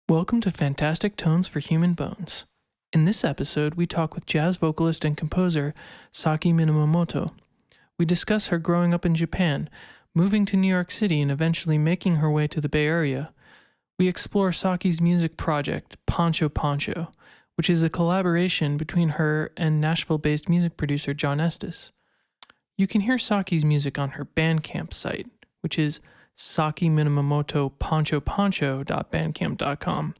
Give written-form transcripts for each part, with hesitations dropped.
Welcome to Fantastic Tones for Human Bones. In this episode, we talk with jazz vocalist and composer Saki Minamimoto. We discuss her growing up in Japan, moving to New York City, and eventually making her way to the Bay Area. We explore Saki's music project, Poncho Poncho, which is a collaboration between her and Nashville-based music producer Jon Estes. You can hear Saki's music on her Bandcamp site, which is Saki Minamimoto ponchoponcho.bandcamp.com.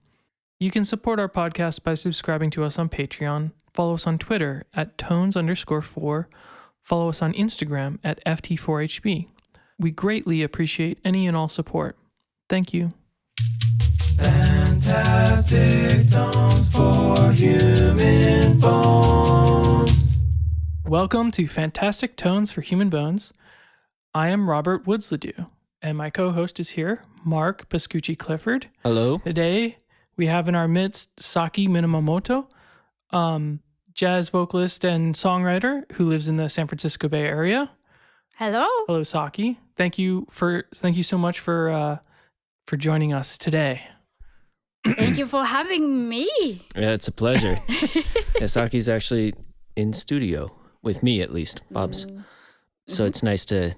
You can support our podcast by subscribing to us on Patreon, follow us on Twitter at tones_4, follow us on Instagram at ft4hb. We greatly appreciate any and all support. Thank you. Fantastic Tones for Human Bones. Welcome to Fantastic Tones for Human Bones. I am Robert Woodsledew, and my co-host is here, Mark Pascucci Clifford. Hello. Today, we have in our midst Saki Minamimoto, jazz vocalist and songwriter who lives in the San Francisco Bay Area. Hello. Hello, Saki. Thank you so much for joining us today. Thank you for having me. Yeah, it's a pleasure. Saki's actually in studio with me, at least, Bob's. So it's nice to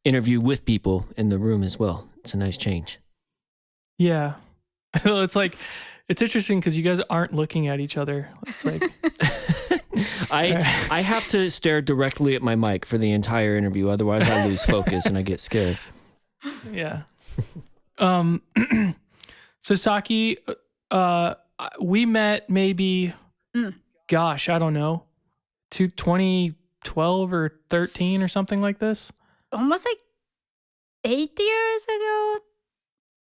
interview with people in the room as well. It's a nice change. Yeah. It's interesting because you guys aren't looking at each other. It's like I have to stare directly at my mic for the entire interview, otherwise I lose focus and I get scared. Yeah. So Saki, we met maybe, gosh, I don't know, 2012 or 13 or something like this. Almost like 8 years ago.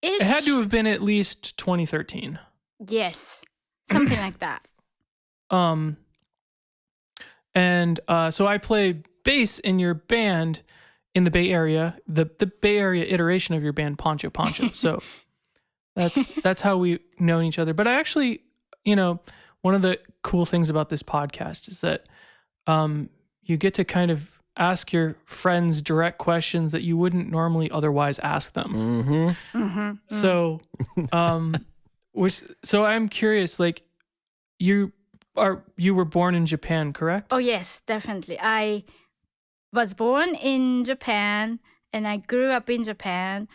It had to have been at least 2013. Yes, something like that. So I play bass in your band in the Bay Area, the Bay Area iteration of your band, Poncho Poncho. So that's how we've known each other. But I actually, one of the cool things about this podcast is that you get to kind of ask your friends direct questions that you wouldn't normally otherwise ask them. So, so I'm curious, like you were born in Japan, correct? Oh yes, definitely. I was born in Japan and I grew up in Japan.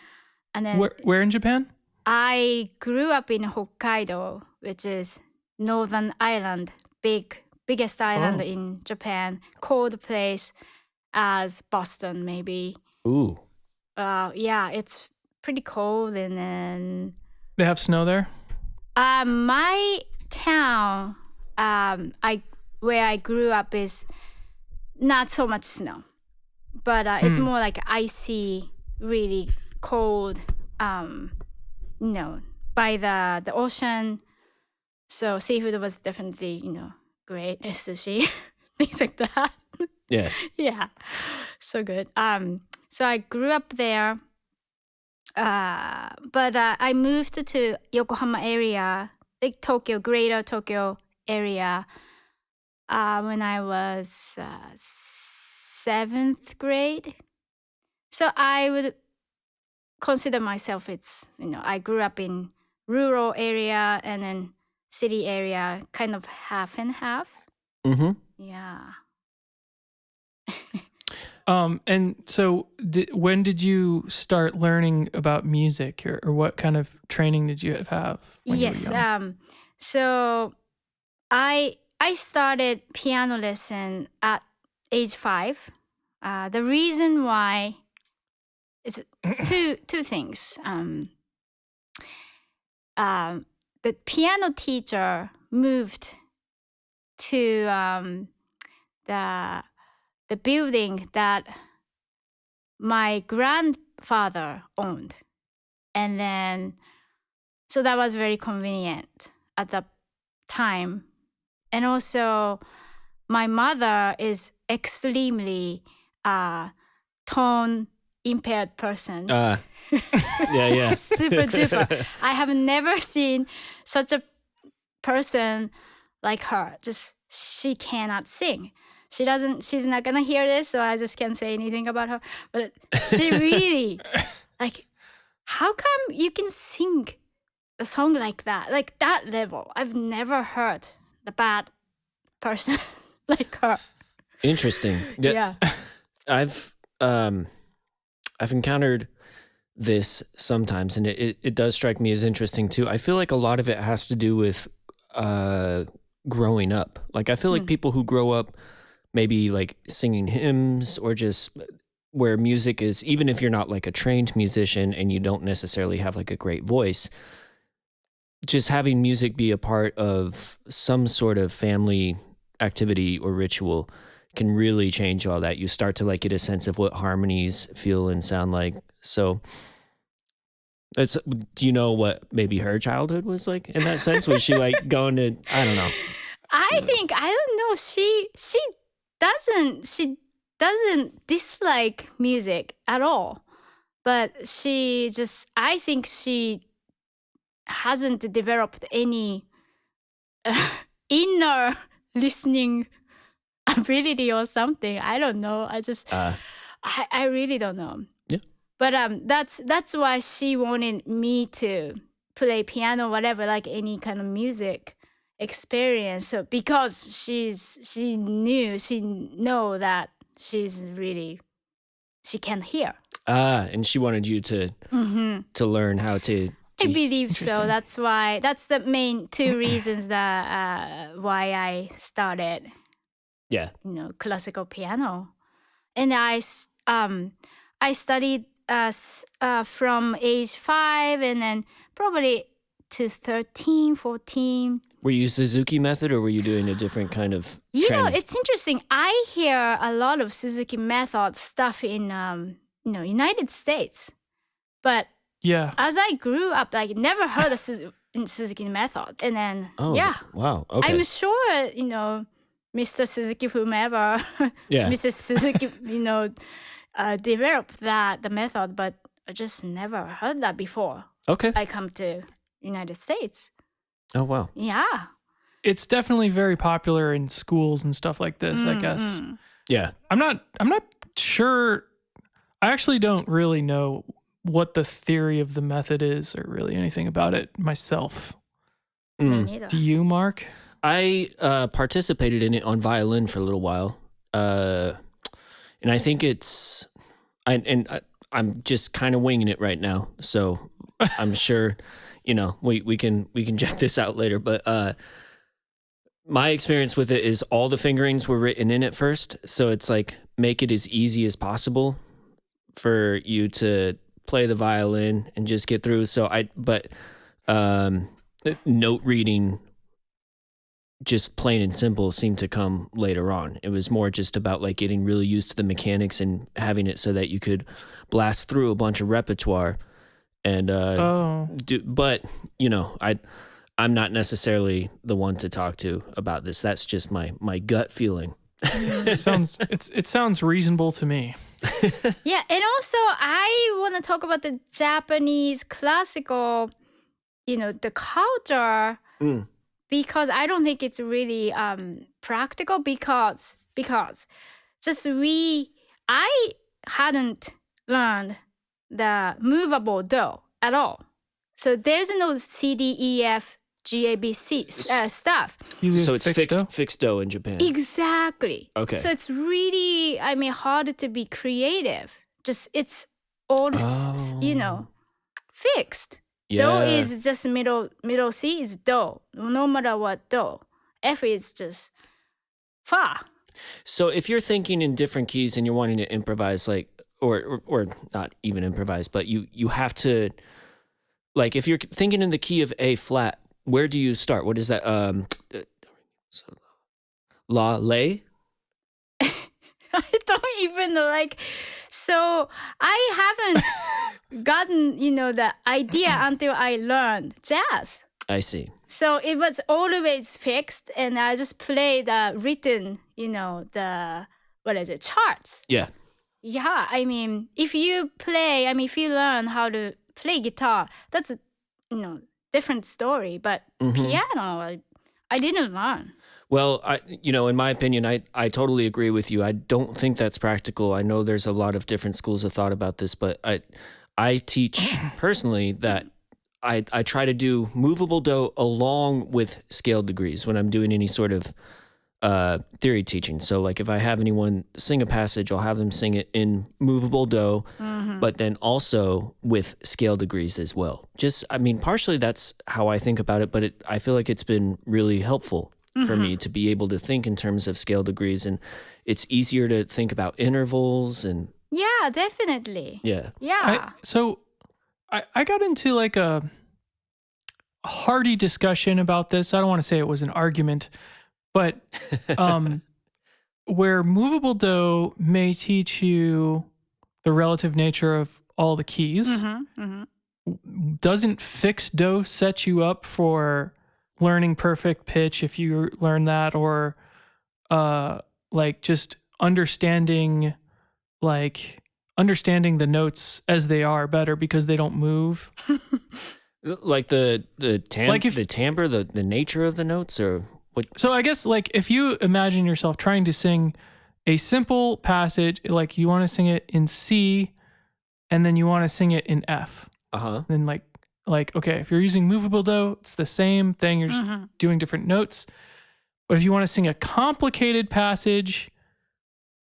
And then where in Japan? I grew up in Hokkaido, which is northern island, biggest island in Japan, cold place as Boston maybe. Ooh. Yeah, it's pretty cold. And then They have snow there? My town, where I grew up is not so much snow, but it's more like icy, really cold, by the ocean. So seafood was definitely, great. Sushi, things like that. Yeah. Yeah, so good. So I grew up there, but I moved to Yokohama area, like Greater Tokyo area, when I was 7th grade. So I would consider myself, I grew up in rural area and then city area, kind of half and half. Mm-hmm. Yeah. And so when did you start learning about music or what kind of training did you have when you were young? So I started piano lesson at age 5. The reason why is two things. The piano teacher moved to the building that my grandfather owned. And then, so that was very convenient at the time. And also, my mother is extremely tone impaired person. Yeah. Super duper. I have never seen such a person like her. Just, she cannot sing. She's not gonna hear this, so I just can't say anything about her. But she really, how come you can sing a song like that level? I've never heard the bad person like her. Interesting. Yeah. I've encountered this sometimes, and it does strike me as interesting too. I feel like a lot of it has to do with growing up. Like I feel like people who grow up maybe like singing hymns or just where music is, even if you're not like a trained musician and you don't necessarily have like a great voice, just having music be a part of some sort of family activity or ritual can really change all that. You start to like get a sense of what harmonies feel and sound like. So do you know what maybe her childhood was like in that sense? Was she like going to, I don't know. I don't know. She doesn't dislike music at all, but I think she hasn't developed any inner listening ability or something. I don't know. I really don't know. Yeah. But that's why she wanted me to play piano, whatever, like any kind of music experience. So because she know that she can hear. And she wanted you to learn how to. I believe so. That's the main two reasons that why I started. Yeah. Classical piano, and I studied from age 5 and then probably to 13, 14. Were you Suzuki method or were you doing a different kind of training? It's interesting. I hear a lot of Suzuki method stuff in United States, but Yeah. as I grew up, like never heard of Suzuki method, and then Wow, okay. I'm sure Mr. Suzuki, whomever, Mrs. Suzuki, developed the method, but I just never heard that before. Okay. I come to United States. Oh wow. Yeah. It's definitely very popular in schools and stuff like this, I guess. Yeah. I'm not sure. I actually don't really know what the theory of the method is or really anything about it myself. Me neither. Do you, Mark? I participated in it on violin for a little while. And I think I'm just kind of winging it right now. So I'm sure, we can check this out later, but my experience with it is all the fingerings were written in at first. So it's like, make it as easy as possible for you to play the violin and just get through. But note reading, just plain and simple, seemed to come later on. It was more just about like getting really used to the mechanics and having it so that you could blast through a bunch of repertoire. And I'm not necessarily the one to talk to about this. That's just my gut feeling. It sounds reasonable to me. Yeah, and also I want to talk about the Japanese classical, the culture, because I don't think it's really practical because I hadn't learned the movable do at all. So there's no C, D, E, F, G, A, B, C stuff. So it's fixed do in Japan. Exactly. Okay. So it's really, hard to be creative. Just it's all, fixed. Yeah. Do is just middle C is do. No matter what do. F is just fa. So if you're thinking in different keys and you're wanting to improvise, like, or not even improvise, but you have to, like, if you're thinking in the key of A flat, where do you start? What is that? La, lay? I don't even know. So I haven't gotten, the idea until I learned jazz. I see. So it was always fixed, and I just play the written, charts. Yeah. Yeah, if you learn how to play guitar, that's a, different story. But piano, I didn't learn. Well, in my opinion, I totally agree with you. I don't think that's practical. I know there's a lot of different schools of thought about this, but I teach personally that I try to do movable do along with scale degrees when I'm doing any sort of theory teaching. So like if I have anyone sing a passage, I'll have them sing it in movable do, but then also with scale degrees as well. Just, I mean, partially that's how I think about it, but I feel like it's been really helpful for me to be able to think in terms of scale degrees, and it's easier to think about intervals and Yeah, definitely. yeah. Yeah. I got into like a hearty discussion about this. I don't want to say it was an argument, but where movable do may teach you the relative nature of all the keys, doesn't fixed do set you up for learning perfect pitch if you learn that, or like just understanding the notes as they are better because they don't move? Like the timbre, the nature of the notes, or what? So I guess like if you imagine yourself trying to sing a simple passage, like you want to sing it in C and then you want to sing it in F. Then like okay, if you're using movable do, it's the same thing, you're just doing different notes. But if you want to sing a complicated passage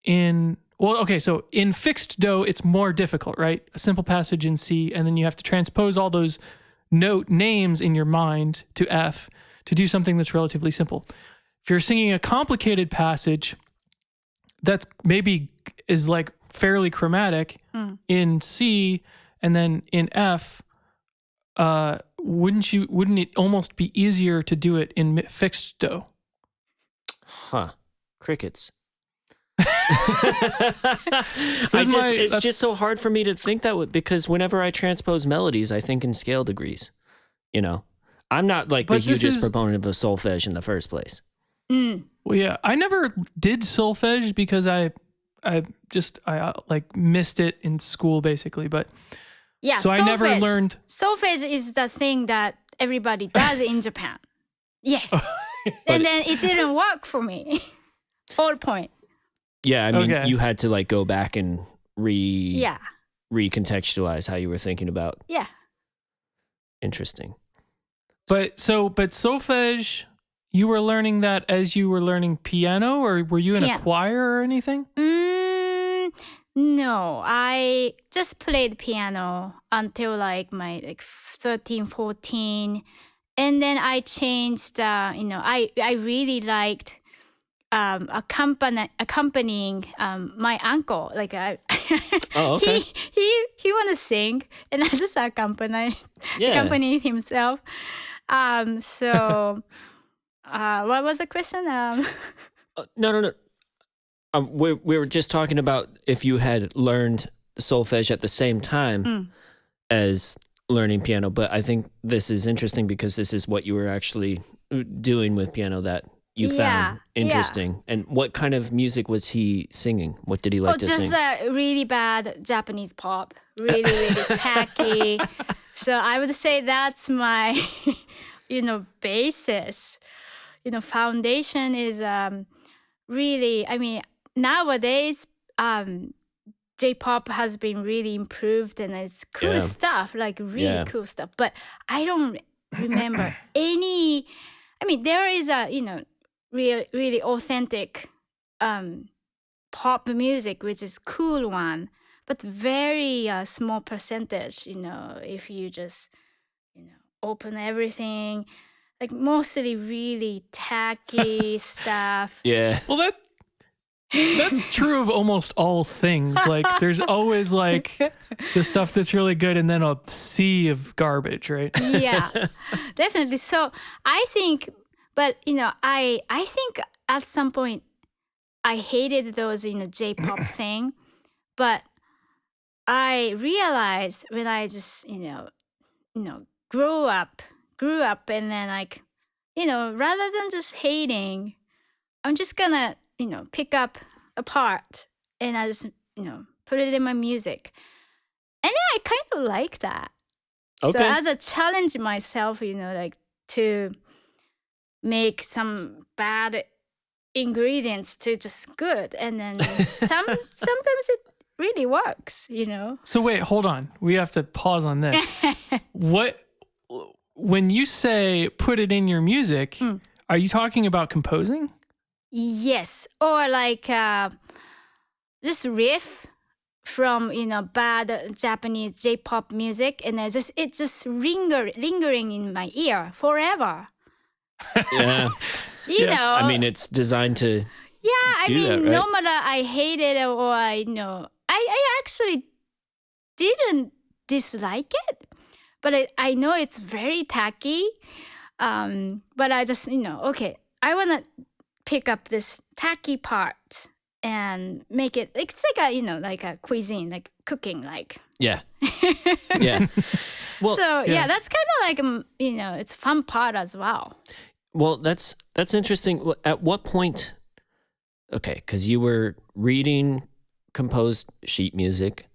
so in fixed do, it's more difficult, right? A simple passage in C, and then you have to transpose all those note names in your mind to F to do something that's relatively simple. If you're singing a complicated passage that maybe is like fairly chromatic in C and then in F, wouldn't it almost be easier to do it in fixed do? Crickets. It's just so hard for me to think that way, because whenever I transpose melodies, I think in scale degrees. You know, I'm not like the hugest proponent of solfege in the first place. Well, yeah, I never did solfege because I like missed it in school basically, but yeah. So solfege, I never learned. Solfege is the thing that everybody does in Japan. Yes, and then it didn't work for me. Whole point. Yeah, I mean, you had to like go back and recontextualize how you were thinking about. Yeah. Interesting. But solfege, you were learning that as you were learning piano, or were you in a choir or anything? No, I just played piano until like my 13, 14. And then I changed, I really liked accompanying my uncle. Like he want to sing, and I just accompanied himself. So what was the question? No. We were just talking about if you had learned solfege at the same time as learning piano, but I think this is interesting because this is what you were actually doing with piano that you found interesting. Yeah. And what kind of music was he singing? What did he like to sing? Just really bad Japanese pop, really, really tacky. So I would say that's my, basis. Foundation is really, I mean, nowadays, J-pop has been really improved and it's cool stuff, like really cool stuff. But I don't remember any, I mean, there is a, really authentic pop music, which is cool one, but very small percentage, if you just, open everything, like mostly really tacky stuff. Yeah. Well, that's true of almost all things. Like there's always like the stuff that's really good and then a sea of garbage, right? Yeah, definitely. So I think, but I think at some point I hated those J-pop thing, but I realized when I just grew up and then like rather than just hating, I'm just gonna pick up a part and I just put it in my music, and then I kind of like that. Okay. So as a challenge myself, like to make some bad ingredients to just good, and then sometimes it really works, you know. So wait, hold on. We have to pause on this. When you say put it in your music, are you talking about composing? Yes, or like just riff from bad Japanese J-pop music, and it's just lingering in my ear forever. Yeah. You know. I mean, it's designed to. Yeah, I do mean, that, right? no matter I hate it or I actually didn't dislike it, but I know it's very tacky. But I just okay, I wanna pick up this tacky part and make it. It's like like a cuisine, like cooking, like. Yeah. Yeah. Well, so yeah, that's kind of like it's a fun part as well. Well, that's interesting. At what point? Okay, because you were reading composed sheet music,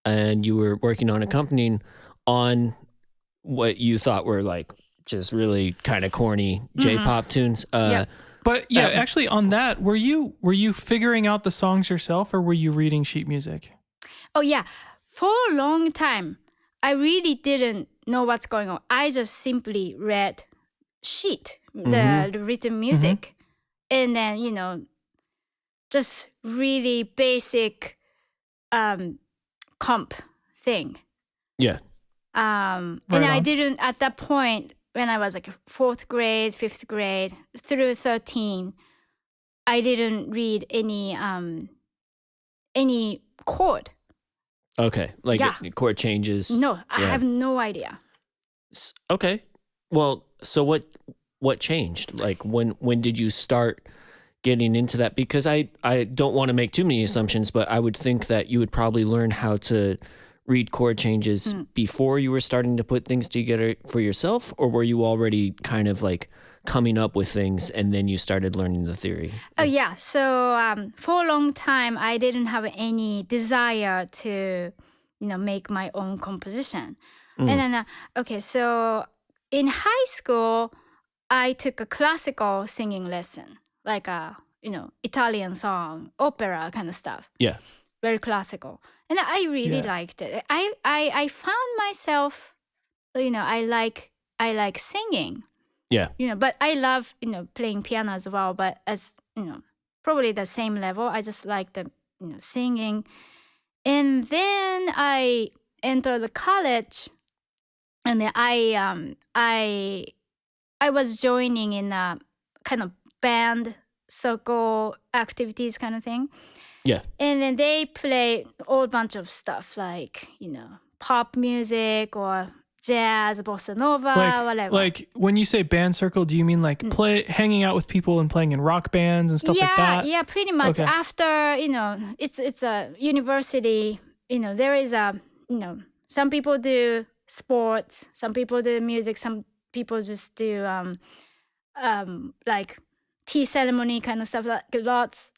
and you were working on accompanying on what you thought were like just really kind of corny J-pop tunes. Yeah. But yeah, actually, on that, were you figuring out the songs yourself, or were you reading sheet music? Oh yeah, for a long time, I really didn't know what's going on. I just simply read sheet, the written music, and then just really basic comp thing. Yeah. And I didn't at that point when I was like 4th grade, 5th grade through 13. I didn't read any chord. Okay, like chord changes. No, I have no idea. Okay, well, so what changed? Like when did you start getting into that? Because I don't want to make too many assumptions, but I would think that you would probably learn how to read chord changes before you were starting to put things together for yourself, or were you already kind of like coming up with things and then you started learning the theory? Oh yeah, so for a long time I didn't have any desire to make my own composition. And then okay, so in high school I took a classical singing lesson, like a Italian song, opera kind of stuff. Yeah. Very classical. And I really liked it. I found myself, I like singing. Yeah. But I love, playing piano as well. But as, probably the same level. I just like the, singing. And then I entered the college, and then I was joining in a kind of band circle activities kind of thing. Yeah. And then they play a whole bunch of stuff like, pop music or jazz, bossa nova, whatever. Like when you say band circle, do you mean like hanging out with people and playing in rock bands and stuff like that? Yeah, pretty much. Okay. After, it's a university, there is some people do sports, some people do music, some people just do like tea ceremony kind of stuff, like lots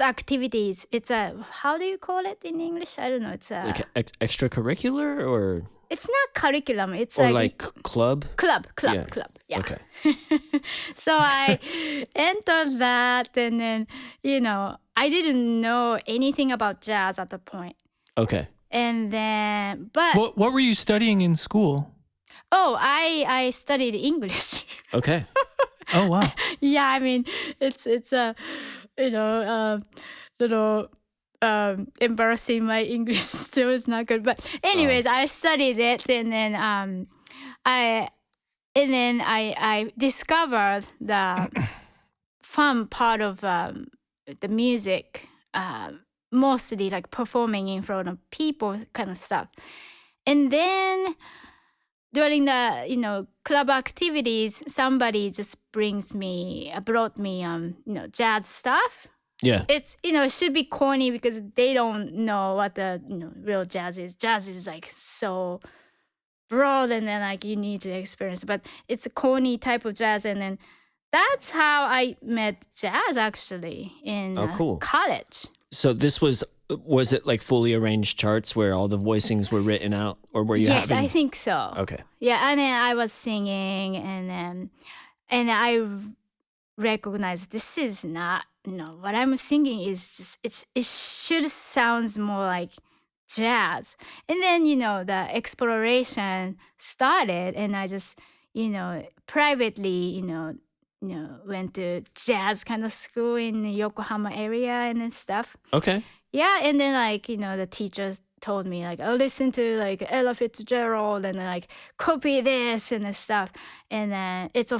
activities. It's how do you call it in English? I don't know. It's like extracurricular, or it's not curriculum. It's like club. Yeah. Okay. So I entered that, and then I didn't know anything about jazz at the point. Okay. And then, but what were you studying in school? Oh, I studied English. Okay. Oh wow. Yeah, I mean it's a little embarrassing. My English still is not good, but anyways, I studied it, and then I discovered the fun part of the music, mostly like performing in front of people kind of stuff. And then during the club activities, somebody just brought me jazz stuff. Yeah. It's it should be corny because they don't know what the real jazz is. Jazz is like so broad, and then like you need to experience. But it's a corny type of jazz, and then that's how I met jazz actually in cool. college. So this was it like fully arranged charts where all the voicings were written out, or were you? Yes, I think so. Okay. Yeah, and then I was singing, and I recognized this is not what I'm singing is just it should sounds more like jazz. And then the exploration started, and I just privately went to jazz kind of school in the Yokohama area and then stuff. Okay. Yeah, and then the teachers told me oh, listen to Ella Fitzgerald and then copy this and stuff. And then it's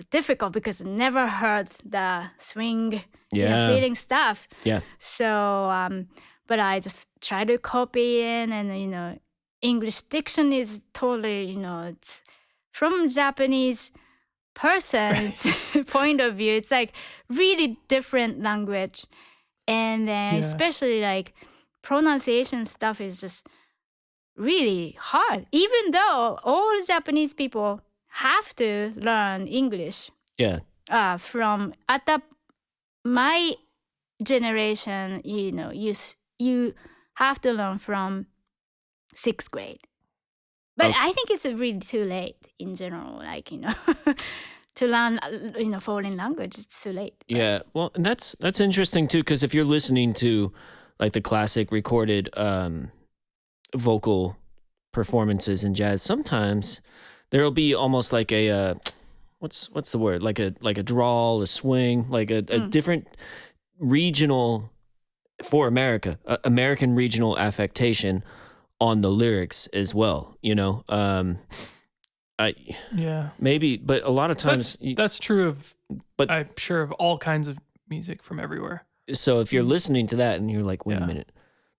difficult because I never heard the swing feeling stuff. Yeah. So but I just try to copy in, and English diction is totally it's from Japanese person's point of view, it's really different language. And then especially pronunciation stuff is just really hard, even though all Japanese people have to learn English. Yeah. From my generation, you have to learn from 6th grade. But I think it's really too late in general, to learn, foreign language. It's too late. But. Yeah. Well, and that's interesting too, because if you're listening to the classic recorded vocal performances in jazz, sometimes there'll be almost like a what's the word, like a drawl, a swing, a different regional for America, American regional affectation on the lyrics as well, maybe, but a lot of times that's true of, but I'm sure of all kinds of music from everywhere. So if you're listening to that and you're like, wait a minute,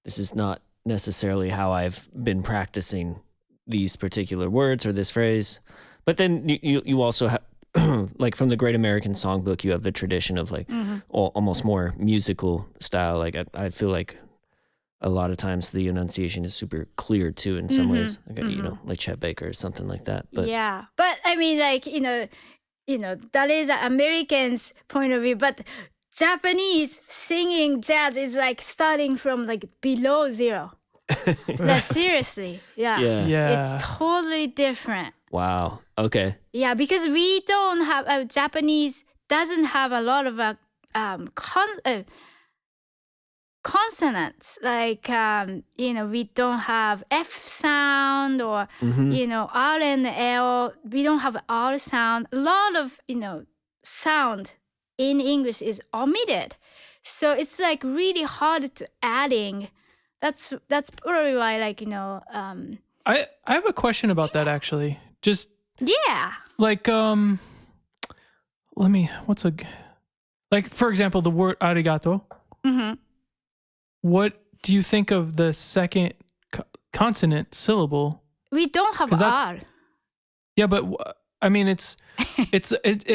this is not necessarily how I've been practicing these particular words or this phrase, but then you also have from the Great American Songbook, you have the tradition of almost more musical style. I feel like a lot of times the enunciation is super clear too in some ways, like Chet Baker or something like that. But yeah, but I mean, that is Americans' point of view, but Japanese singing jazz is starting from below zero. Seriously, yeah, it's totally different. Wow. Okay. Yeah, because we don't have Japanese doesn't have a lot of consonants, we don't have F sound or R and L. We don't have R sound. A lot of sound in English is omitted, so it's really hard to adding. That's probably why I have a question about that actually. Just for example, the word arigato. Mm-hmm. What do you think of the second consonant syllable? We don't have R. Yeah, but I mean, it's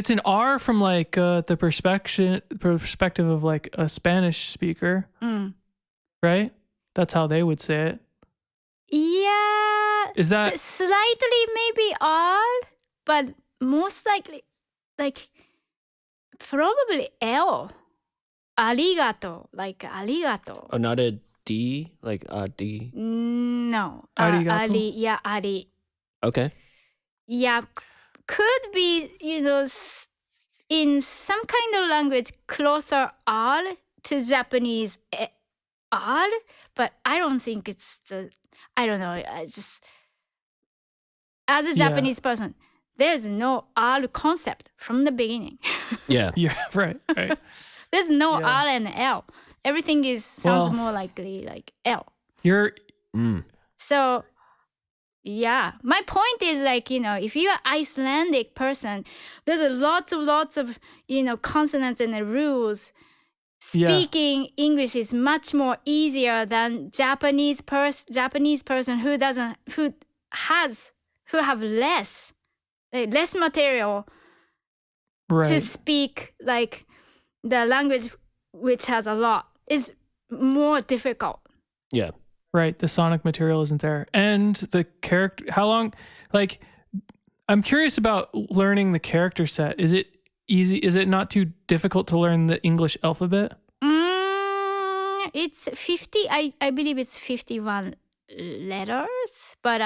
an R from the perspective of a Spanish speaker, right? That's how they would say it. Yeah. Is that slightly maybe R, but most likely probably L. Arigato, arigato. Oh, not a D, a D? No. Arigato? Ari. Okay. Yeah, could be, in some kind of language closer R to Japanese R, but I don't think it's I don't know. I just, as a Japanese person, there's no R concept from the beginning. Yeah. Yeah, right. There's no R and L. Everything sounds more likely L. So, yeah. My point is if you're an Icelandic person, there's lots of consonants and the rules. Speaking English is much more easier than Japanese person who have less material to speak the language which has a lot is more difficult. Yeah. Right. The sonic material isn't there. And the character, how long, I'm curious about learning the character set. Is it easy? Is it not too difficult to learn the English alphabet? It's 50, I believe it's 51 letters, but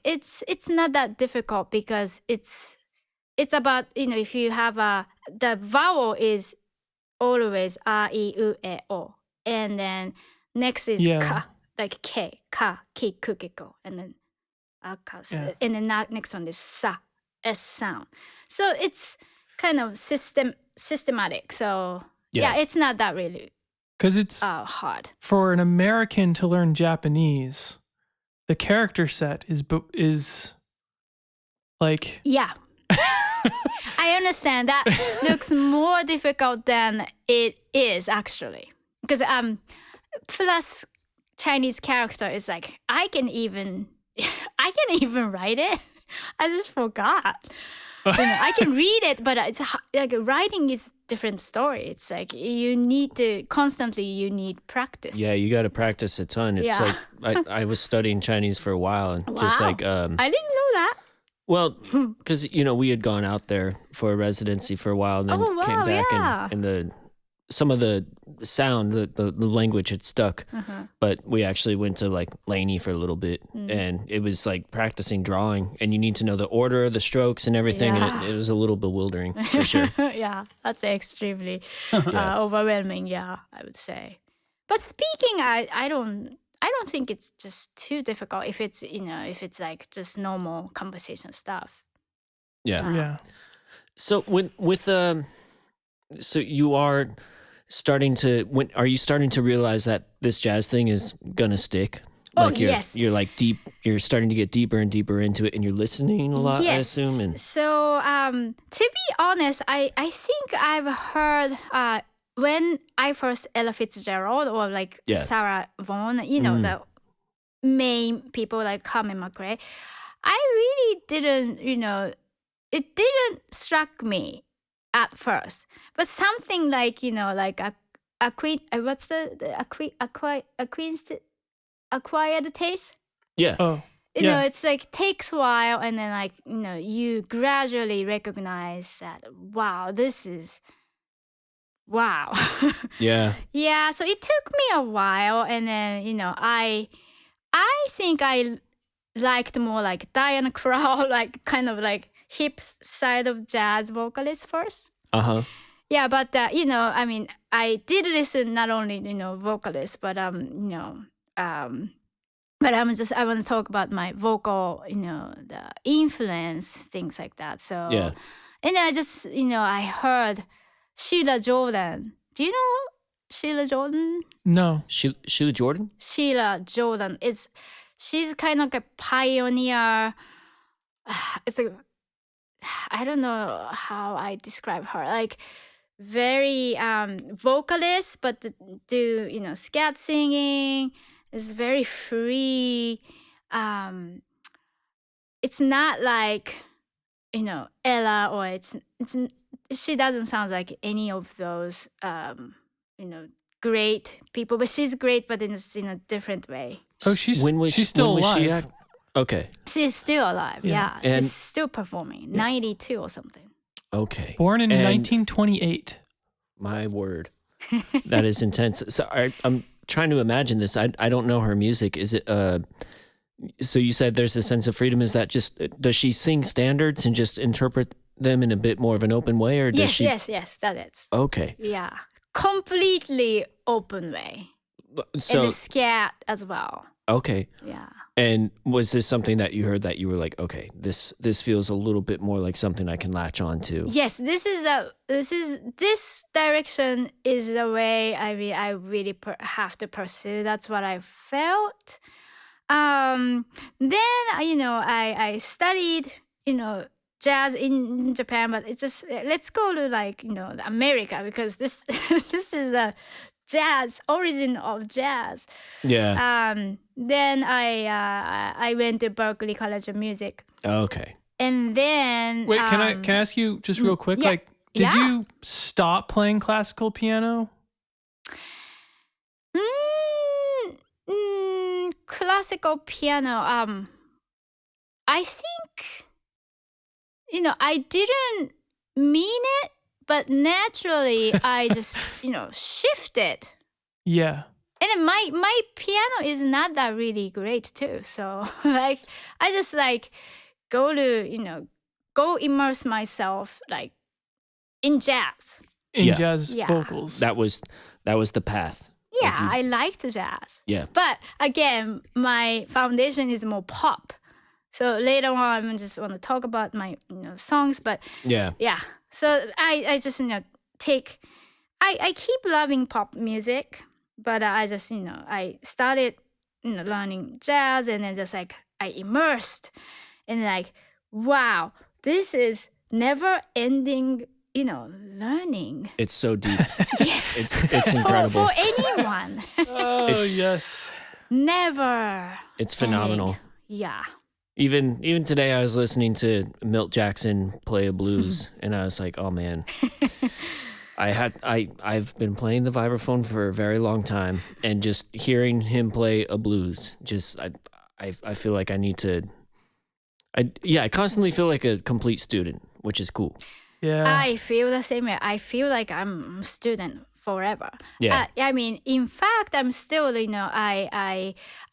it's not that difficult because it's about, if you have the vowel is always a, I, U, E, O. And then next is Yeah. ka, like K, ka, ki, ku, ke, ko. And then Yeah. and then next one is sa, S sound. So it's kind of systematic. So yeah, it's not that really Because it's hard. for an American to learn Japanese, the character set is like Yeah. I understand that looks more difficult than it is actually. Because plus Chinese character is like I can even write it. I just forgot. I can read it, but it's like writing is different story. It's like you need practice. Yeah, you got to practice a ton. It's like I was studying Chinese for a while, and just like I didn't know that. well, because we had gone out there for a residency for a while, and then came back, and some of the sound, the language had stuck, but we actually went to like Laney for a little bit, and it was like practicing drawing, and you need to know the order of the strokes and everything, and it was a little bewildering for sure. Yeah, that's extremely overwhelming. Yeah, I would say. But speaking, I don't think it's just too difficult if it's like just normal conversation stuff. yeah. So so you are starting to are you starting to realize that this jazz thing is gonna stick? Like yes. You're like deep. You're starting to get deeper and deeper into it, and you're listening a lot. Yes. I assume. And so to be honest, I think I've heard when I first Ella Fitzgerald or like Sarah Vaughan, the main people like Carmen McRae, I really didn't, it didn't struck me at first, but something like like a queen. What's acquired taste? yeah. Oh. It's like takes a while, and then like you gradually recognize that this is wow. Yeah. Yeah. So it took me a while, and then I think I liked more like Diana Krall, like kind of like hip side of jazz vocalist first. Yeah, but I mean, I did listen not only vocalist, but but I want to talk about my vocal, the influence, things like that. So Yeah. and I just I heard Sheila Jordan. Do you know Sheila Jordan? No. Sheila Jordan. Sheila Jordan she's kind of like a pioneer. It's like I don't know how I describe her. Like very vocalist, but do scat singing. Is very free. It's not like Ella, or it's she doesn't sound like any of those great people, but she's great, but in a different way. Oh, she's still alive. Okay. She's still alive. Yeah, And she's still performing. 92 or something. Okay. Born in 1928. My word, that is intense. So I'm trying to imagine this. I don't know her music. Is it so you said there's a sense of freedom. Is that just does she sing standards and just interpret them in a bit more of an open way, or does she? Yes, that is. Okay. Yeah, completely open way. So and the scat as well. Okay. Yeah. And was this something that you heard that you were like, okay, this feels a little bit more like something I can latch on to? Yes, this direction is the way I really have to pursue. That's what I felt. Then I studied jazz in Japan, but it's just let's go to like America, because this this is the jazz origin of jazz. Yeah. Then I went to Berklee College of Music. Okay. And then wait, can I ask you just real quick? yeah, Like, did you stop playing classical piano? Classical piano. I think I didn't mean it, but naturally I just shifted. Yeah. And then my piano is not that really great too. So like I just like go immerse myself like in jazz. in Yeah. jazz Yeah. vocals. That was the path. Yeah, Like I liked jazz. Yeah. But again, my foundation is more pop. So later on, I just want to talk about my songs. But Yeah. yeah, so I just take. I keep loving pop music, but I just I started learning jazz, and then just like I immersed, and like wow, this is never ending. Learning. It's so deep. Yes. It's incredible. For anyone. Oh, It's- yes. Never. It's phenomenal. ending. Yeah. Even today, I was listening to Milt Jackson play a blues, and I was like, "Oh man, I've been playing the vibraphone for a very long time, and just hearing him play a blues, just I feel like I need to. I constantly feel like a complete student, which is cool. Yeah. I feel the same way. I feel like I'm a student forever. Yeah. I mean, in fact, I'm still,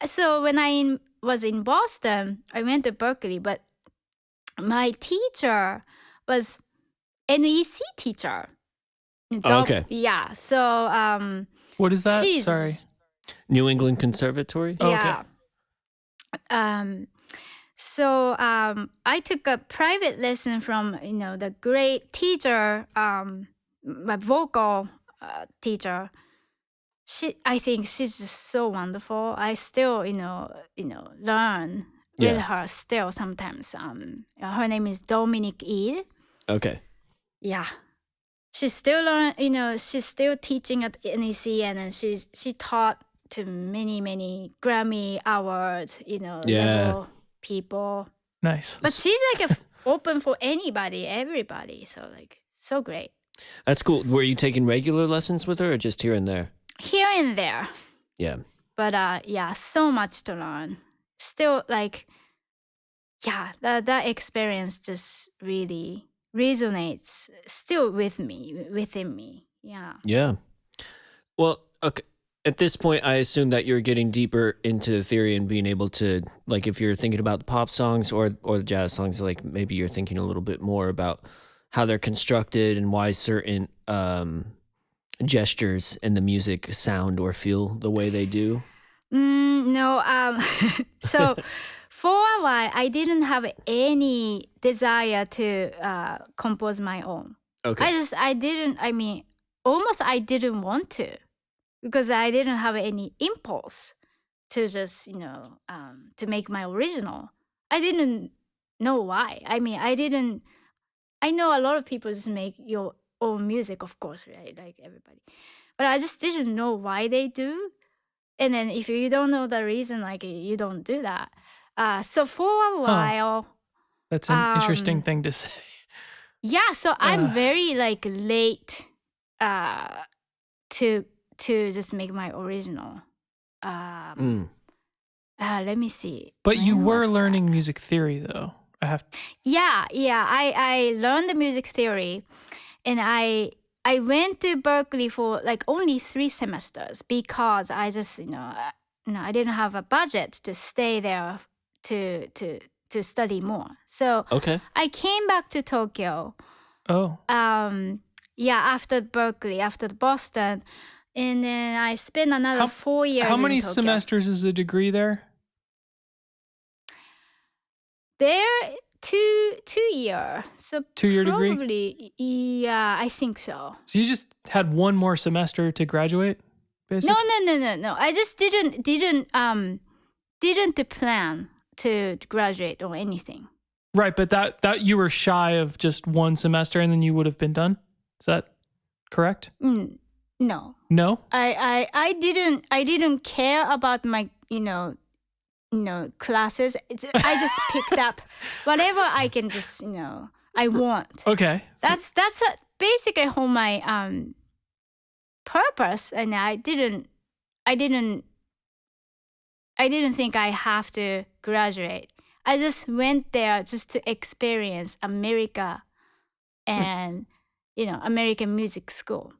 so when I was in Boston, I went to Berkeley, but my teacher was NEC teacher. Oh, okay. Yeah. So, What is that? she's- Sorry. New England Conservatory. Oh, yeah. So I took a private lesson from the great teacher, my vocal teacher. I think she's just so wonderful. I still learn with Yeah. her still sometimes. Her name is Dominique Ede. Okay. Yeah. She's still she's still teaching at NEC, and then she taught to many Grammy Award, Yeah. level people. Nice. But she's like open for anybody, everybody. So like so great. That's cool. Were you taking regular lessons with her, or just here and there? Here and there. Yeah. But yeah, so much to learn. Still like that experience just really resonates still within me. Yeah. Yeah. Well, okay. At this point, I assume that you're getting deeper into the theory and being able to, like, if you're thinking about the pop songs or the jazz songs, like maybe you're thinking a little bit more about how they're constructed and why certain gestures in the music sound or feel the way they do. No. So for a while, I didn't have any desire to compose my own. Okay. I didn't want to, because I didn't have any impulse to just, to make my original. I didn't know why. I mean, I know a lot of people just make your own music, of course, right? Like everybody. But I just didn't know why they do. And then if you don't know the reason, like you don't do that. So for a while, That's an interesting thing to say. yeah, so I'm very like late to just make my original. Let me see. But you When were was that? learning music theory, though. Yeah. I learned the music theory, and I went to Berkeley for like only 3 semesters because I just I didn't have a budget to stay there to study more. So Okay. I came back to Tokyo. Oh. After Berkeley, after Boston, and then I spent another 4 years. How many in Tokyo. semesters is a degree there? There, 2 year. So 2-year degree? probably, yeah, I think so. So you just had one more semester to graduate, basically? No. I just didn't plan to graduate or anything. Right, but that you were shy of just one semester and then you would have been done? Is that correct? No. No? I didn't care about my classes. I just picked up whatever I can just I want. Okay. That's basically how my purpose, and I didn't think I have to graduate. I just went there just to experience America and American music school.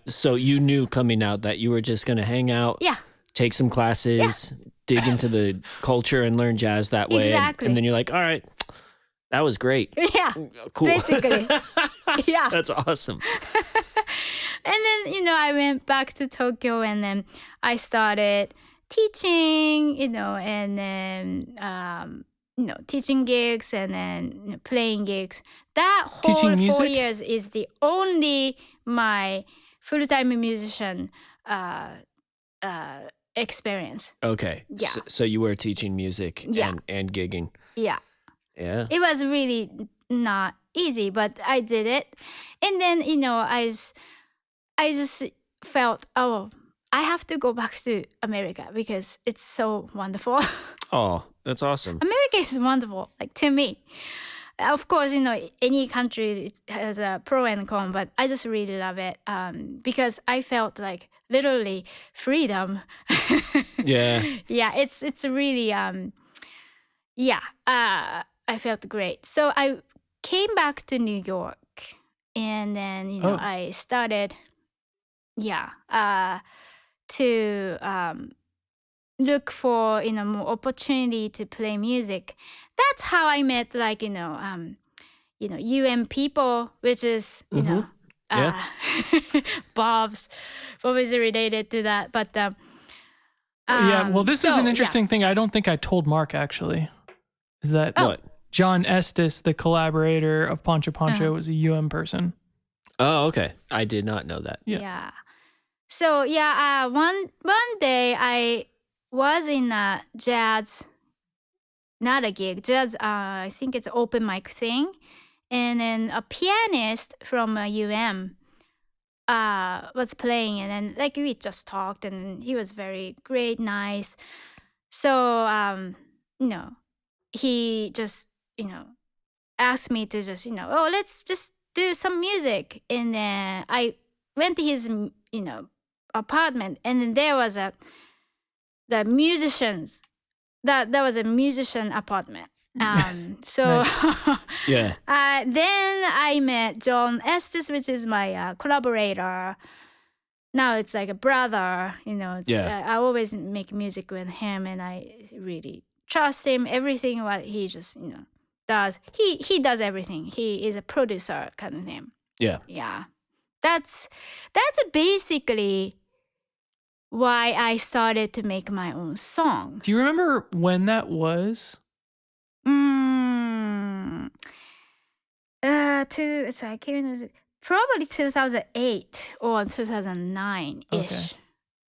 So you knew coming out that you were just going to hang out, Yeah. take some classes, dig into the culture and learn jazz that way. Exactly. And then you're like, all right, that was great. Yeah. Cool. Basically. Yeah. That's awesome. then, I went back to Tokyo, and then I started teaching, and then, teaching gigs, and then playing gigs. That whole Teaching 4 music? years is the only my full-time musician experience. Okay. Yeah. So you were teaching music Yeah. and gigging. Yeah. Yeah. It was really not easy, but I did it. And then, I just felt, oh, I have to go back to America because it's so wonderful. Oh, that's awesome. America is wonderful, like to me. Of course, any country has a pro and con, but I just really love it because I felt like literally freedom. Yeah. Yeah, it's really I felt great. So I came back to New York, and then Oh. I started to look for more opportunity to play music. That's how I met UM people, which is Mhm. Yeah. Bob is related to that, but Yeah, well, this is so, an yeah. interesting thing. I don't think I told Mark, actually. Is that What? Jon Estes, the collaborator of Poncho Poncho, was a UM person. Oh, okay. I did not know that. Yeah. Yeah. So one day I was in a jazz, not a gig, jazz. I think it's an open mic thing, and then a pianist from UM was playing, and then we just talked, and he was very great, nice. So he just asked me to just oh, let's just do some music, and then I went to his apartment, and then there was the musicians. That was a musician apartment. So Yeah. then I met Jon Estes, which is my collaborator. Now it's like a brother, It's, Yeah. I always make music with him, and I really trust him. Everything what he just does, he does everything. He is a producer kind of thing. Yeah. Yeah, that's basically why I started to make my own song. Do you remember when that was? So I came in probably 2008 or 2009 ish. Okay.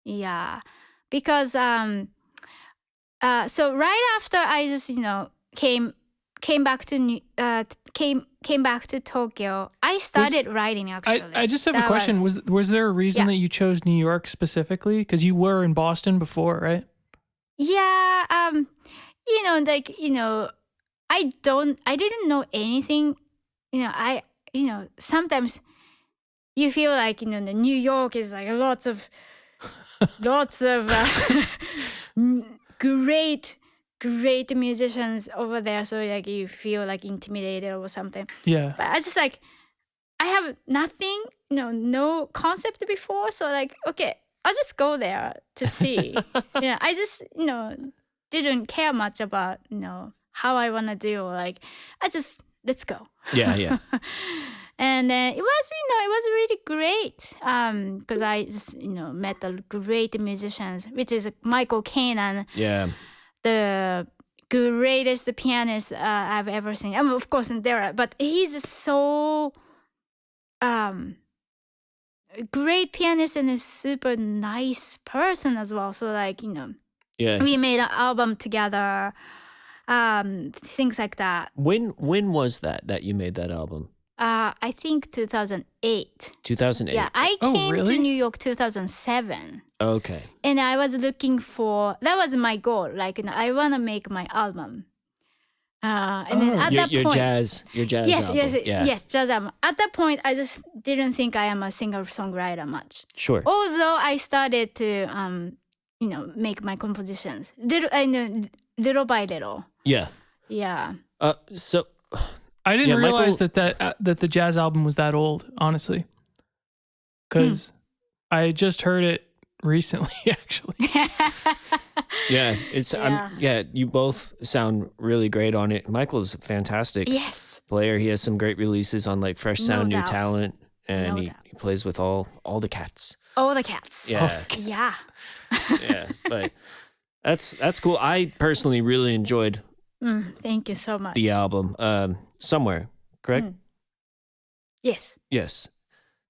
Yeah, because so right after I just came back to came back to Tokyo, I started writing actually. I just have a That question. Was there a reason Yeah. that you chose New York specifically? Because you were in Boston before, right? Yeah, I didn't know anything. Sometimes you feel like, the New York is like lots of great musicians over there. So you feel like intimidated or something. Yeah. But I just I have nothing, no concept before. So okay, I'll just go there to see. I just, didn't care much about, how I want to do. Let's go. Yeah. And then it was really great. Because I just, met the great musicians, which is Michael Kanan, Yeah. the greatest pianist I've ever seen. I mean, of course, there are, but he's so great pianist and a super nice person as well. So Yeah. we made an album together, things like that. When was that you made that album? I think 2008. 2008. Yeah, I Oh, came really? to New York 2007. Okay. And I was looking for, that was my goal. I want to make my album. And then at that Your point, jazz yes, album. yes, jazz album. At that point, I just didn't think I am a singer-songwriter much. Sure. Although I started to, make my compositions little by little. Yeah. Yeah. So I didn't Yeah, realize Michael- that the jazz album was that old, honestly. Because I just heard it recently, actually. yeah, it's you both sound really great on it. Michael's a fantastic Yes. player. He has some great releases on Fresh No Sound, New doubt. Talent, and No he doubt. plays with all the cats. All the cats. Yeah. Yeah. Yeah, but that's cool. I personally really enjoyed Thank you so much. the album. Somewhere, correct? Yes. Yes,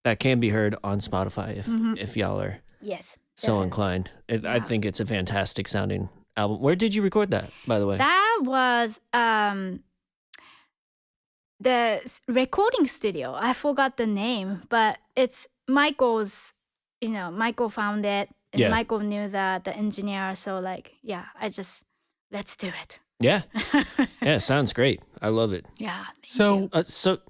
that can be heard on Spotify if y'all are Yes. so definitely. inclined. I Yeah. think it's a fantastic sounding album. Where did you record that, by the way? That was the recording studio. I forgot the name, but it's Michael's. Michael found it, and Yeah. Michael knew the engineer. So let's do it. Yeah, yeah, sounds great. I love it. Yeah. Thank So you.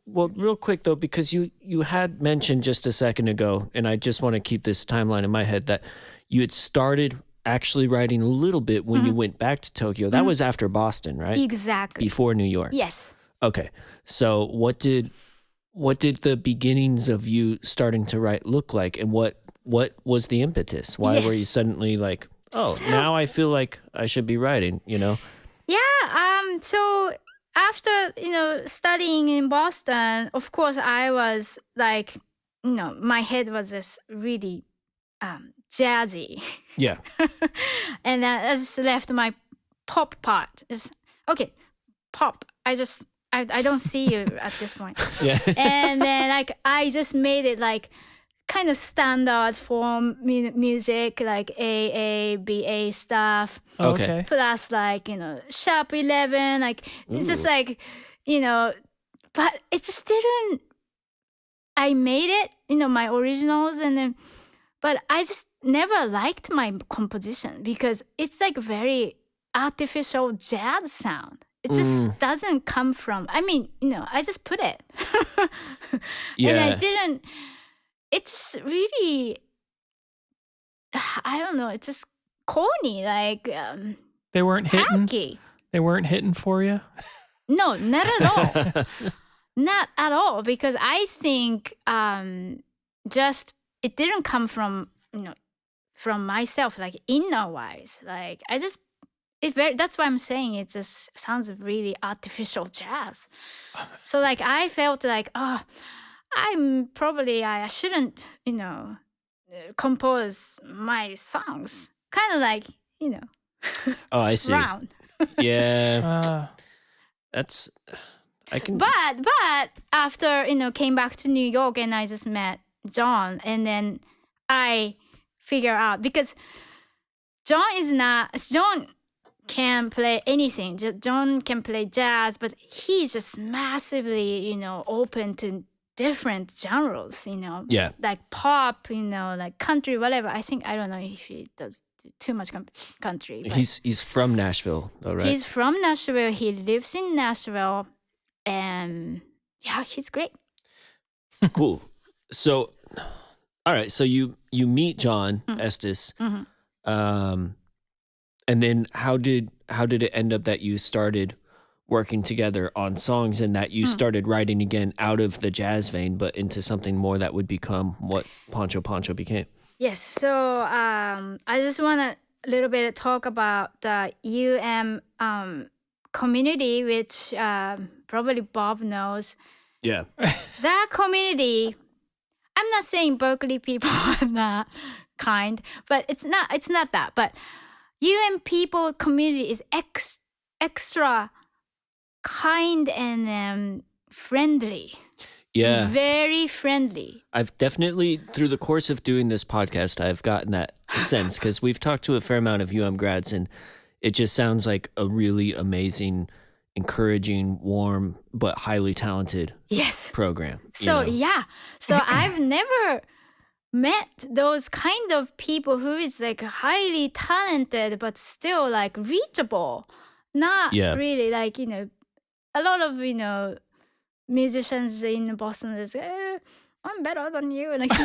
Well, real quick though, because you had mentioned just a second ago, and I just want to keep this timeline in my head, that you had started actually writing a little bit when you went back to Tokyo. That was after Boston, right? Exactly. Before New York. Yes. Okay. So what did the beginnings of you starting to write look like, and what was the impetus? Why were you Yes. suddenly like, oh, now I feel like I should be writing, Yeah. So after studying in Boston, of course I was like, my head was just really jazzy, Yeah. and I just left my pop part. Just okay, pop. I don't see you at this point. Yeah. And then like I just made it like kind of standard form music, like A B A stuff, Okay. okay. plus like sharp 11, like it's just Ooh. like but it just didn't. I made it, my originals, and then but I just never liked my composition because it's like very artificial jazz sound. It just doesn't come from. I mean, I just put it, and I Yeah. didn't. It's really, I don't know. It's just corny, like They weren't hitting. tacky. They weren't hitting for you. No, not at all. Not at all, because I think just it didn't come from from myself, like inner wise. Like I just that's why I'm saying it just sounds really artificial jazz. So like I felt like I shouldn't compose my songs kind of like Oh, I see. round. Yeah. That's I can. But after came back to New York and I just met Jon, and then I figure out, because Jon can play anything. Jon can play jazz, but he's just massively open to different genres. Yeah. Like pop, like country, whatever. I don't know if he does too much country. But He's from Nashville, though, right? he's from Nashville. He lives in Nashville, and yeah, he's great. Cool. So, all right. So you meet Jon Estes, and then how did it end up that you started working together on songs, and that you started writing again out of the jazz vein, but into something more that would become what Poncho Poncho became? Yes. So I just want to a little bit talk about the community, which probably Bob knows. Yeah. That community, I'm not saying Berkeley people are not kind, but it's not that. But people community is extra kind and friendly. Yeah. Very friendly. I've definitely, through the course of doing this podcast, I've gotten that sense, because we've talked to a fair amount of grads, and it just sounds like a really amazing, encouraging, warm, but highly talented Yes. program. So so I've never met those kind of people who is like highly talented but still like reachable. Not really like a lot of musicians in Boston is I'm better than you, and like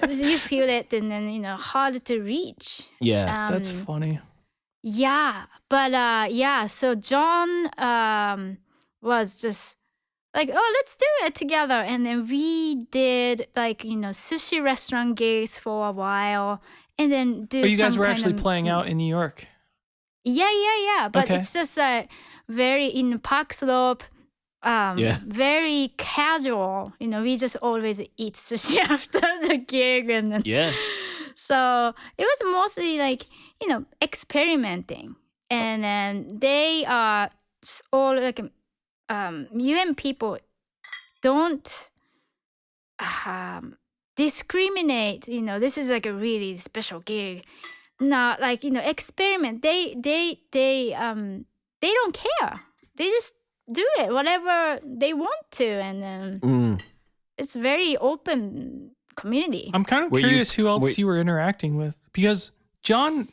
you feel it, and then hard to reach. Yeah. That's funny. Yeah, but so Jon was just like, oh, let's do it together. And then we did like, sushi restaurant gigs for a while, and then do Oh, you guys some were kind actually of- playing out in New York. Yeah. But Okay. it's just very in Park Slope. very casual. We just always eat sushi after the gig, and then, Yeah. so it was mostly like experimenting, and then they are all like UN people don't discriminate. This is like a really special gig. Not like experiment. They don't care. They just do it whatever they want to, and then it's very open community. I'm kind of curious who else you were interacting with, because Jon,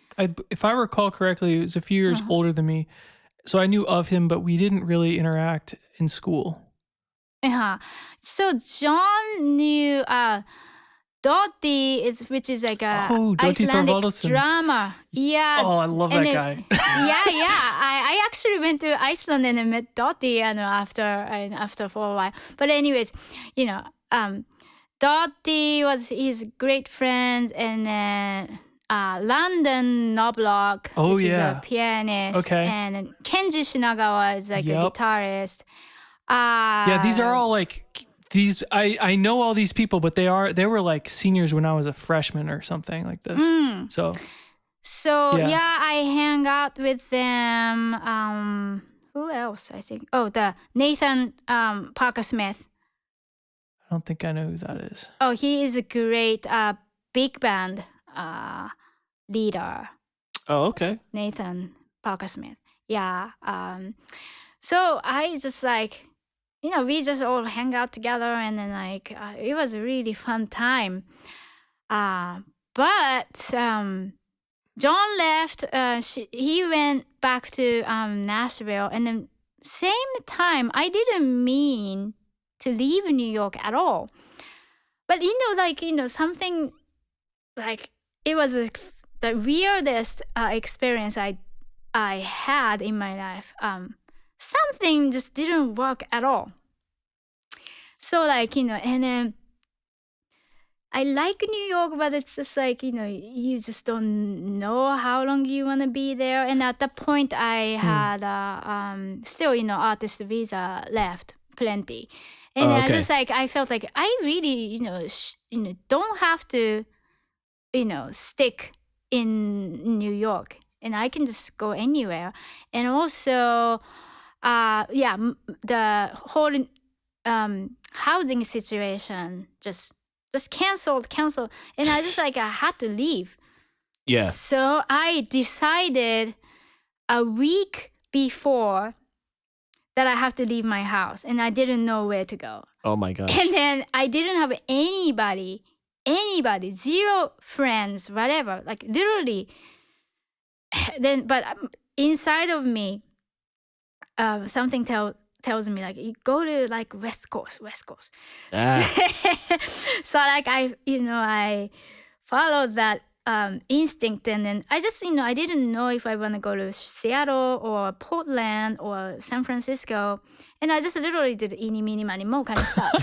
if I recall correctly, he was a few years older than me, so I knew of him, but we didn't really interact in school. So Jon knew Dottie which is like a Icelandic drama. Yeah. Oh, I love that guy. I actually went to Iceland and I met Dottie after for a while. But anyways, Dottie was his great friend, and then Landon Knobloch, which is a pianist, and then Kenji Shinagawa is like a guitarist. These are all like these. I know all these people, but they were like seniors when I was a freshman or something like this. So I hang out with them. Who else? I think. Oh, the Nathan Parker Smith. I don't think I know who that is. Oh, he is a great big band leader. Oh, okay. Nathan Parker Smith. Yeah. So I just like, we just all hang out together, and then like it was a really fun time. But Jon left. He went back to Nashville, and then same time I didn't mean to leave New York at all. But something like it was the weirdest experience I had in my life. Something just didn't work at all. So and then I like New York, but it's just like, you just don't know how long you want to be there. And at that point I had still, artist visa left, plenty. And I just like, I felt like I really, don't have to, stick in New York, and I can just go anywhere. And also, the whole housing situation just canceled. And I just like, I had to leave. Yeah. So I decided a week before that I have to leave my house, and I didn't know where to go. Oh my gosh. And then I didn't have anybody, 0 friends, whatever, like literally. Then, but inside of me, something tells me like, you go to like West Coast. So like I followed that instinct, and then I just I didn't know if I want to go to Seattle or Portland or San Francisco, and I just literally did eeny meeny miny mo kind of stuff.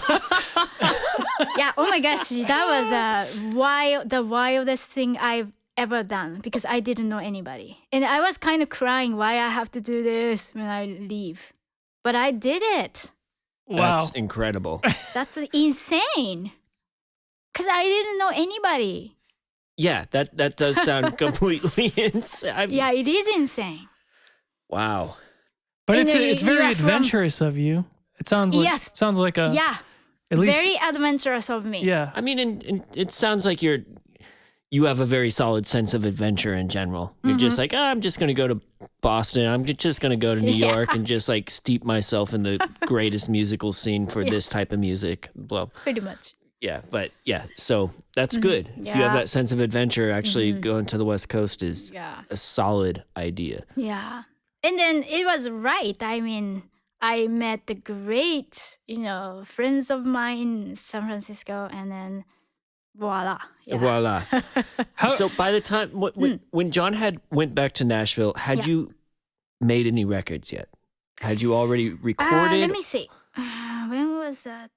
Yeah, oh my gosh, that was the wildest thing I've ever done, because I didn't know anybody, and I was kind of crying why I have to do this when I leave, but I did it. Wow, that's incredible. That's insane, because I didn't know anybody. Yeah, that does sound completely insane. Yeah, it is insane. Wow. But it's very adventurous of you. It sounds like yeah, at least very adventurous of me. Yeah. I mean, and it sounds like you have a very solid sense of adventure in general. You're just like, I'm just going to go to Boston. I'm just going to go to New York and just like steep myself in the greatest musical scene for this type of music. Blah. Pretty much. Yeah, but so that's good. Yeah. If you have that sense of adventure, actually going to the West Coast is a solid idea. Yeah. And then it was right. I mean, I met the great, friends of mine in San Francisco, and then voila. Yeah. Voila. So by the time, when Jon went back to Nashville, had you made any records yet? Had you already recorded? Let me see. When was that?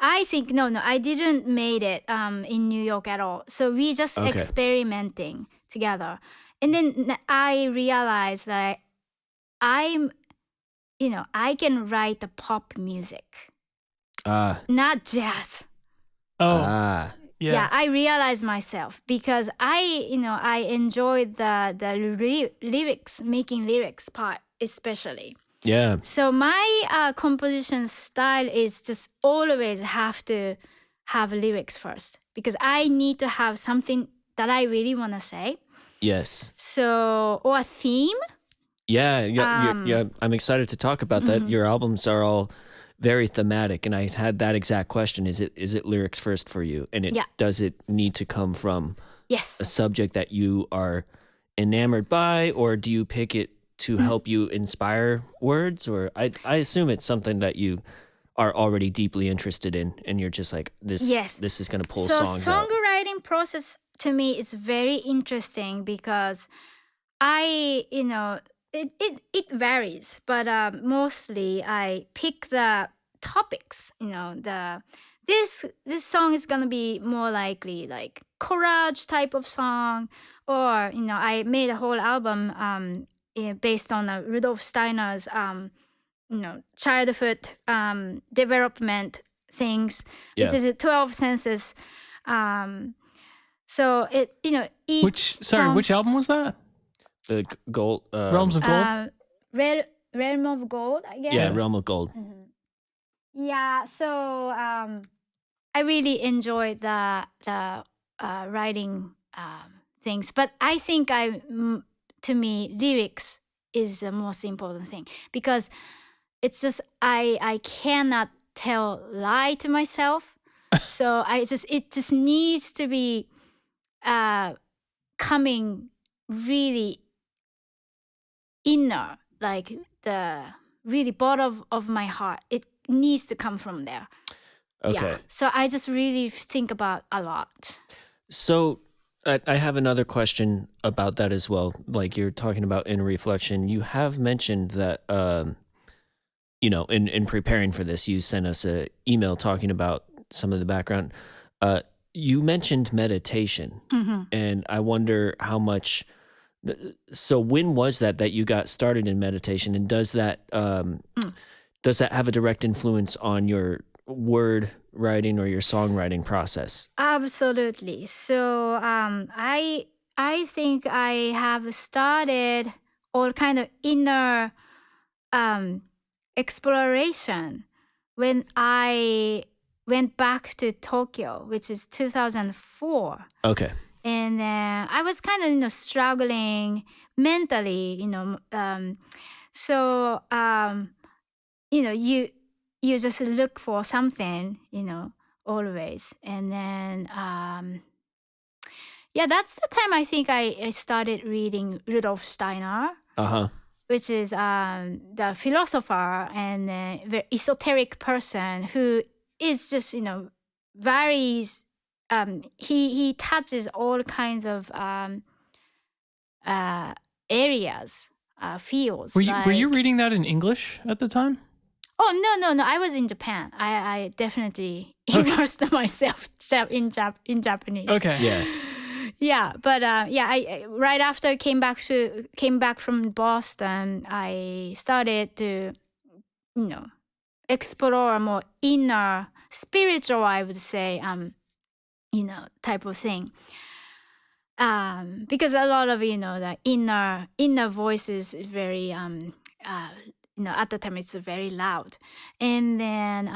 I think no, I didn't made it in New York at all. So we just experimenting together, and then I realized that I'm, I can write the pop music, not jazz. Oh, Ah. Yeah, I realized myself because I enjoy the lyrics, making lyrics part especially. Yeah. So my composition style is just always have to have lyrics first because I need to have something that I really want to say. Yes. So, or a theme. Yeah. I'm excited to talk about that. Your albums are all very thematic, and I had that exact question. Is it lyrics first for you? And does it need to come from Yes. a subject that you are enamored by, or do you pick it to help you inspire words? Or I assume it's something that you are already deeply interested in, and you're just like, this is going to pull songs out. So songwriting process to me is very interesting because it varies, but mostly I pick the topics. This song is gonna be more likely like collage type of song, or I made a whole album based on Rudolf Steiner's childhood development things, which is 12 senses. So it each which album was that? The Gold Realms of Gold. Realm of Gold, I guess. Yeah, Realm of Gold. Yeah, so I really enjoy the writing things, but I think to me lyrics is the most important thing because it's just I cannot tell lie to myself, so it just needs to be coming really inner, like the really bottom of my heart. It needs to come from there. Okay. Yeah. So I just really think about a lot. So I have another question about that as well. Like you're talking about inner reflection. You have mentioned that, in preparing for this, you sent us an email talking about some of the background. You mentioned meditation, and I wonder how much. So when was that you got started in meditation, and does that have a direct influence on your word writing or your songwriting process? Absolutely. So I think I have started all kind of inner exploration when I went back to Tokyo, which is 2004. Okay. And I was kind of struggling mentally, so you just look for something, always. And then that's the time I think I started reading Rudolf Steiner, which is the philosopher and very esoteric person who is just varies. He touches all kinds of areas, fields. Were you reading that in English at the time? Oh no! I was in Japan. I definitely immersed myself in Japanese. Okay. Yeah. Yeah, but I right after I came back from Boston, I started to explore more inner spiritual, I would say, type of thing. Because a lot of the inner voice is very at the time it's very loud, and then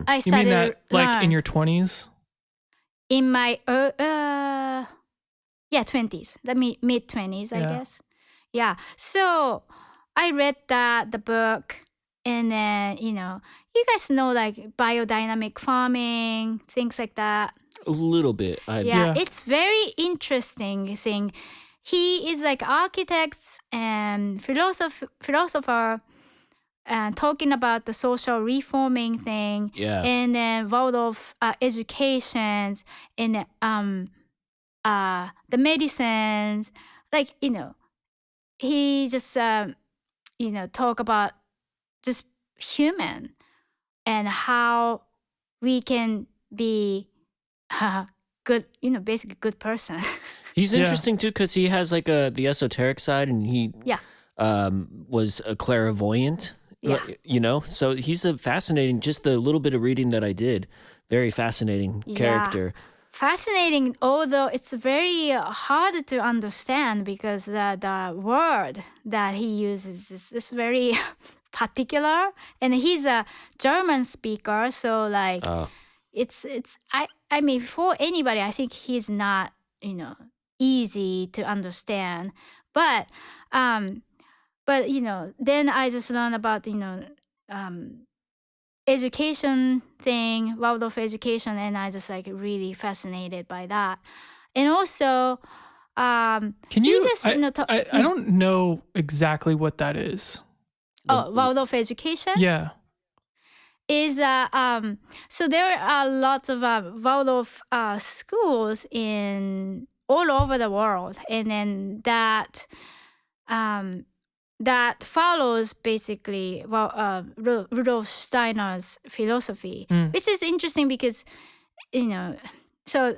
I started. You mean that like in your 20s? In my 20s, mid 20s, I guess. Yeah. So I read the book, and then you guys know like biodynamic farming, things like that. A little bit. It's very interesting thing. He is like architects and philosopher, and talking about the social reforming thing. Yeah. And then world of educations and the medicines, like he just talk about just human and how we can be good, basically good person. He's interesting too because he has like the esoteric side, and he was a clairvoyant. Yeah. So he's a fascinating. Just the little bit of reading that I did, very fascinating character. Fascinating, although it's very hard to understand because the word that he uses is very particular, and he's a German speaker, so like it's I mean for anybody, I think he's not easy to understand, but then I just learned about education thing, world of education, and I just like really fascinated by that. And also, Can he you? just, I don't know exactly what that is. world of education Yeah. is so there are lots of world of schools in all over the world, and then that follows basically Rudolf Steiner's philosophy, which is interesting because, so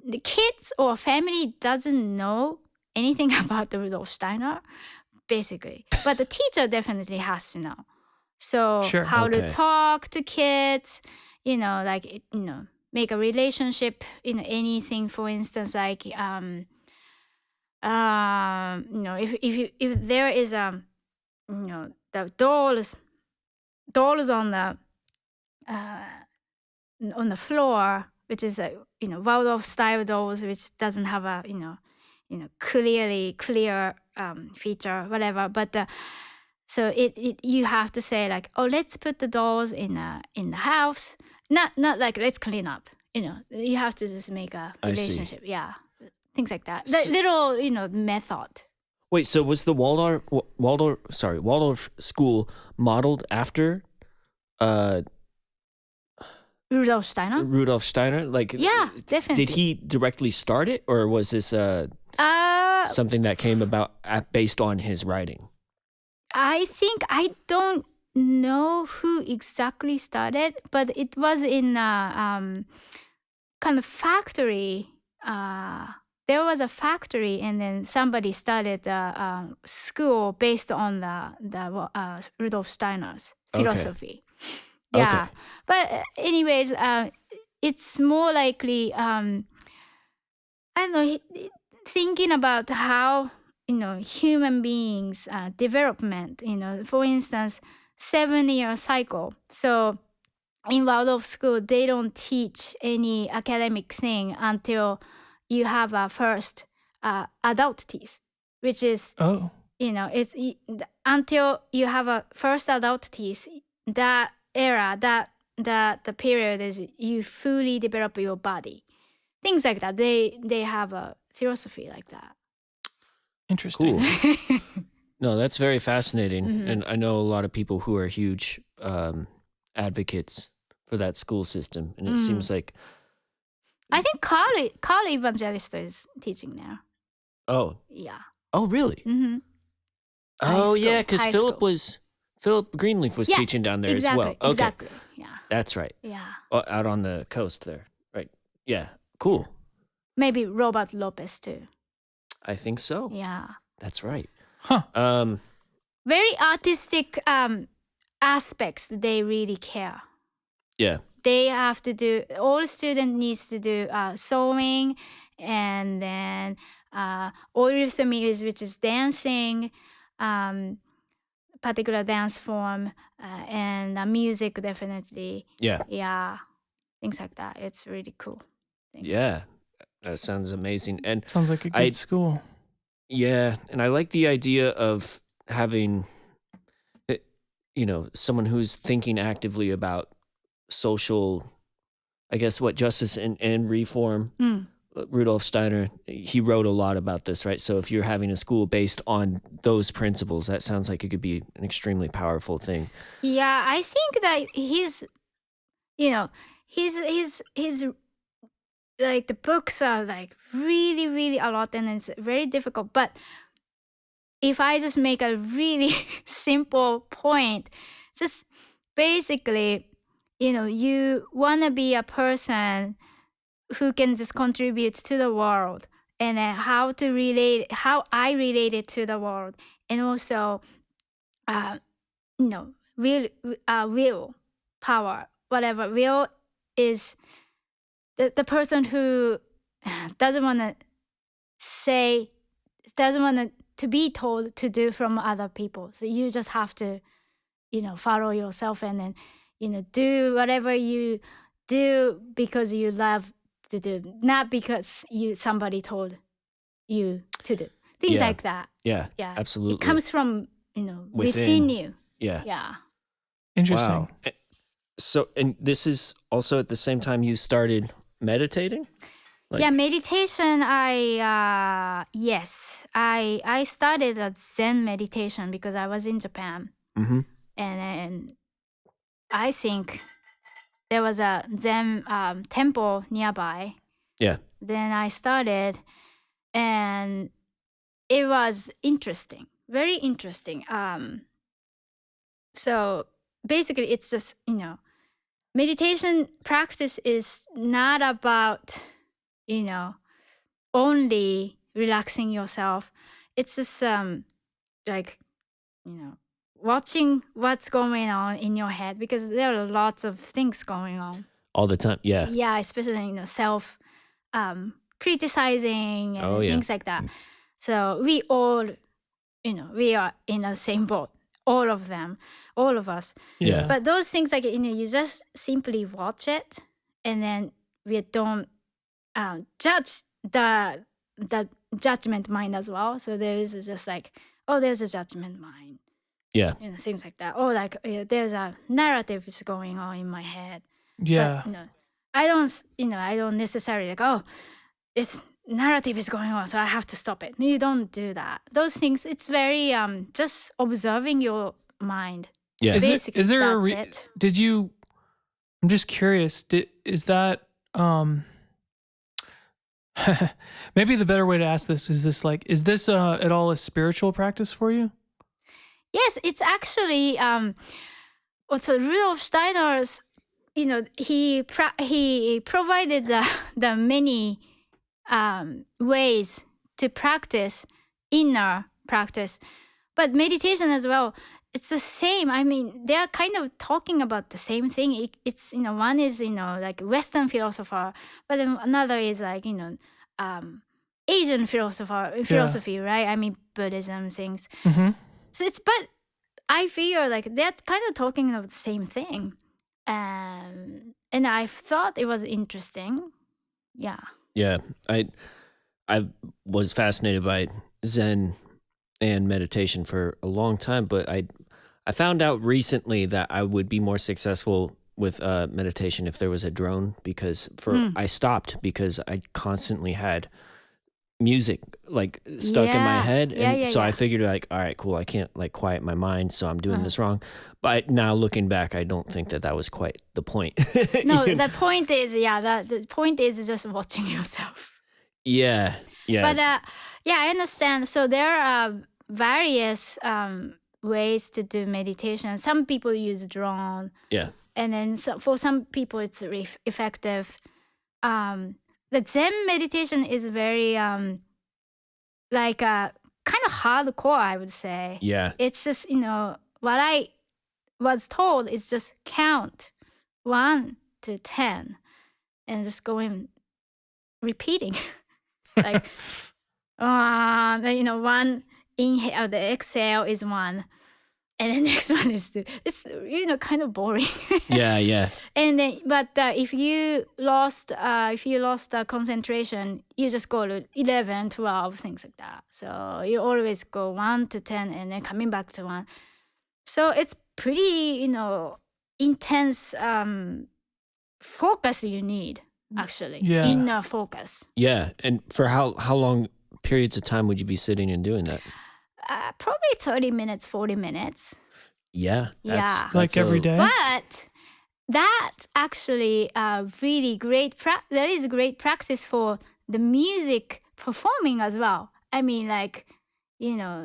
the kids or family doesn't know anything about the Rudolf Steiner, basically. But the teacher definitely has to know. So Sure. how to Okay. talk to kids, make a relationship, anything, for instance, like, if there is the dolls on the floor, which is Waldorf style dolls, which doesn't have a clear feature, whatever. But so you have to say like, oh, let's put the dolls in the house, not like let's clean up. You have to just make a relationship. Yeah. Things like that. The little, method. Wait, so was the Waldorf school modeled after Rudolf Steiner? Rudolf Steiner? Like, Yeah, definitely. did he directly start it, or was this something that came about based on his writing? I think I don't know who exactly started, but it was in a kind of factory. There was a factory, and then somebody started a school based on the Rudolf Steiner's philosophy. Yeah, Okay. but anyways, it's more likely I don't know, thinking about how human beings development. For instance, 7-year cycle. So in Waldorf school, they don't teach any academic thing until you have a first adult teeth, which is it's until you have a first adult teeth. That era, that the period is you fully develop your body. Things like that. They have a philosophy like that. Interesting. Cool. No, that's very fascinating. Mhm. And I know a lot of people who are huge advocates for that school system. And it seems like... I think Carl Evangelista is teaching there. Oh. Yeah. Oh, really? Mm-hmm. Oh, yeah, because High Philip Greenleaf was teaching down there as well. Okay. Exactly. Yeah. That's right. Yeah. Out on the coast there. Right. Yeah. Cool. Maybe Robert Lopez too. I think so. Yeah. That's right. Huh. Very artistic aspects. They really care. Yeah. They have to do. All student needs to do sewing, and then orithmy, which is dancing, particular dance form, and music definitely. Yeah. Yeah. Things like that. It's really cool. Yeah. That sounds amazing. And Sounds like a good school. yeah, and I like the idea of having, someone who's thinking actively about social, I guess, justice and reform. Rudolf Steiner, he wrote a lot about this, right? So if you're having a school based on those principles, that sounds like it could be an extremely powerful thing. Yeah, I think that his like the books are like really, really a lot, and it's very difficult. But if I just make a really simple point, just basically, you want to be a person who can just contribute to the world, and then how I relate it to the world, and also, will power. Whatever will is the person who doesn't want to be told to do from other people. So you just have to, follow yourself and then, do whatever you do because you love to do, not because somebody told you to do. Things like that. Yeah. Yeah. Absolutely. It comes from, within you. Yeah. Yeah. Interesting. Wow. So, and this is also at the same time you started meditating? Meditation. I started a Zen meditation because I was in Japan, Mm-hmm. and I think there was a Zen temple nearby. Yeah. Then I started, and it was interesting, very interesting. So basically, it's just meditation practice is not about only relaxing yourself. It's just watching what's going on in your head, because there are lots of things going on All the time. Yeah. Yeah, especially self criticizing and things like that. So we all we are in the same boat, all of us. Yeah. But those things you just simply watch it, and then we don't judge the judgment mind as well. So there is just there's a judgment mind. Yeah. Things like that. Or there's a narrative is going on in my head. Yeah. But, I don't necessarily it's narrative is going on, so I have to stop it. You don't do that. Those things, it's very just observing your mind. Yeah. Is there that's it. Did you? I'm just curious. Is that maybe the better way to ask this is this at all a spiritual practice for you? Yes, it's actually also Rudolf Steiner's. He provided the many ways to practice inner practice, but meditation as well. It's the same. I mean, they are kind of talking about the same thing. It's one is like Western philosopher, but then another is Asian philosophy, right? I mean, Buddhism things. Mm-hmm. So but I feel like they're kind of talking about the same thing. And I thought it was interesting. Yeah. Yeah. I was fascinated by Zen and meditation for a long time, but I found out recently that I would be more successful with meditation if there was a drone, because I stopped because I constantly had music stuck in my head, and so I figured all right, cool, I can't quiet my mind, so I'm doing this wrong. But now looking back, I don't think that was quite the point. No, the point is the point is just watching yourself. Yeah. But I understand. So there are various ways to do meditation. Some people use drone. Yeah. And then for some people it's effective. The Zen meditation is very kind of hardcore, I would say. Yeah. It's just what I was told is just count 1 to 10 and just going repeating then, one inhale, the exhale is 1, and the next one is 2. It's kind of boring. Yeah. And then, but if you lost the concentration, you just go to 11, 12, things like that. So you always go 1 to 10, and then coming back to 1. So it's pretty, intense focus you need, actually. Yeah. Inner focus. Yeah. And for how long periods of time would you be sitting and doing that? Probably 30 minutes, 40 minutes. Yeah. That's every day. But that's actually really great. That is great practice for the music performing as well. I mean,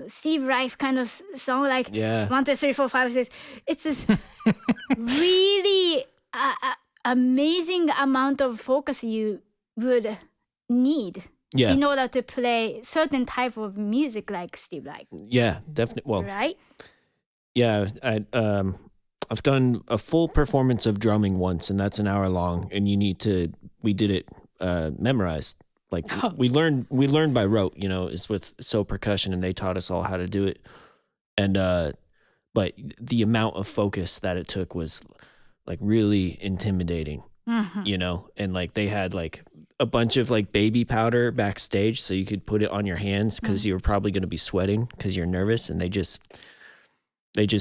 Steve Reich kind of song, 1, 2, 3, 4, 5, 6. It's just really amazing amount of focus you would need Yeah. in order to play certain type of music like Steve like. Yeah, definitely. Well, right? yeah, I've done a full performance of drumming once, and that's an hour long, and we did it memorized. Like we learned by rote, it's with percussion, and they taught us all how to do it. And but the amount of focus that it took was like really intimidating, and like they had like a bunch of like baby powder backstage so you could put it on your hands because you were probably going to be sweating because you're nervous, and they just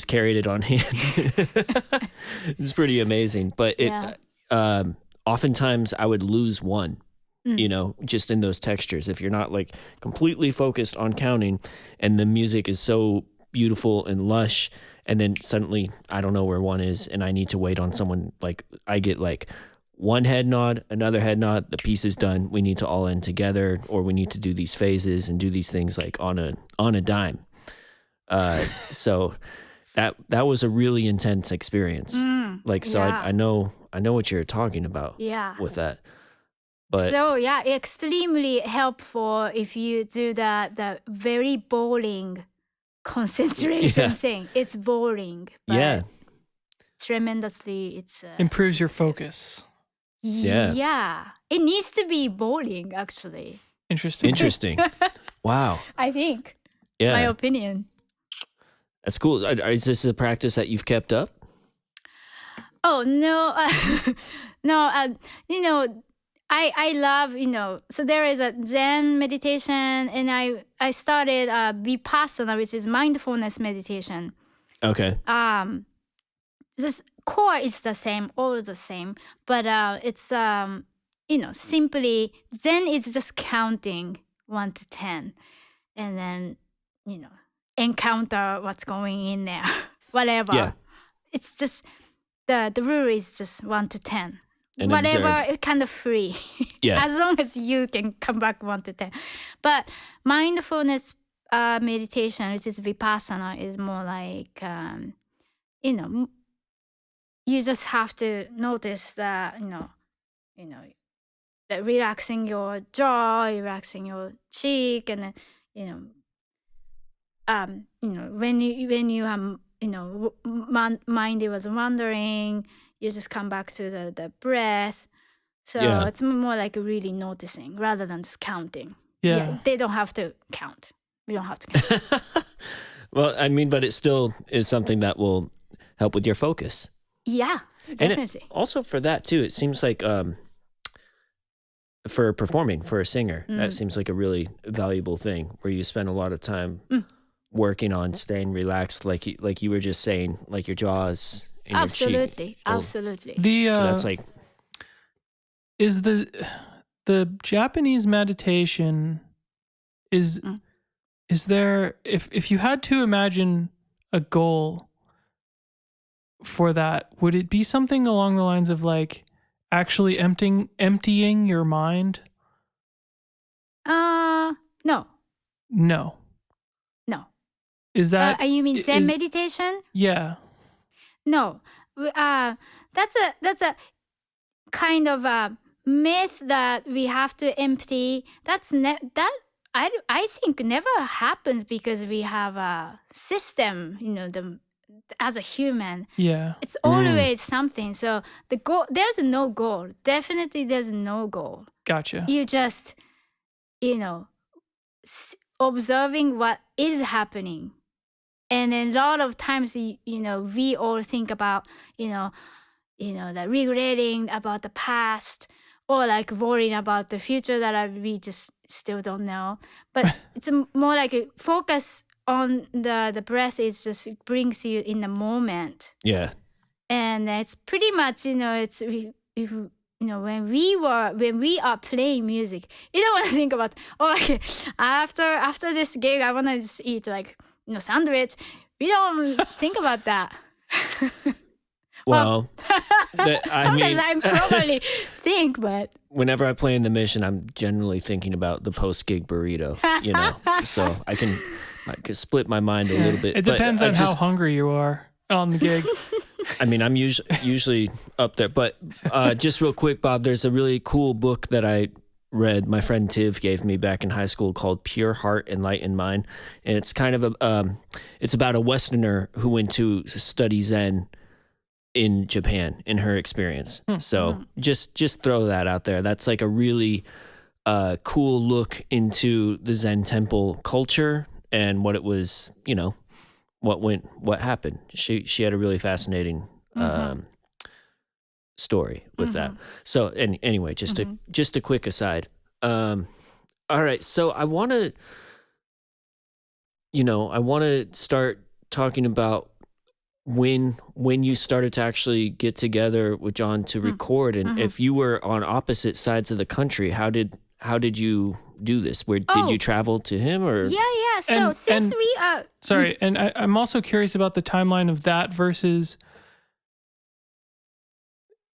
carried it on hand. It's pretty amazing. But oftentimes I would lose one, just in those textures. If you're not like completely focused on counting and the music is so beautiful and lush, and then suddenly I don't know where one is and I need to wait on someone, like I get like one head nod, another head nod, the piece is done, we need to all end together, or we need to do these phases and do these things like on a dime. So that was a really intense experience. I know what you're talking about with that. But so extremely helpful if you do the very boring concentration thing. It's boring, but tremendously it's improves your focus. Yeah, it needs to be boring actually. Interesting. Wow. I think. My opinion. That's cool. Is this a practice that you've kept up? Oh no, no. I love So there is a Zen meditation, and I started Vipassana, which is mindfulness meditation. Okay. This core is the same, all the same, but it's simply Zen is just counting 1 to 10, and then encounter what's going in there, whatever. Yeah. It's just the rule is just 1 to 10. And whatever, observe. it's kind of free. Yeah. As long as you can come back 1 to 10. But mindfulness meditation, which is Vipassana, is more like, you just have to notice that, that relaxing your jaw, relaxing your cheek, and then, when you mind was wandering, you just come back to the breath. So it's more like really noticing rather than just counting. Yeah. They don't have to count. We don't have to count. Well, I mean, but it still is something that will help with your focus. Yeah, definitely. And also for that too, it seems like for performing, for a singer, that seems like a really valuable thing where you spend a lot of time working on staying relaxed, like you were just saying, like your jaws and your cheek. Absolutely. So that's like, is the Japanese meditation is there, if you had to imagine a goal for that, would it be something along the lines of like actually emptying your mind? No. Is that you mean Zen meditation? Yeah. No. That's a kind of a myth that we have to empty. I think never happens because we have a system, as a human. Yeah. It's always something. So the goal, there's no goal. Definitely there's no goal. Gotcha. You just, observing what is happening. And then a lot of times, we all think about, the regretting about the past, or like worrying about the future that we just still don't know. But it's more like a focus on the breath. Is just brings you in the moment. Yeah. And it's pretty much, it's if when we are playing music, you don't want to think about, okay, after this gig, I want to just eat like sandwich. We don't think about that. Well, sometimes I probably think, but whenever I play in the Mission, I'm generally thinking about the post-gig burrito, so I can split my mind a little bit. It depends on how hungry you are on the gig. I mean, I'm usually up there, but just real quick, Bob, there's a really cool book that I read, my friend Tiv gave me back in high school called Pure Heart, Enlightened Mind. And it's kind of it's about a Westerner who went to study Zen in Japan in her experience. So just throw that out there. That's like a really cool look into the Zen temple culture and what it was, what happened. She had a really fascinating story with that. So anyway, just a quick aside. All right, so I want to start talking about when you started to actually get together with Jon to record, and if you were on opposite sides of the country, how did you do this? Where did you travel to him, or? Yeah. So since we are sorry, and I'm also curious about the timeline of that versus.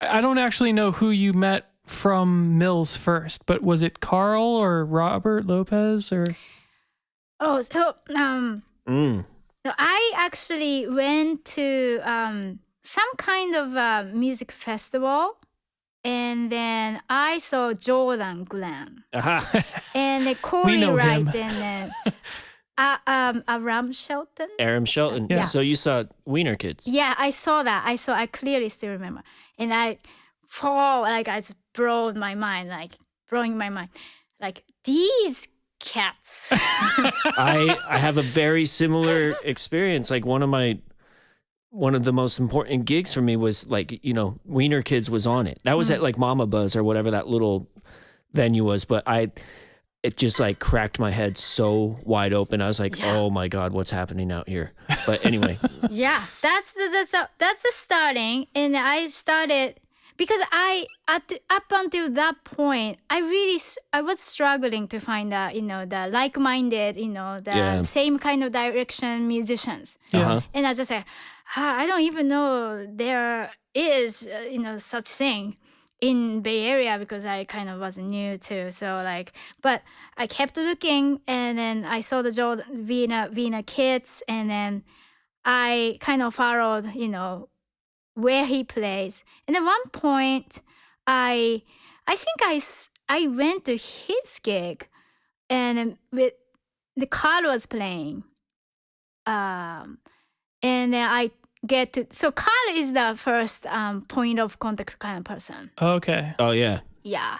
I don't actually know who you met from Mills first, but was it Carl or Robert Lopez or? Oh, so so I actually went to some kind of music festival, and then I saw Jordan Glenn and the Corey Wright and then Aram Shelton. Aram Shelton. Yeah. So you saw Wiener Kids. Yeah, I saw that. I clearly still remember, and I just blowing my mind, like these cats. I have a very similar experience. Like one of the most important gigs for me was like, Wiener Kids was on it. That was at like Mama Buzz or whatever that little venue was, but it just like cracked my head so wide open. I was like, oh my God, what's happening out here? But anyway. Yeah, that's the starting. And I started because up until that point, I was struggling to find the like-minded, the same kind of direction musicians. Yeah. And I just said, I don't even know there is such thing in Bay Area, because I kind of was new too. So but I kept looking, and then I saw the Wiener Kids, and then I kind of followed, where he plays. And at one point, I think I went to his gig, and with the Carl was playing, and then I get to. So Carl is the first point of contact kind of person. Okay. Oh yeah. Yeah.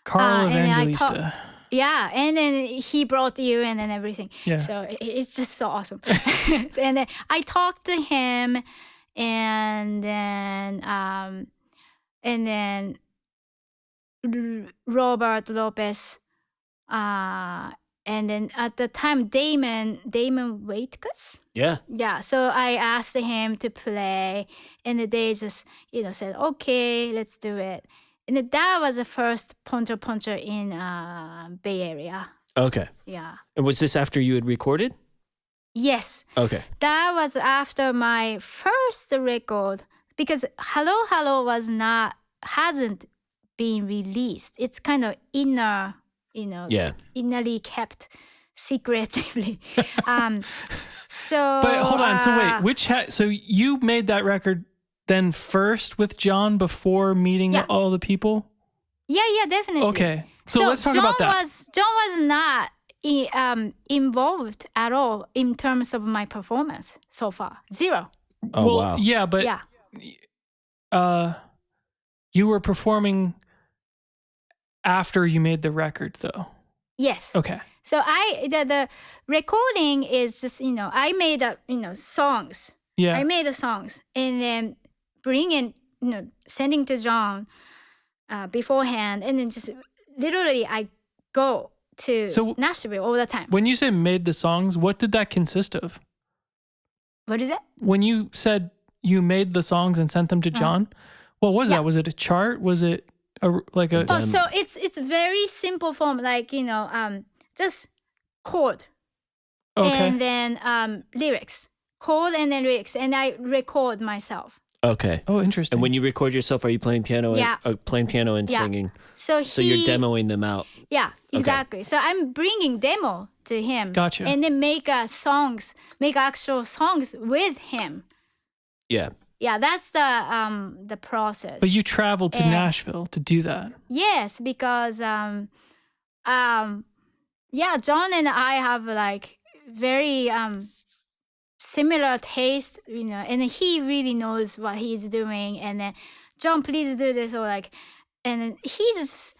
Carl and Evangelista. Yeah, and then he brought you and then everything. Yeah. So it's just so awesome. And then I talked to him, and then Robert Lopez, and then at the time Damon Waitkus. Yeah. Yeah, so I asked him to play, and they just said, okay, let's do it. And that was the first Poncho Poncho in Bay Area. Okay. Yeah. And was this after you had recorded? Yes. Okay. That was after my first record, because Hello Hello hasn't been released. It's kind of innerly kept secretively. So. But hold on. So wait, so you made that record then first with Jon before meeting all the people? Yeah, definitely. Okay. So let's talk about that. Jon was not involved at all in terms of my performance so far. Zero. Oh, wow. Yeah, but you were performing after you made the record, though. Yes. Okay. So the recording is just, I made up, songs. Yeah. I made the songs, and then sending to Jon beforehand, and then just literally I go to Nashville all the time. When you say made the songs, what did that consist of? What is it? When you said you made the songs and sent them to Jon, what was that? Was it a chart? Was it so it's very simple form, just chord, and then lyrics, chord and then lyrics, and I record myself. Okay. Oh, interesting. And when you record yourself, are you playing piano? Playing piano and singing. So you're demoing them out. Yeah, exactly. Okay. So I'm bringing demo to him. Gotcha. And then make actual songs with him. Yeah. Yeah, that's the process. But you traveled to Nashville to do that. Yes, because yeah, John and I have like very similar taste, and he really knows what he's doing. And then, John, please do this, or like, and then he just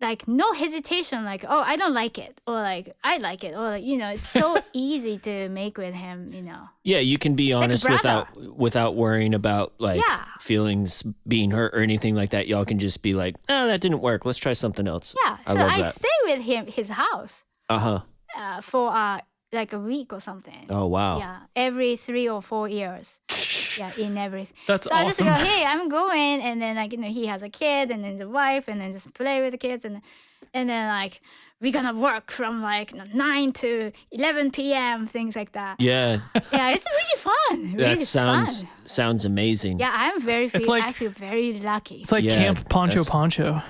like no hesitation, like, oh, I don't like it, or like I like it, or like, it's so easy to make with him. Yeah, you can be honest without worrying about like feelings being hurt or anything like that. Y'all can just be like, oh, that didn't work. Let's try something else. Yeah, so I stay with his house. For like a week or something. Oh wow. Yeah, every 3 or 4 years. Yeah, in everything. That's so awesome. I just go, hey, I'm going, and then like he has a kid, and then the wife, and then just play with the kids, and then like we're gonna work from like 9 to 11 p.m. things like that. Yeah. Yeah, it's really fun. Really That sounds amazing. Yeah, I feel very lucky. It's like Camp Poncho Poncho.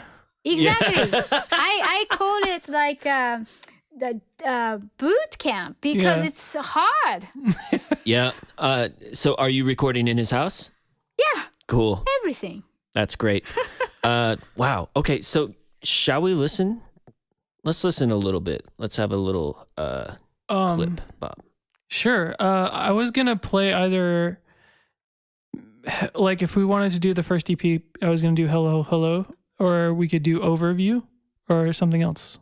Exactly. I call it like the boot camp because it's hard. Yeah. So are you recording in his house? Yeah. Cool. Everything. That's great. Wow. Okay. So shall we listen? Let's listen a little bit. Let's have a little clip, Bob. Sure. I was gonna play either like if we wanted to do the first EP, I was gonna do Hello Hello, or we could do Overview or something else.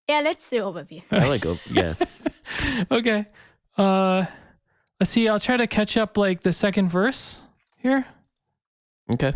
Yeah, let's do Overview. I like yeah. Okay. Let's see. I'll try to catch up like the second verse here. Okay.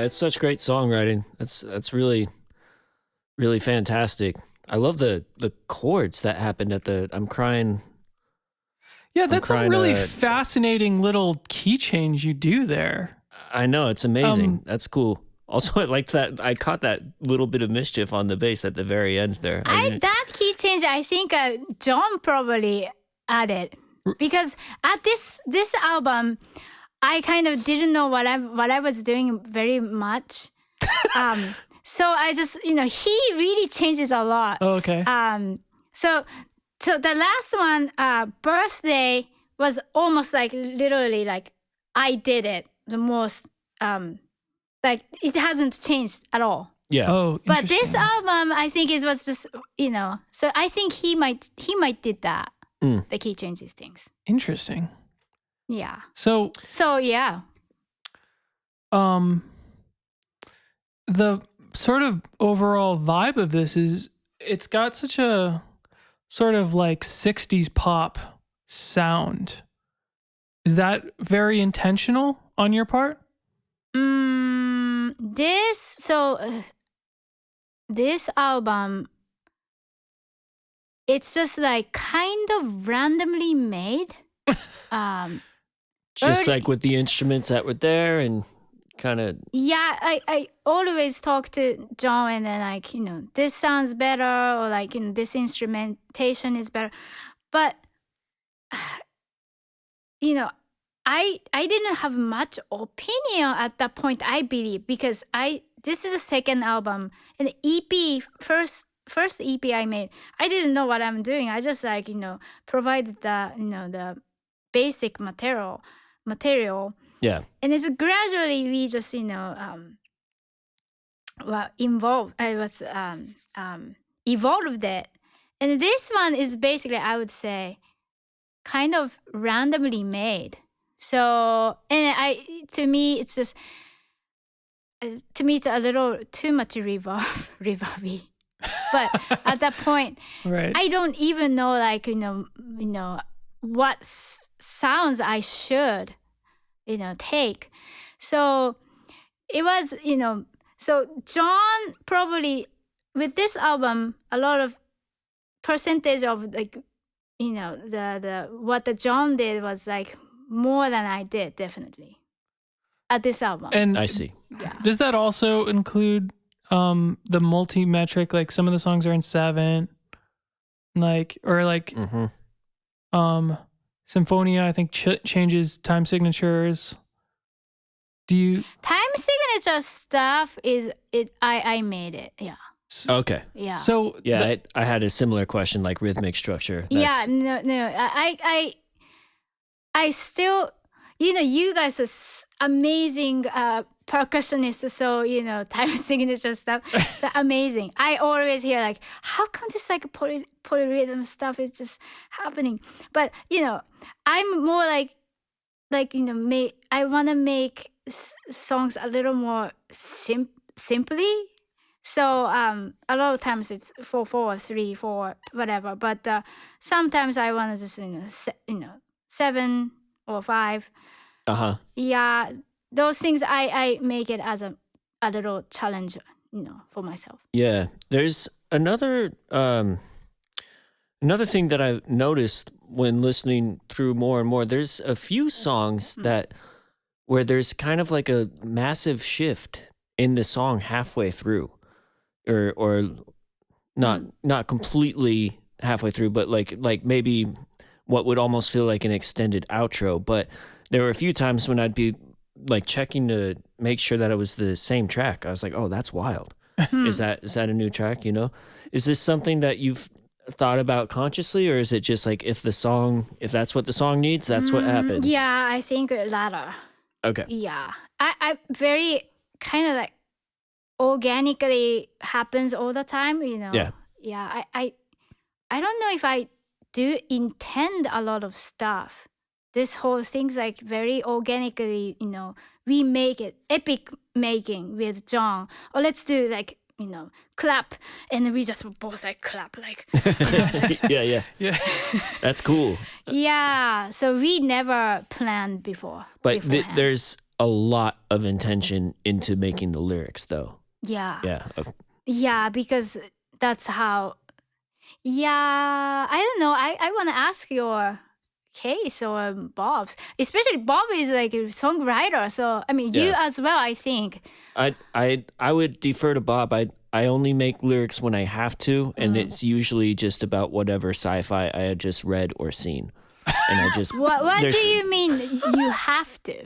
It's such great songwriting. That's really, really fantastic. I love the chords that happened at the I'm crying. Yeah, that's a really fascinating little key change you do there. I know, it's amazing. That's cool. Also, I liked that. I caught that little bit of mischief on the bass at the very end there. That key change, I think John probably added, because at this album, I kind of didn't know what I was doing very much. So I just, he really changes a lot. Oh, okay. So the last one, Birthday, was almost like literally like I did it the most. Like it hasn't changed at all. Yeah. Oh, but this album, I think it was just, So I think he might did that. The key changes things. Interesting. Yeah. So yeah. The sort of overall vibe of this is it's got such a sort of like 60s pop sound. Is that very intentional on your part? This album, it's just like kind of randomly made. Just like with the instruments that were there and kind of. Yeah, I always talk to Jon and then like, this sounds better, or like, this instrumentation is better. But, I didn't have much opinion at that point, I believe, because this is the second album, and the EP, first EP I made, I didn't know what I'm doing. I just like, provided the basic material. Yeah. And it's gradually we just, evolved it. And this one is basically, I would say, kind of randomly made. So, and to me, it's a little too much reverb-y. But at that point, right. I don't even know, like, what sounds I should, take. So it was, so Jon probably, with this album, a lot of percentage of like, the what the Jon did was like more than I did, definitely, at this album. And I see. Yeah. Does that also include the multi-metric? Like some of the songs are in 7, like, or like Symphonia, I think changes time signatures. Do you time signature stuff is it? I made it. Yeah. Okay. Yeah. So yeah, I had a similar question, like rhythmic structure. Yeah. No. I still, you guys are amazing percussionists. So time signature stuff, amazing. I always hear like, how come this like polyrhythm stuff is just happening? But I'm more like I want to make songs a little more simply. So a lot of times it's 4/4, 3/4, whatever. But sometimes I want to just 7 or 5. Yeah, those things I make it as a little challenge, for myself. Yeah, there's another thing that I've noticed when listening through more and more. There's a few songs where there's kind of like a massive shift in the song halfway through, or not completely halfway through, but like maybe what would almost feel like an extended outro. But there were a few times when I'd be like checking to make sure that it was the same track. I was like, oh, that's wild. Is that a new track? Is this something that you've thought about consciously, or is it just like if that's what the song needs, that's what happens? Yeah, I think latter. Okay. Yeah, I very kind of like organically happens all the time. Yeah. Yeah, I don't know if I do intend a lot of stuff. This whole thing's like very organically, we make it epic making with Jon. Or let's do like, clap, and we just both like clap like. Yeah. That's cool. Yeah, so we never planned before. But there's a lot of intention into making the lyrics, though. Yeah. Yeah. Okay. Yeah, because that's how. Yeah, I don't know. I want to ask your case or Bob's, especially Bob is like a songwriter. So I mean, you as well. I think. I would defer to Bob. I only make lyrics when I have to, and it's usually just about whatever sci-fi I had just read or seen. And I just what do you mean you have to?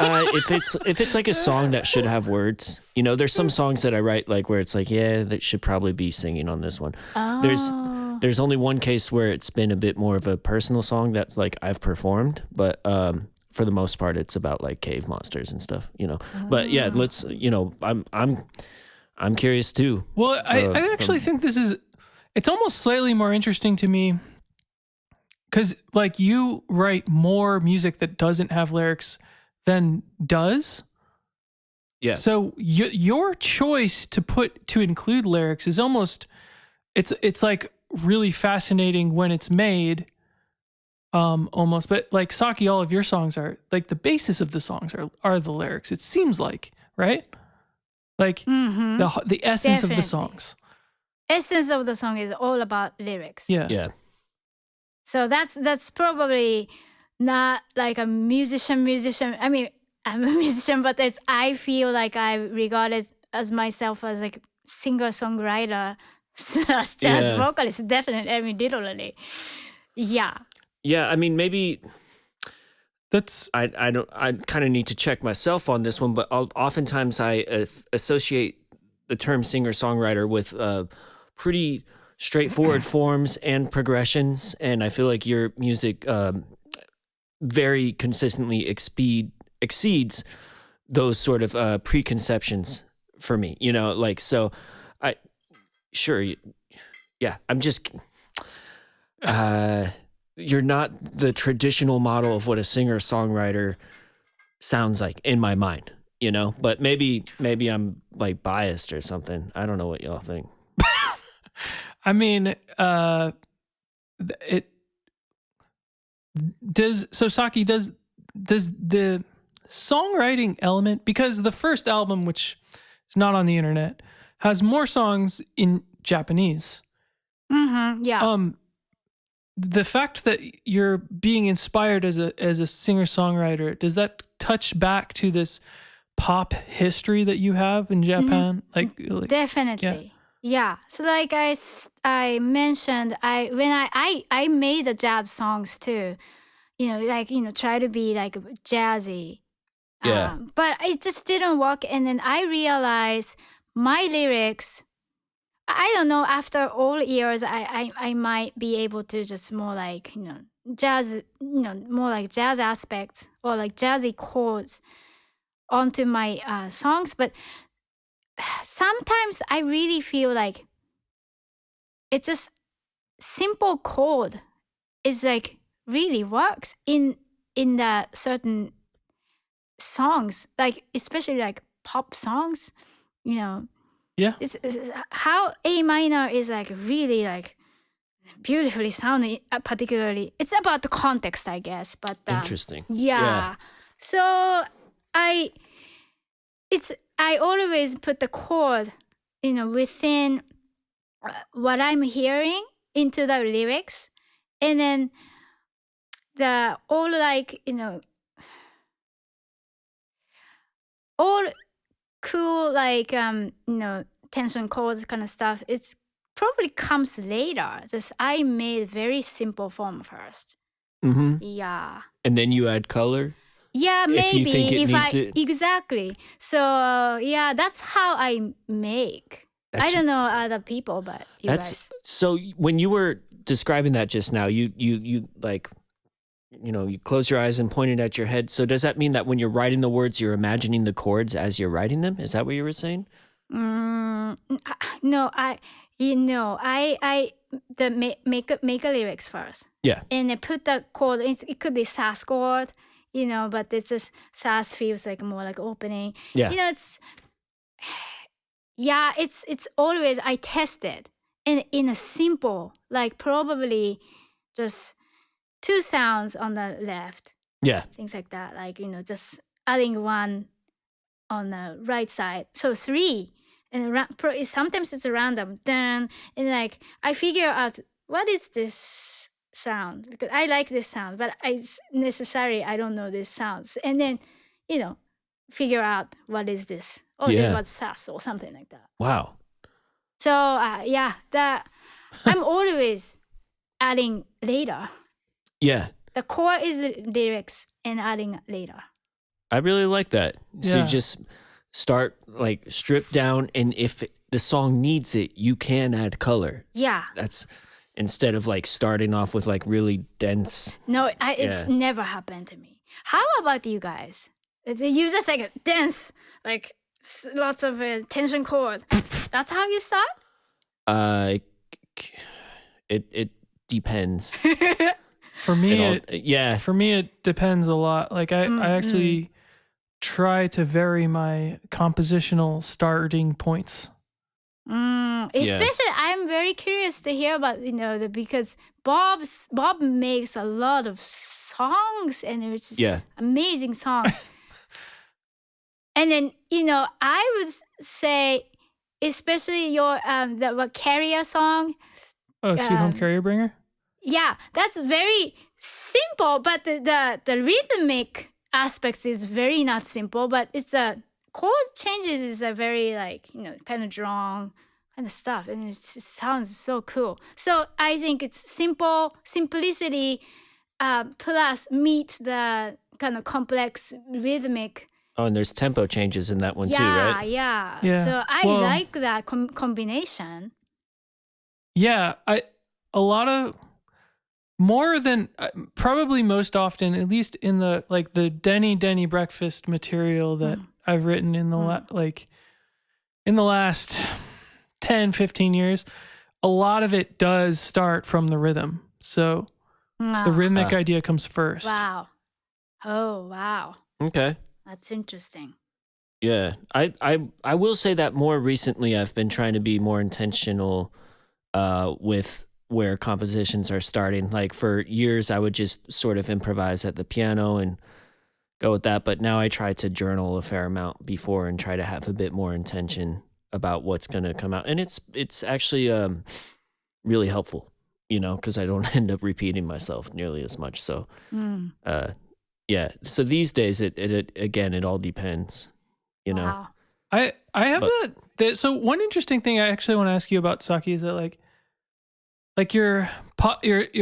If it's like a song that should have words, there's some songs that I write like where it's like, yeah, that should probably be singing on this one. Oh. There's only one case where it's been a bit more of a personal song that's like I've performed, but for the most part it's about like cave monsters and stuff, But yeah, let's I'm curious too. Well, I actually think it's almost slightly more interesting to me because like you write more music that doesn't have lyrics than does. Yeah. So your choice to include lyrics is almost, it's like really fascinating when it's made, almost. But like Saki, all of your songs are like the basis of the songs are the lyrics. It seems like, right? Like the essence of the songs. Essence of the song is all about lyrics. Yeah. Yeah. So that's probably not like a musician. I mean, I'm a musician, but I feel like I regard it as myself as like singer-songwriter slash jazz vocalist. Definitely. I mean, literally. Yeah. Yeah. I mean, maybe That's I kind of need to check myself on this one, but oftentimes I associate the term singer-songwriter with pretty straightforward forms and progressions, and I feel like your music very consistently exceeds those sort of preconceptions for me, you know, like, so I'm just you're not the traditional model of what a singer-songwriter sounds like in my mind, you know, but maybe I'm like biased or something. I don't know what y'all think. I mean, Saki, does the songwriting element, because the first album, which is not on the internet, has more songs in Japanese. Yeah. The fact that you're being inspired as a singer-songwriter, does that touch back to this pop history that you have in Japan? Like Definitely. Yeah. So like I mentioned, when I made the jazz songs too, you know, like, you know, try to be like jazzy. Yeah. But it just didn't work. And then I realized my lyrics, I don't know, after all years, I might be able to just more like, you know, jazz, you know, more like jazz aspects or like jazzy chords onto my songs. But sometimes I really feel like it's just simple chord is like really works in the certain songs, like especially like pop songs, you know. Yeah. It's how A minor is like really like beautifully sounding, particularly. It's about the context, I guess. But Interesting. Yeah. So I always put the chord, you know, within what I'm hearing into the lyrics, and then the all like, you know, all cool like you know, tension chords kind of stuff, it's probably comes later. Just I made very simple form first. Yeah. And then you add color. Yeah, maybe if you think it needs it. Exactly. So yeah, that's how I make. I don't know other people, but you guys. So when you were describing that just now, you like, you know, you close your eyes and pointed at your head. So does that mean that when you're writing the words, you're imagining the chords as you're writing them? Is that what you were saying? No, I make a lyrics first. Yeah. And I put the chord. It could be SAS chord, you know, but it's just SAS feels like more like opening. Yeah. You know, it's always I test it in a simple, like probably just 2 sounds on the left. Yeah. Things like that. Like, you know, just adding 1 on the right side. So 3. And sometimes it's random. Then, and like, I figure out what is this sound? Because I like this sound, but I don't know this sounds. And then, you know, figure out what is this. Oh, this was SAS or something like that. Wow. So, I'm always adding later. Yeah. The core is the lyrics and adding later. I really like that. So Yeah. you just start like strip down, and if the song needs it, you can add color. Yeah. That's instead of like starting off with like really dense. No, it's never happened to me. How about you guys? You just like dense, like lots of tension chord. That's how you start? It depends. For me, it depends a lot. Like I actually try to vary my compositional starting points. Especially, I'm very curious to hear about because Bob makes a lot of songs, and it's just amazing songs. And then I would say, especially your the Carrier song. Oh, Sweet Home Carrier Bringer. Yeah, that's very simple, but the rhythmic aspects is very not simple, but it's a chord changes is a very kind of drawn kind of stuff, and it just sounds so cool. So I think it's simplicity plus meet the kind of complex rhythmic. Oh, and there's tempo changes in that one too, right? Yeah. So I like that combination. Yeah, a lot of more than probably most often, at least in the the Denny breakfast material that I've written in the in the last 10, 15 years, a lot of it does start from the rhythm. So the rhythmic idea comes first. Wow. Oh, wow. Okay. That's interesting. Yeah. I will say that more recently I've been trying to be more intentional with where compositions are starting. Like for years I would just sort of improvise at the piano and go with that, but now I try to journal a fair amount before and try to have a bit more intention about what's going to come out. And it's actually really helpful, because I don't end up repeating myself nearly as much. So yeah, so these days it again, it all depends, Wow. I have that. So one interesting thing I actually want to ask you about, Saki, is that like your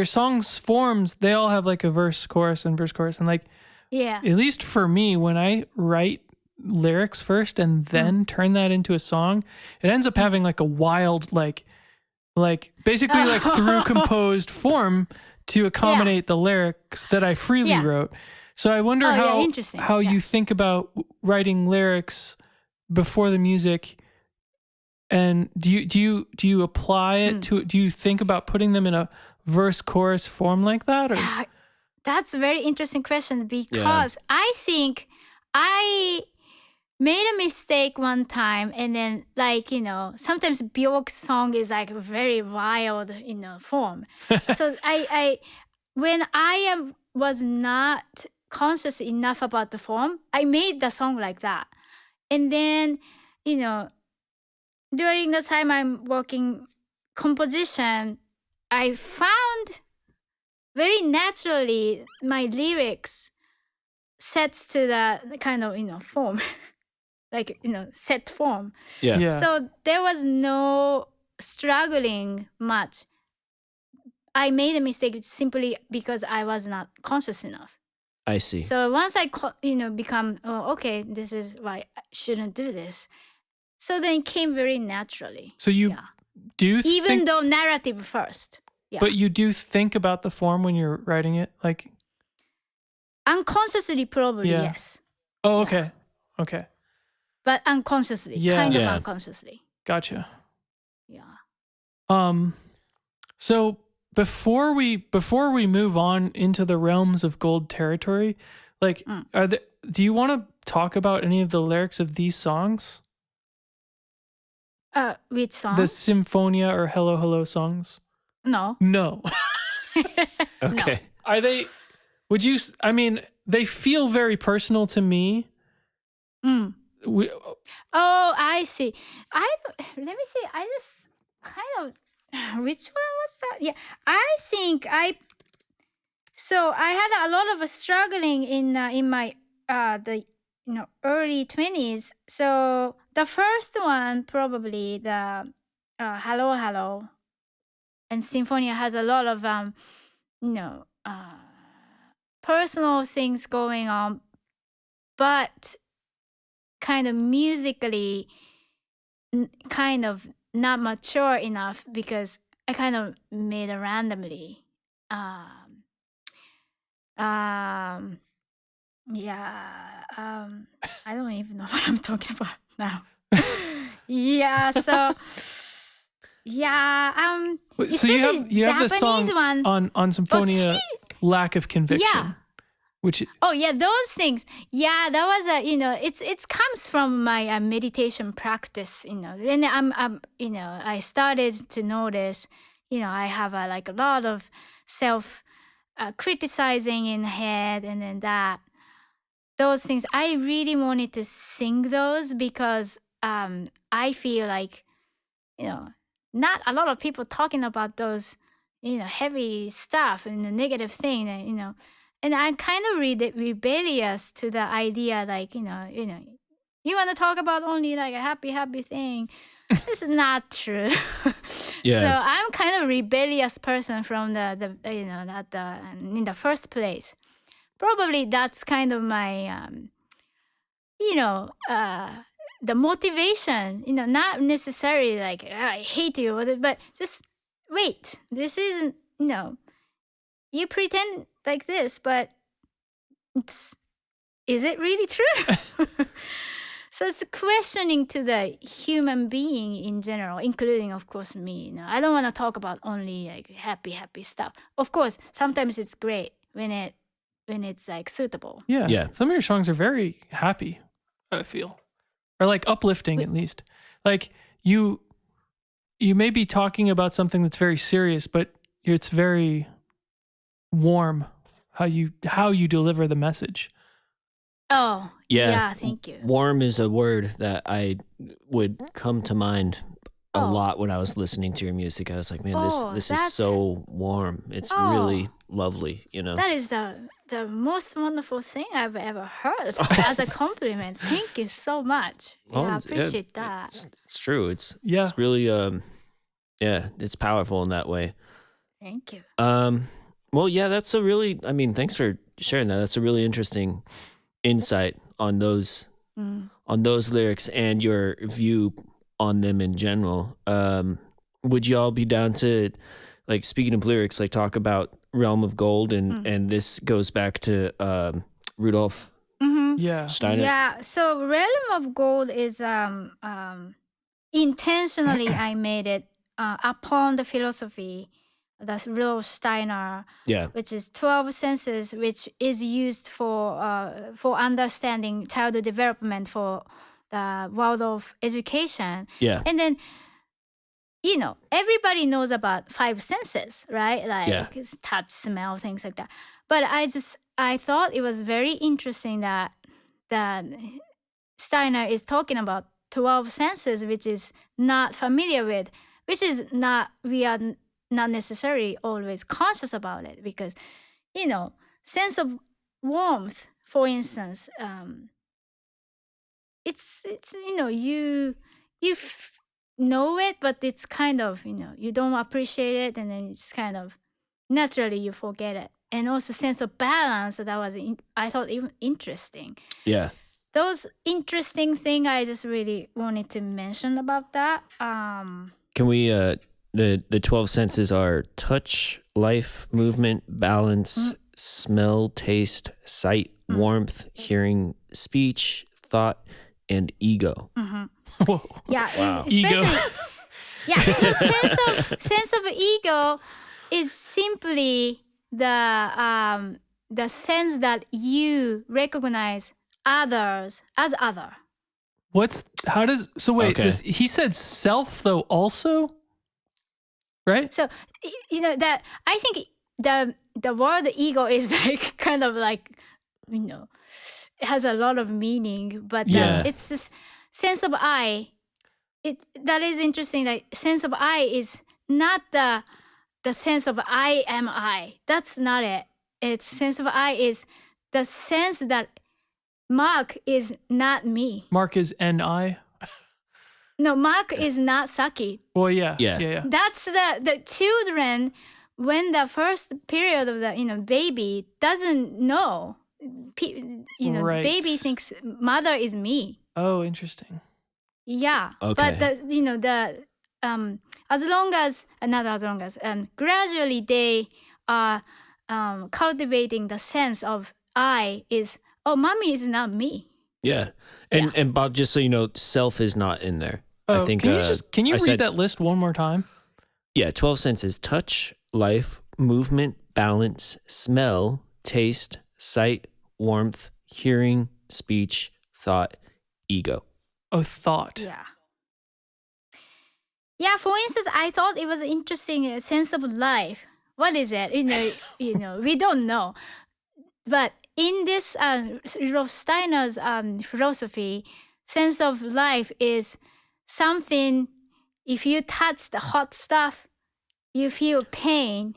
songs forms, they all have like a verse chorus and at least for me, when I write lyrics first and then turn that into a song, it ends up having like a wild basically like through composed form to accommodate the lyrics that I freely wrote. So I wonder how you think about writing lyrics before the music. And do you apply it to? Do you think about putting them in a verse chorus form like that? Or? That's a very interesting question, because I think I made a mistake one time, and then sometimes Bjork's song is like very wild form. So when I was not conscious enough about the form, I made the song like that, and then during the time I'm working composition, I found very naturally my lyrics sets to the kind of form, set form. Yeah. So there was no struggling much. I made a mistake simply because I was not conscious enough. I see. So once I become, okay, this is why I shouldn't do this. So then it came very naturally. So you do even though narrative first. Yeah. But you do think about the form when you're writing it, like unconsciously, probably yes. Oh, okay, okay. But unconsciously, kind of unconsciously. Gotcha. Yeah. So before we move on into the realms of gold territory, do you want to talk about any of the lyrics of these songs? Which song? The Symphonia or Hello Hello songs? No. Okay. No. Are they? Would you? I mean, they feel very personal to me. Oh, I see. Let me see. I just kind of. Which one was that? Yeah, I think So I had a lot of struggling in my the early 20s. So the first one, probably the Hello Hello and Symphonia, has a lot of personal things going on, but kind of musically kind of not mature enough, because I kind of made it randomly. I don't even know what I'm talking about now. So you have Japanese this song one on Symphonia. lack of conviction. Yeah. Which Oh yeah, those things. Yeah, that was a it comes from my meditation practice. Then I'm I started to notice. I have a lot of self criticizing in the head, and then those things. I really wanted to sing those because I feel like not a lot of people talking about those heavy stuff and the negative thing. And I'm kind of rebellious to the idea, you want to talk about only like a happy thing. It's not true. Yeah. So I'm kind of rebellious person from the in the first place. Probably that's kind of my the motivation. Not necessarily like I hate you, but just wait. This isn't you pretend like this, but is it really true? So it's questioning to the human being in general, including, of course, me. I don't want to talk about only like happy stuff. Of course, sometimes it's great when it's like suitable. Yeah. Some of your songs are very happy, I feel, or like uplifting at least. Like you may be talking about something that's very serious, but it's very warm how you deliver the message. Oh, yeah, thank you. Warm is a word that I would come to mind a lot when I was listening to your music. I was like, man, this is so warm. It's really lovely, That is the most wonderful thing I've ever heard as a compliment. Thank you so much. I appreciate that. It's true. It's really it's powerful in that way. Thank you. Well, yeah, that's a really, thanks for sharing that. That's a really interesting insight on those lyrics and your view on them in general. Would y'all be down to, like, speaking of lyrics, like talk about Realm of Gold and this goes back to Rudolf Steiner? Yeah, so Realm of Gold is intentionally I made it upon the philosophy, the Rudolf Steiner, which is 12 senses, which is used for understanding child development for the world of education. Yeah. And then, everybody knows about 5 senses, right? Like touch, smell, things like that. But I thought it was very interesting that Steiner is talking about 12 senses, which is not familiar with, which is not, we are not necessarily always conscious about it because, sense of warmth, for instance, it's you know it, but it's kind of, you don't appreciate it, and then it's kind of naturally you forget it. And also sense of balance, that was, I thought, even interesting. Yeah. Those interesting things I just really wanted to mention about that. Can we, the 12 senses are touch, life, movement, balance, smell, taste, sight, warmth, hearing, speech, thought, and ego. Whoa. Yeah, wow. Especially, the sense of ego is simply the sense that you recognize others as other. He said self though also, right? So that I think the word ego is like kind of like it has a lot of meaning, but it's this sense of I. That is interesting. Like sense of I is not the sense of I am I. That's not it. It's sense of I is the sense that Mark is not me. Mark is N-I? No, Mark is not Saki. Well, yeah. That's the children, when the first period of the baby doesn't know. Right. Baby thinks mother is me. Oh, interesting. Yeah. Okay. But gradually they are cultivating the sense of I is, mommy is not me. Yeah. And Bob, just so you know, self is not in there. Oh, I think, can you read that list one more time? Yeah, 12 senses: touch, life, movement, balance, smell, taste, sight, warmth, hearing, speech, thought, ego. Oh, thought. Yeah. Yeah, for instance, I thought it was interesting sense of life. What is it? We don't know. But in this Rudolf Steiner's philosophy, sense of life is something, if you touch the hot stuff, you feel pain.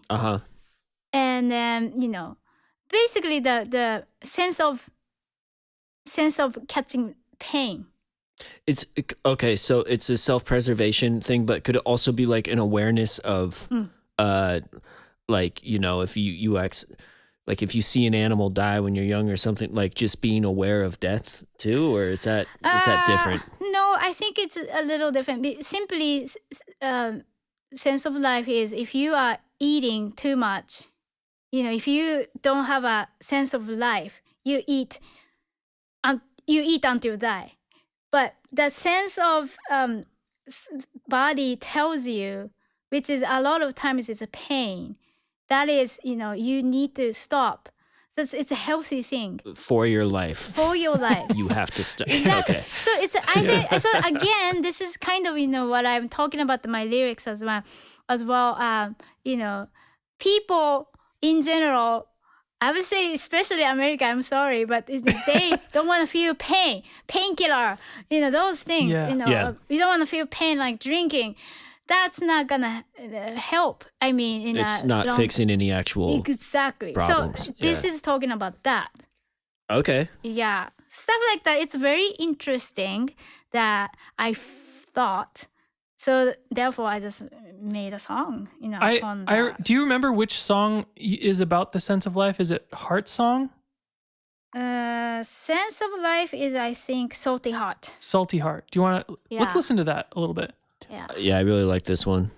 And then, basically the sense of catching pain. It's okay, so it's a self-preservation thing, but could it also be like an awareness of like, if like if you see an animal die when you're young or something, like just being aware of death too, or is that different? No, I think it's a little different. Simply, sense of life is if you are eating too much, if you don't have a sense of life, you eat until you die. But the sense of body tells you, which is a lot of times it's a pain. That is, you need to stop. So it's a healthy thing. For your life. You have to stop. Exactly. Okay. So I think, so again, this is kind of, what I'm talking about my lyrics as well. People in general, I would say, especially America, I'm sorry, but they don't want to feel pain, painkiller, those things. Yeah. You don't want to feel pain like drinking. That's not gonna help. I mean, it's not fixing any actual problems. So this is talking about that. Okay. Yeah, stuff like that. It's very interesting that I thought. So therefore, I just made a song. On that. Do you remember which song is about the sense of life? Is it Heart Song? Sense of life is, I think, Salty Heart. Salty Heart. Do you want to? Yeah. Let's listen to that a little bit. Yeah, I really like this one.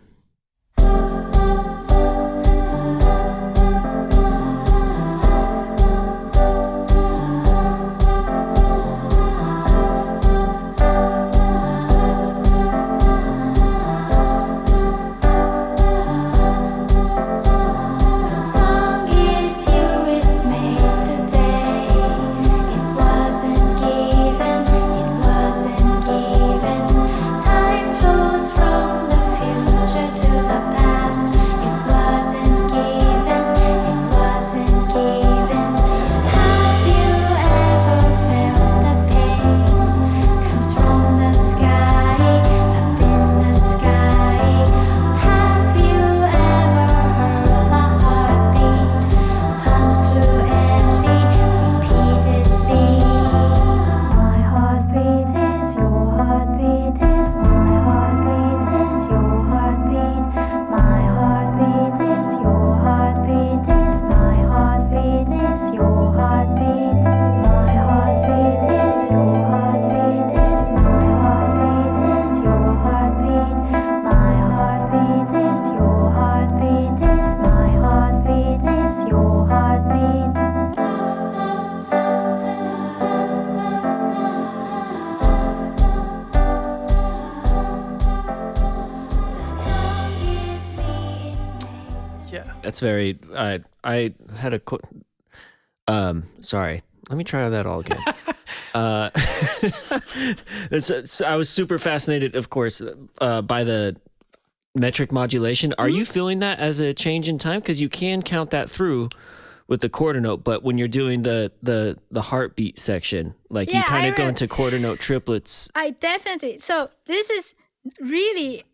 That's very. I had a. Sorry. Let me try that all again. I was super fascinated, of course, by the metric modulation. Are you feeling that as a change in time? Because you can count that through with the quarter note, but when you're doing the heartbeat section, like you kind of go into quarter note triplets. I definitely. So this is really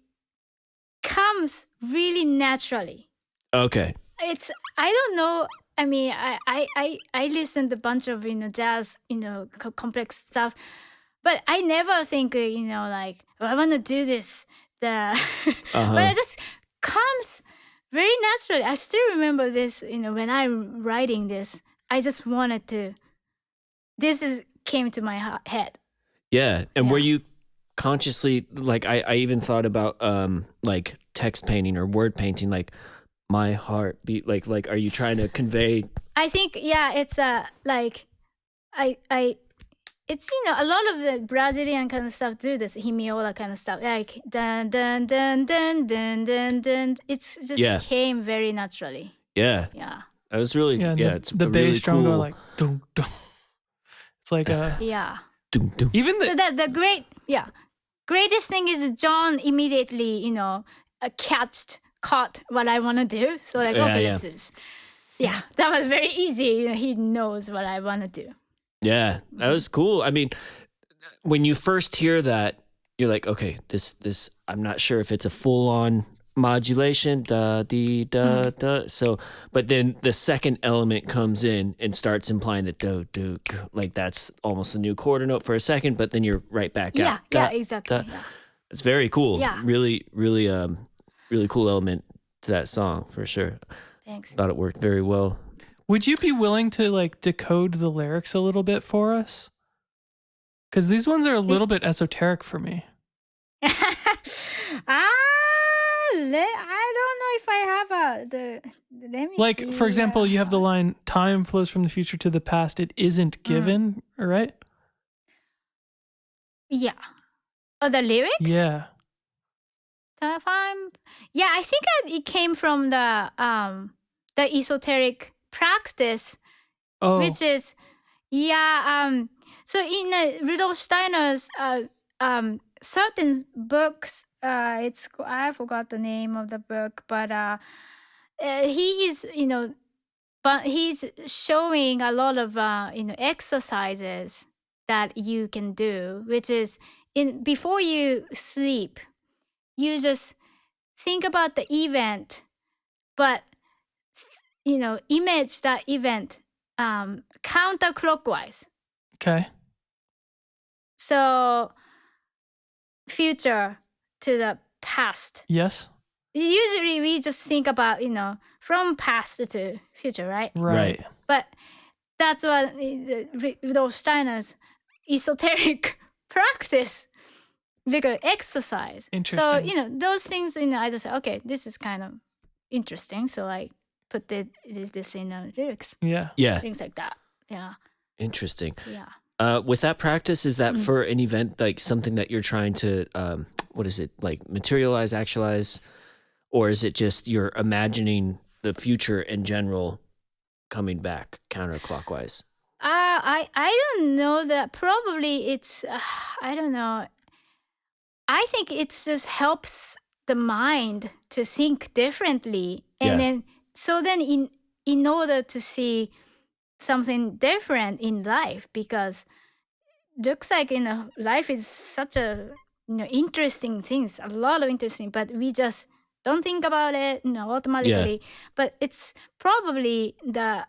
comes really naturally. Okay. I don't know. I mean, I listened to a bunch of jazz, complex stuff, but I never think like I want to do this. But it just comes very naturally. I still remember this. When I'm writing this, I just wanted to. Came to my head. Yeah, and were you consciously like I even thought about like text painting or word painting, like my heartbeat, like are you trying to convey? I think it's like it's a lot of the Brazilian kind of stuff do this hemiola kind of stuff, like dun dun dun dun dun dun dun. It's just came very naturally. Yeah. Yeah. That was really, Yeah, and it's the a bass really drum cool. going like dum dum. It's like a Yeah. Dum, dum. even So the that the greatest thing is John immediately, caught what I want to do. So like, Yeah, okay, yeah. let's do this. Yeah, that was very easy. He knows what I want to do. Yeah, that was cool. I mean, when you first hear that, you're like, okay, this I'm not sure if it's a full on modulation, da dee da da. So, but then the second element comes in and starts implying that do do do, like that's almost a new quarter note for a second, but then you're right back Yeah, out. yeah, Da, exactly. da. Yeah. It's very cool. Yeah. Really, really, really cool element to that song for sure. Thanks. Thought it worked very well. Would you be willing to like decode the lyrics a little bit for us? Because these ones are a little bit esoteric for me. I don't know if I have let me Like, see. for example, you have the line, time flows from the future to the past. It isn't given, right? Yeah. Oh, the lyrics? Yeah. Yeah, I think it came from the esoteric practice, Oh, which is so in Rudolf Steiner's certain books, I forgot the name of the book, but he is but he's showing a lot of exercises that you can do, which is before you sleep, you just think about the event, but image that event counterclockwise. okay. So future to the past. Yes. Usually we just think about from past to future, right? Right. But that's what Rudolf Steiner's esoteric practice, bigger exercise. Interesting. So those things, I just say, okay, this is kind of interesting. So I put this in the lyrics, Yeah. Yeah, things like that. Yeah, interesting. yeah. With that practice, is that for an event, like something that you're trying to, what is it, like materialize, actualize, or is it just you're imagining the future in general coming back counterclockwise? I don't know that. Probably it's I don't know. I think it just helps the mind to think differently, and Yeah. then in order to see something different in life, because looks like life is such a interesting things, a lot of interesting, but we just don't think about it automatically. But it's probably the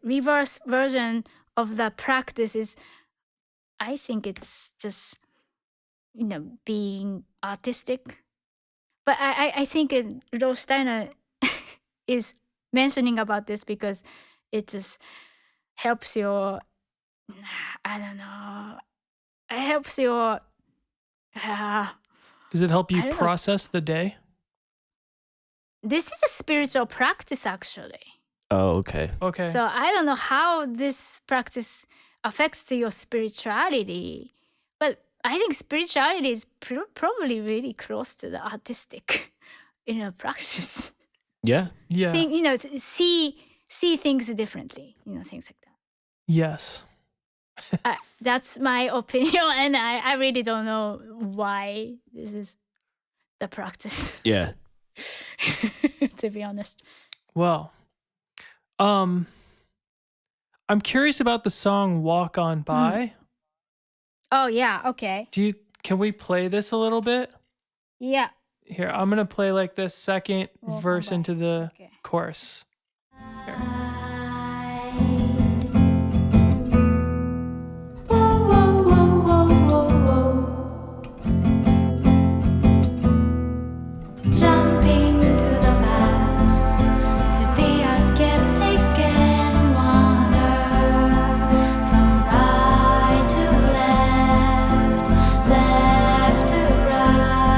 reverse version of the practice is, I think it's just being artistic. But I think Rudolf Steiner is mentioning about this because it just helps your, I don't know, it helps your Does it help I you don't know. process the day? This is a spiritual practice actually. Oh, okay. Okay. So I don't know how this practice affects to your spirituality, but I think spirituality is probably really close to the artistic, practice. Yeah. yeah. Think, to see things differently, things like that. Yes. That's my opinion, and I really don't know why this is the practice. Yeah. To be honest. Well, I'm curious about the song "Walk On By." Oh yeah, okay. Can we play this a little bit? Yeah. Here, I'm gonna play like the second Walk On verse By. into the Okay. chorus. Jumping to the past to be a skeptic and wander from right to left, left to right.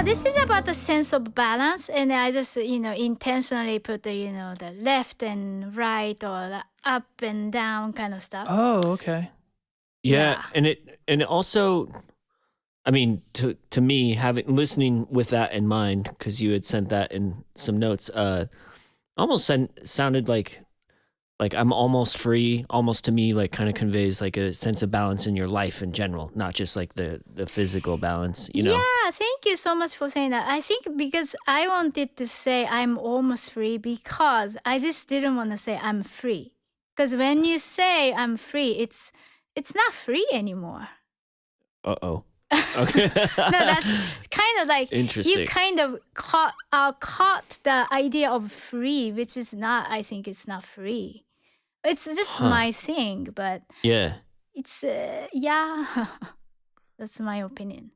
this is about the sense of balance, and I just intentionally put the the left and right or the up and down kind of stuff. Oh, okay. Yeah, and it also, I mean, to me, listening with that in mind, because you had sent that in some notes, almost sounded like I'm almost free. Almost to me, like kind of conveys like a sense of balance in your life in general, not just like the physical balance. Yeah, thank you so much for saying that. I think because I wanted to say I'm almost free because I just didn't want to say I'm free. Because when you say I'm free, it's not free anymore. Uh-oh. Okay. No, that's kind of like interesting. You kind of caught the idea of free, which is not. I think it's not free. It's just my thing, but yeah, it's yeah. That's my opinion.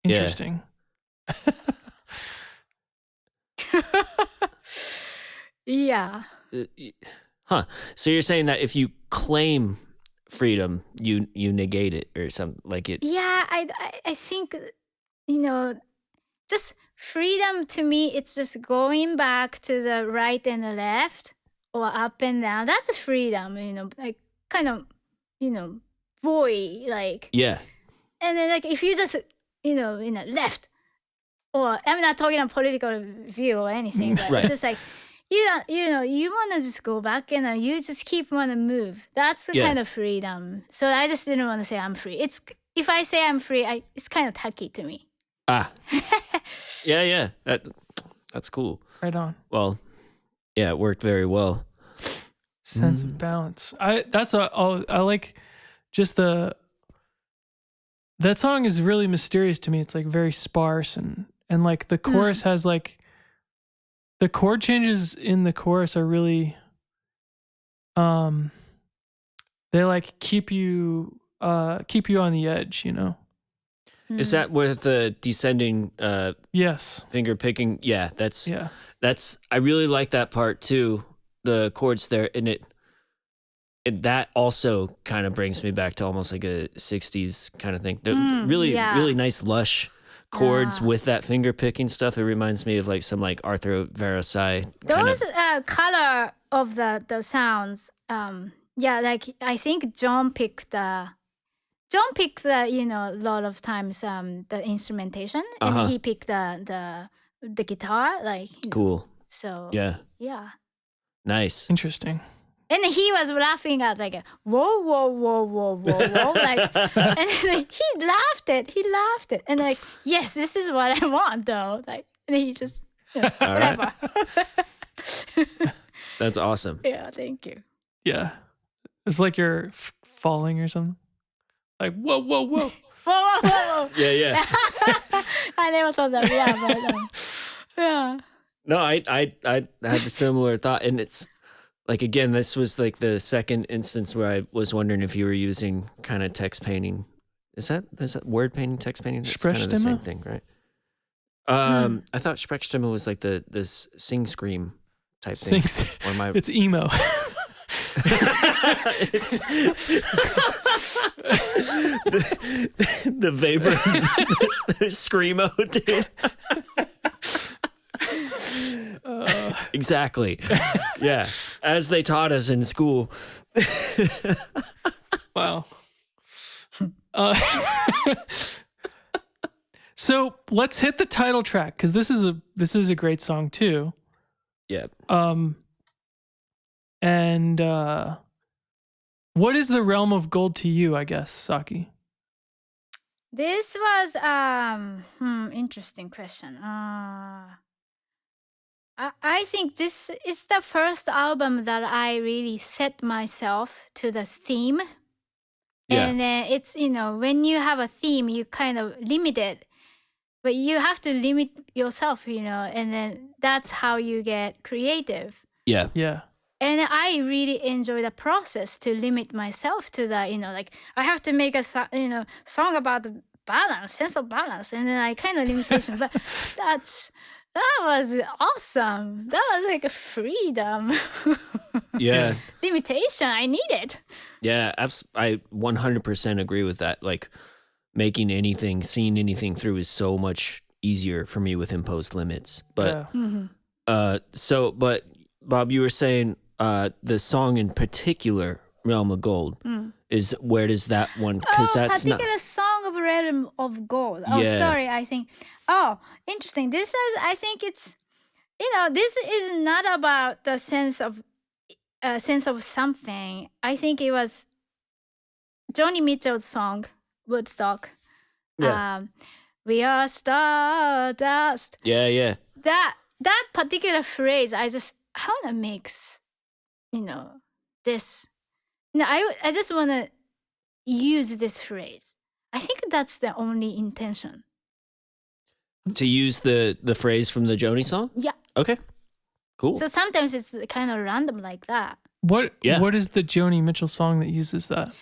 Interesting. Yeah. Huh. So you're saying that if you claim freedom, you negate it or something like it? Yeah, I think just freedom to me, it's just going back to the right and the left or up and down. That's freedom, like kind of, boy, like. Yeah. And then like if you just, left, or I'm not talking about political view or anything, but Right. it's just like, you want to just go back and you just keep want to move. That's the kind of freedom. So I just didn't want to say I'm free. If I say I'm free, it's kind of tacky to me. Ah. Yeah. That's cool. Right on. Well, yeah, it worked very well. Sense of balance. I like just that song is really mysterious to me. It's like very sparse and like the chorus has like the chord changes in the chorus are really they like keep you on the edge, Is that with the descending Yes. finger picking? Yeah, that's I really like that part too. The chords there, and that also kind of brings me back to almost like a 60s kind of thing. Really nice lush chords with that finger picking stuff. It reminds me of like some like Arthur Versailles. Those color of the sounds. Like I think John picked a lot of times the instrumentation, and he picked the guitar, like cool. So yeah, nice, interesting. And he was laughing at like whoa whoa whoa whoa whoa whoa like, and then he laughed it, and like yes, this is what I want though, like, and he just whatever. That's awesome. Yeah, thank you. Yeah, it's like you're falling or something. Like whoa whoa whoa. Whoa, whoa, whoa. Yeah. I never thought that. Yeah, but yeah. No, I had a similar thought, and it's like, again, this was like the second instance where I was wondering if you were using kind of text painting. Is that word painting, text painting? It's kind of the same thing, right? I thought Sprechstimme was like the sing scream type thing. Or it's emo. the vapor, the screamo, dude. Exactly. Yeah, as they taught us in school. Wow. So let's hit the title track, because this is a great song too. Yeah. And what is the realm of gold to you, I guess, Saki? This was interesting question. I think this is the first album that I really set myself to the theme. Yeah. And it's, when you have a theme, you kind of limit it, but you have to limit yourself, and then that's how you get creative. Yeah. Yeah. And I really enjoy the process to limit myself to that, like I have to make a song about the balance, sense of balance, and then I kind of limitation. But that was awesome. That was like a freedom. Yeah. Limitation, I need it. Yeah, I 100% agree with that. Like, making anything, seeing anything through is so much easier for me with imposed limits. But Yeah. but Bob, you were saying the song in particular, Realm of Gold, is where does that one? Because that's particular not. song of Realm of Gold. Oh, Yeah. sorry. I think. Oh, interesting. This is. I think it's. This is not about the sense of something. I think it was Joni Mitchell's song, Woodstock. Yeah. We are stardust. Yeah. That particular phrase, I want to mix, this. No, I just want to use this phrase. I think that's the only intention. To use the phrase from the Joni song? Yeah. Okay. Cool. So sometimes it's kind of random like that. What is the Joni Mitchell song that uses that?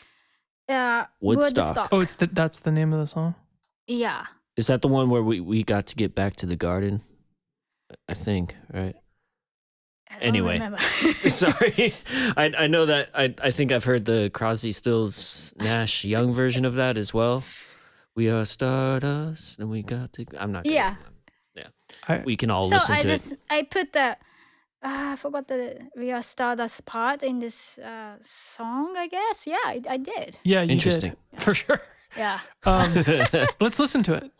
Woodstock. Oh, that's the name of the song? Yeah. Is that the one where we got to get back to the garden? I think, right? I don't Anyway. remember. Sorry. I know that I think I've heard the Crosby, Stills, Nash Young version of that as well. We are stardust and we got to. I'm not. Yeah. We can all listen to it. I put the. I forgot the We Are Stardust part in this song, I guess. Yeah, I did. Yeah, you Interesting. did. For sure. Yeah. Let's listen to it.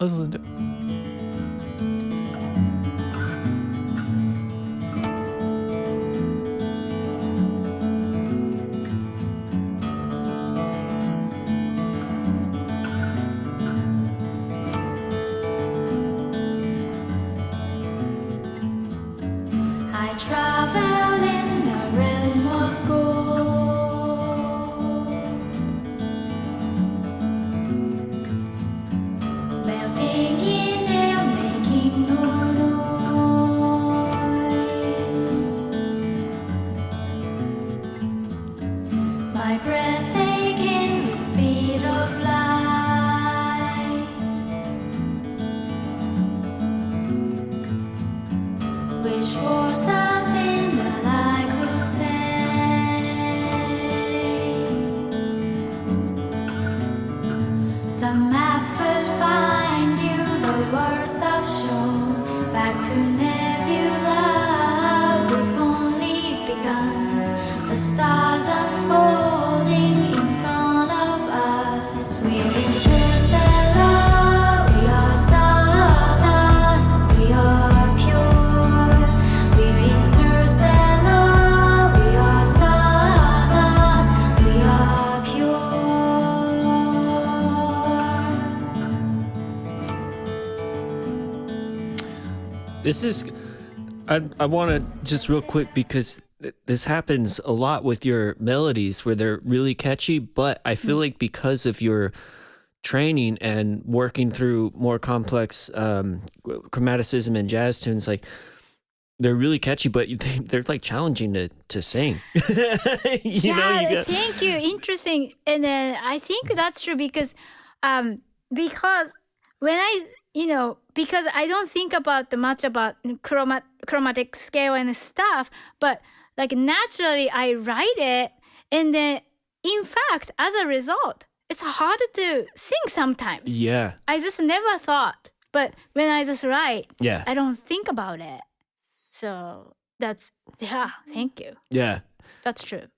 I traveled in the realm of gold, melting in air, making no noise. My breath taken with speed of light. Wish for something that I could say. The map will find you, the words I've shown. Back to Nebula, we've only begun. The stars unfolding in front of us. We're interstellar, we are stardust, we are pure. We're interstellar, we are stardust, we are pure. This is. I want to just real quick because this happens a lot with your melodies where they're really catchy, but I feel like because of your training and working through more complex chromaticism and jazz tunes, like they're really catchy, but they're like challenging to sing. Thank you. Interesting. And then I think that's true because when I, because I don't think much about chromatic scale and stuff, but like naturally I write it, and then in fact, as a result, it's hard to sing sometimes. Yeah. I just never thought, but when I just write, Yeah. I don't think about it. So thank you. Yeah. That's true.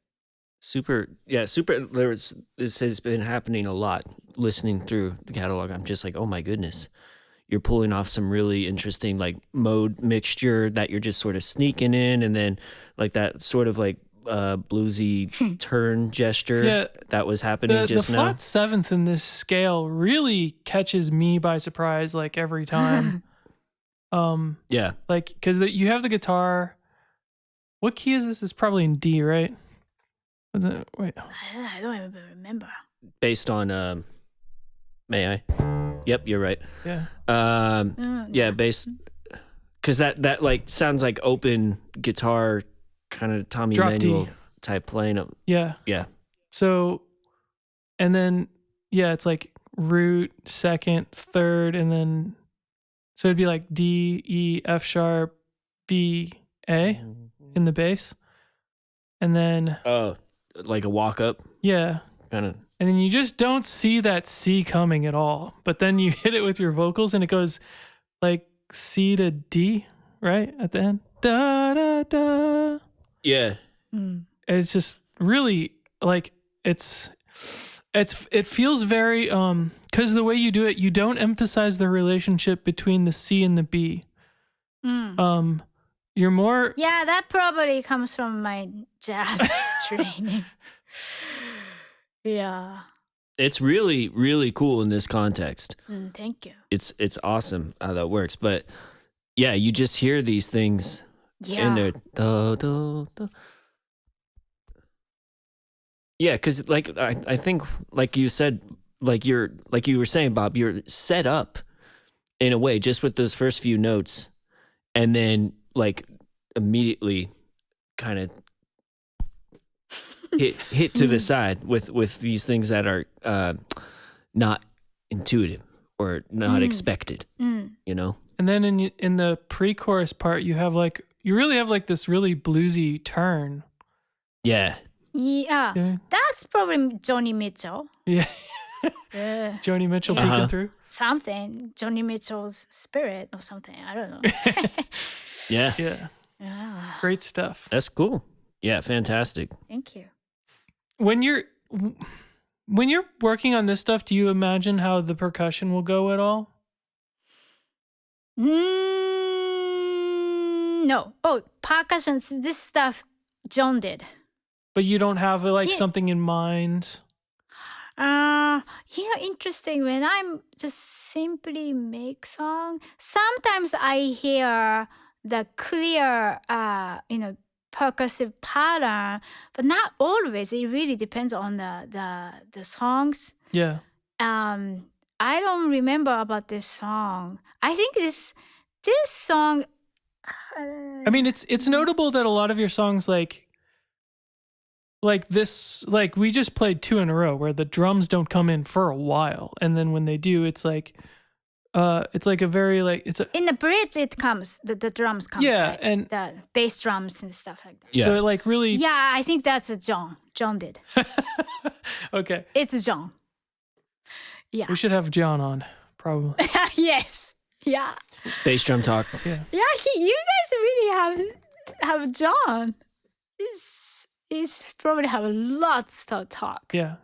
Super. This has been happening a lot. Listening through the catalog, I'm just like, oh my goodness, you're pulling off some really interesting like mode mixture that you're just sort of sneaking in, and then like that sort of like bluesy turn gesture that was happening just the now. flat seventh in this scale really catches me by surprise, like every time. Yeah, like because you have the guitar. What key is this? It's probably in D, right? Wait, I don't even remember. Based on May I? Yep, you're right. Yeah. Yeah, based because that like sounds like open guitar kind of Tommy Drop Emmanuel D. type playing. Yeah. So, and then it's like root, second, third, and then so it'd be like D, E, F sharp, B, A in the bass, and then like a walk up. Yeah. Kind of. And then you just don't see that C coming at all. But then you hit it with your vocals and it goes like C to D, right at the end. Da da da. Yeah. It's just really like it feels very because the way you do it, you don't emphasize the relationship between the C and the B. You're more Yeah, that probably comes from my jazz training. Yeah. It's really, really cool in this context. Thank you. It's awesome how that works. But yeah, you just hear these things in there. Da, da, da. Yeah, because like I think like you said, like you were saying, Bob, you're set up in a way just with those first few notes, and then like immediately kind of hit to the side with these things that are not intuitive or not expected, you know. And then in the pre-chorus part, you really have like this really bluesy turn. Yeah. Yeah, that's probably Johnny Mitchell. Yeah. Joni Mitchell peeking through. Something. Johnny Mitchell's spirit or something. I don't know. Yeah. Yeah. Great stuff. That's cool. Yeah, fantastic. Thank you. When you're working on this stuff, do you imagine how the percussion will go at all? No. Oh, percussion. This stuff John did. But you don't have something in mind? Interesting. When I'm just simply make song, sometimes I hear the clear, percussive pattern, but not always. It really depends on the songs. Yeah. I don't remember about this song. I think this song. I mean, it's notable that a lot of your songs like this, like we just played 2 in a row where the drums don't come in for a while, and then when they do, it's like a very in the bridge it comes the drums comes, right? And the bass drums and stuff like that. Yeah. So it like really I think that's John did. Okay, it's John. Yeah, we should have John on probably. Yes. Yeah, bass drum talk. You guys really have John. He's probably have lots to talk. Yeah,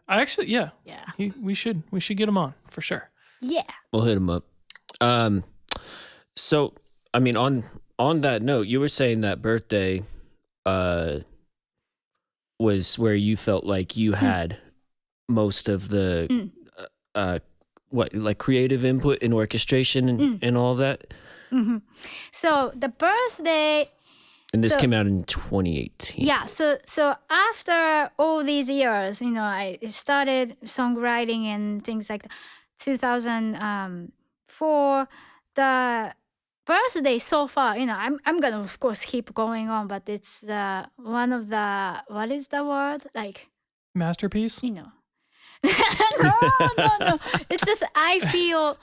we should get him on for sure. Yeah, we'll hit him up. So I mean, on that note, you were saying that birthday was where you felt like you had most of the creative input and orchestration and all that. Mm-hmm. So the birthday. And this came out in 2018. Yeah, so after all these years, I started songwriting and things like that. 2004, the birthday so far, I'm gonna of course keep going on, but it's one of the, what is the word, like masterpiece? No. It's just I feel,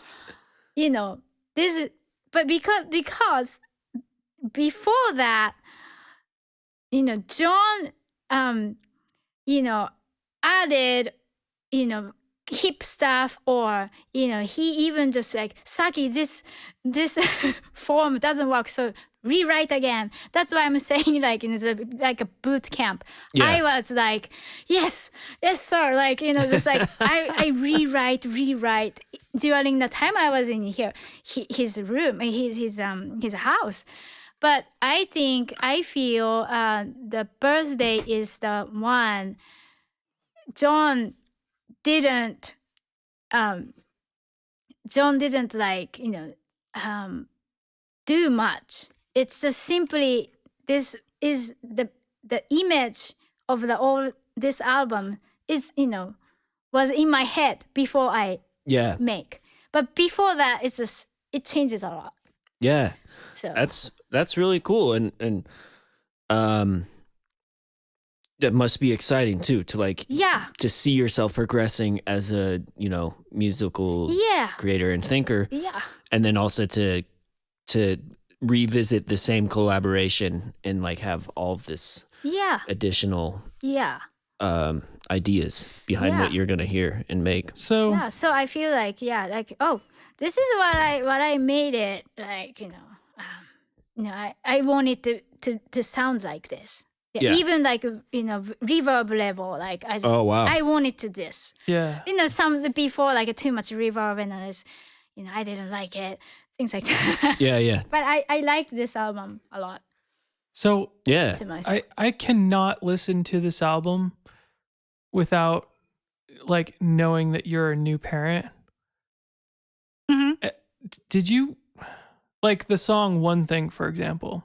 this is, but because before that, John, added, hip stuff, or, he even just like, Saki, this form doesn't work, so rewrite again. That's why I'm saying it's like a boot camp. Yeah. I was like, yes, sir. Just like I rewrite during the time I was in his room, his house. But I feel the birthday is the one John didn't do much. It's just simply, this is the image of this album is, was in my head before I make. But before that, it changes a lot. Yeah. So that's really cool, and that must be exciting too, to to see yourself progressing as a musical creator and thinker. Yeah. And then also to revisit the same collaboration and have all of this additional ideas behind what you're gonna hear and make. So Yeah, so I feel like this is what I made it like, I want it to sound like this. Yeah. Even like reverb level, like I just I want it to this. yeah. Some before like too much reverb and others, I didn't like it, things like that. Yeah. But I like this album a lot So Yeah. to myself. I cannot listen to this album without like knowing that you're a new parent. Mhm. Did you like the song One Thing, for example?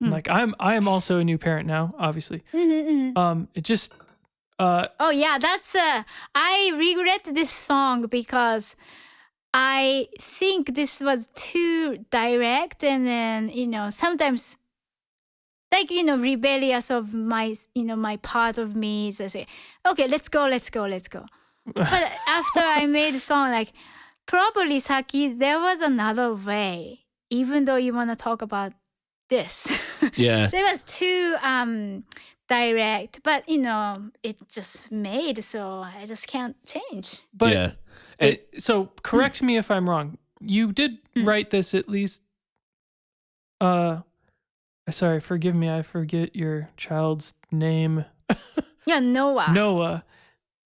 Like I am also a new parent now, obviously. It just Oh yeah, that's I regret this song because I think this was too direct, and then sometimes like rebellious of my my part of me is I say, okay, let's go. But after I made the song, like probably Saki, there was another way. Even though you want to talk about this, Yeah. so it was too direct. But it just made, so I just can't change. but yeah. so correct me if I'm wrong. You did write this at least sorry, forgive me, I forget your child's name. Yeah, Noah. Noah.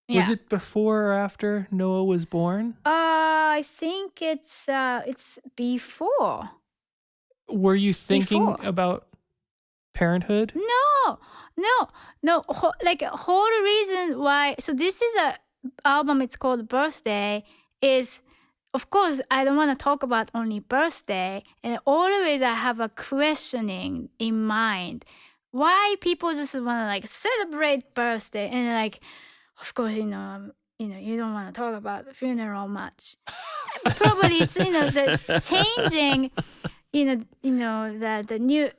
Was Yeah. it before or after Noah was born? I think it's before. Were you thinking Before. about parenthood? No. Like whole reason why. So this is a album. It's called Birthday. Is of course I don't want to talk about only birthday, and always I have a questioning in mind. Why people just want to like celebrate birthday, and like, of course you don't want to talk about the funeral much. Probably it's the changing. The new,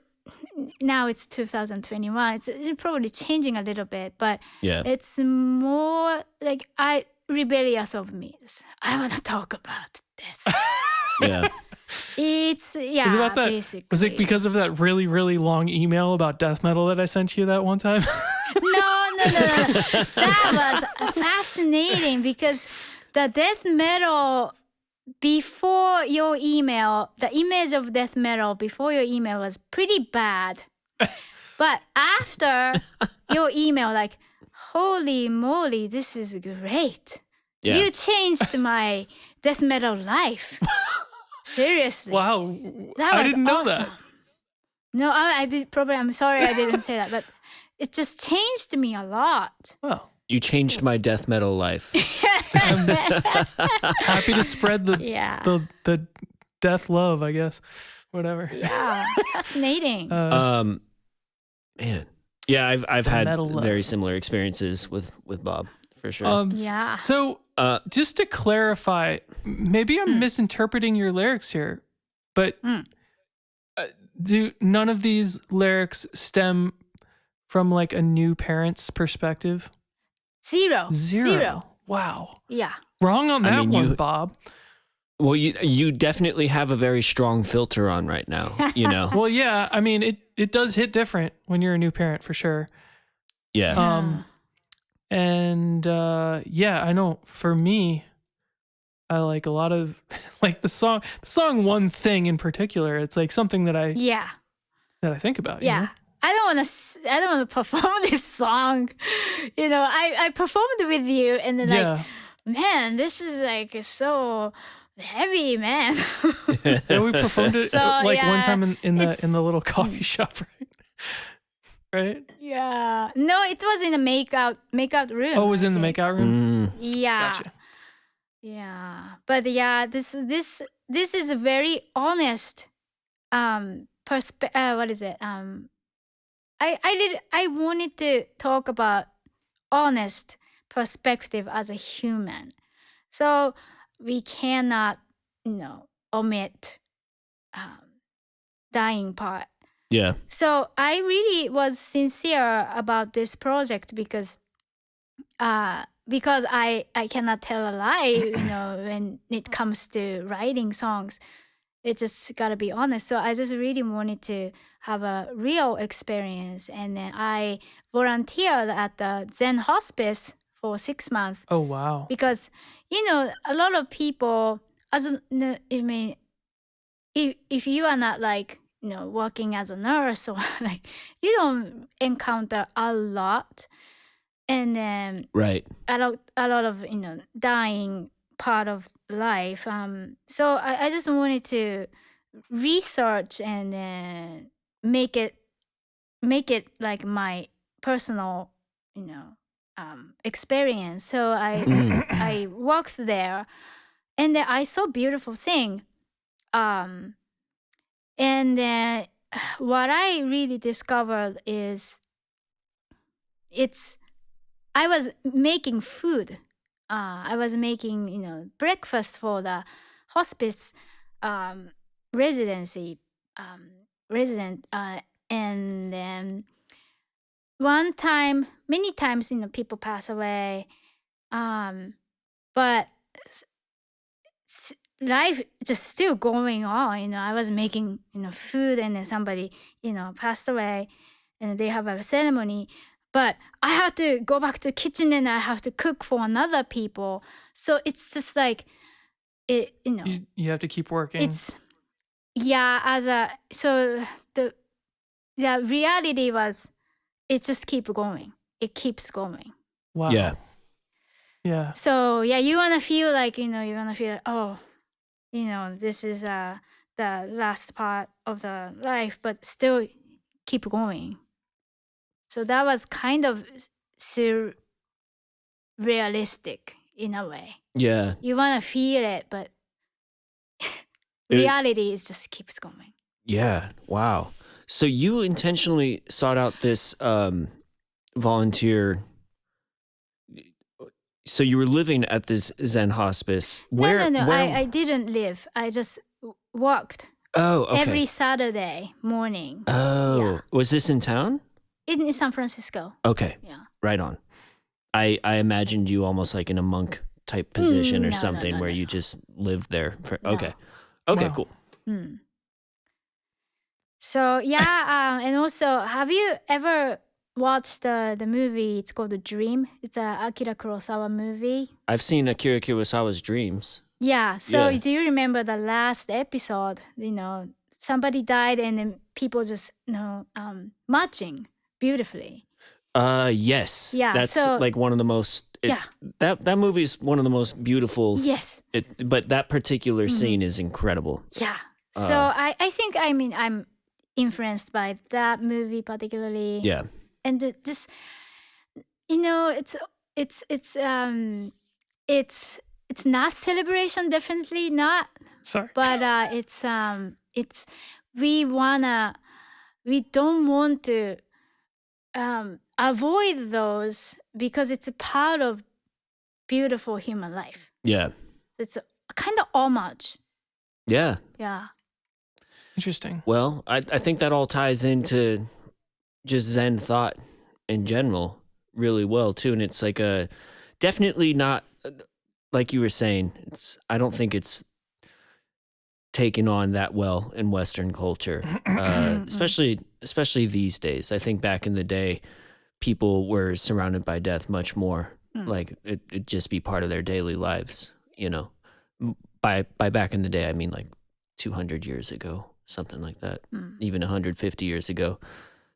now it's 2021. It's probably changing a little bit, but Yeah. it's more like rebellious of me. I want to talk about this. Yeah. It's Was it about that? basically. Was it because of that really, really long email about death metal that I sent you that one time? No. That was fascinating because the death metal before your email, the image of death metal before your email was pretty bad. But after your email, like, holy moly, this is great. Yeah. You changed my death metal life. Seriously. Wow. That I was didn't know awesome. that. No, I did probably. I'm sorry I didn't say that, but it just changed me a lot. Well, You changed my death metal life. happy to spread the Yeah. the death love, I guess. Whatever. Yeah, fascinating. Man. Yeah, I've had metal love. very similar experiences with Bob, for sure. Yeah. So just to clarify, maybe I'm misinterpreting your lyrics here, but do none of these lyrics stem from like a new parent's perspective? Zero. Wow. Yeah. Wrong on I that mean, one, Bob. Well, you definitely have a very strong filter on right now, Well, yeah. I mean, it does hit different when you're a new parent for sure. Yeah. And I know for me, I like a lot of like the song One Thing in particular. It's like something that I think about. you Yeah. know? I don't want to perform this song. I performed with you and then like, man, this is like so heavy, man. Yeah, we performed it So, like yeah, one time in it's- the little coffee shop, right? Right? Yeah. No, it was in the makeout room. Oh, it was I in the think. makeout room. Yeah. Gotcha. Yeah. But yeah, this is a very honest what is it? I wanted to talk about honest perspective as a human. So we cannot, omit dying part. Yeah. So I really was sincere about this project because I cannot tell a lie, when it comes to writing songs. It just gotta be honest. So I just really wanted to have a real experience, and then I volunteered at the Zen hospice for 6 months Oh, wow. because a lot of people, I mean, if you are not like working as a nurse or like you don't encounter a lot, and then Right. a lot of dying part of life. So I just wanted to research and make it like my personal experience. So I walked there, and then I saw beautiful thing. And then what I really discovered is I was making food. I was making breakfast for the hospice residency resident, and then many times people pass away, but life just still going on. I was making food, and then somebody passed away, and they have a ceremony, but I have to go back to the kitchen and I have to cook for another people. So it's just like it You have to keep working. it's so the reality was it just keeps going. It keeps going. Wow. Yeah. Yeah. So you wanna feel like this is the last part of the life, but still keep going. So that was kind of surrealistic in a way. Yeah. You wanna feel it, but reality is just keeps going. Yeah. Wow. So you intentionally sought out this volunteer. So you were living at this Zen hospice. Where? No. Where? I didn't live. I just walked Oh, okay. every Saturday morning Oh, Yeah. was this in town? in San Francisco. Okay, Yeah. right on. I imagined you almost like in a monk type position or no, something no, where no. you just lived there. No. Okay. Okay, Wow. cool. Hmm. So and also, have you ever watched the movie? It's called The Dream. It's a Akira Kurosawa movie. I've seen Akira Kurosawa's Dreams. Yeah. So Yeah. do you remember the last episode? Somebody died, and then people just marching beautifully. Yes. Yeah, That's so- like one of the most. Yeah. That movie is one of the most beautiful. Yes. But that particular Mm-hmm. scene is incredible. Yeah. So I think I'm influenced by that movie particularly. Yeah. And just it's not celebration, definitely not, Sorry. but it's we don't want to avoid those because it's a part of beautiful human life. Yeah. It's a kind of homage. Yeah. Yeah. Interesting. Well, I think that all ties into just Zen thought in general really well too, and it's like definitely not like you were saying. I don't think it's taken on that well in Western culture, especially these days. I think back in the day, people were surrounded by death much more. Like it'd just be part of their daily lives. By back in the day, I mean like 200 years ago. Something like that, even 150 years ago.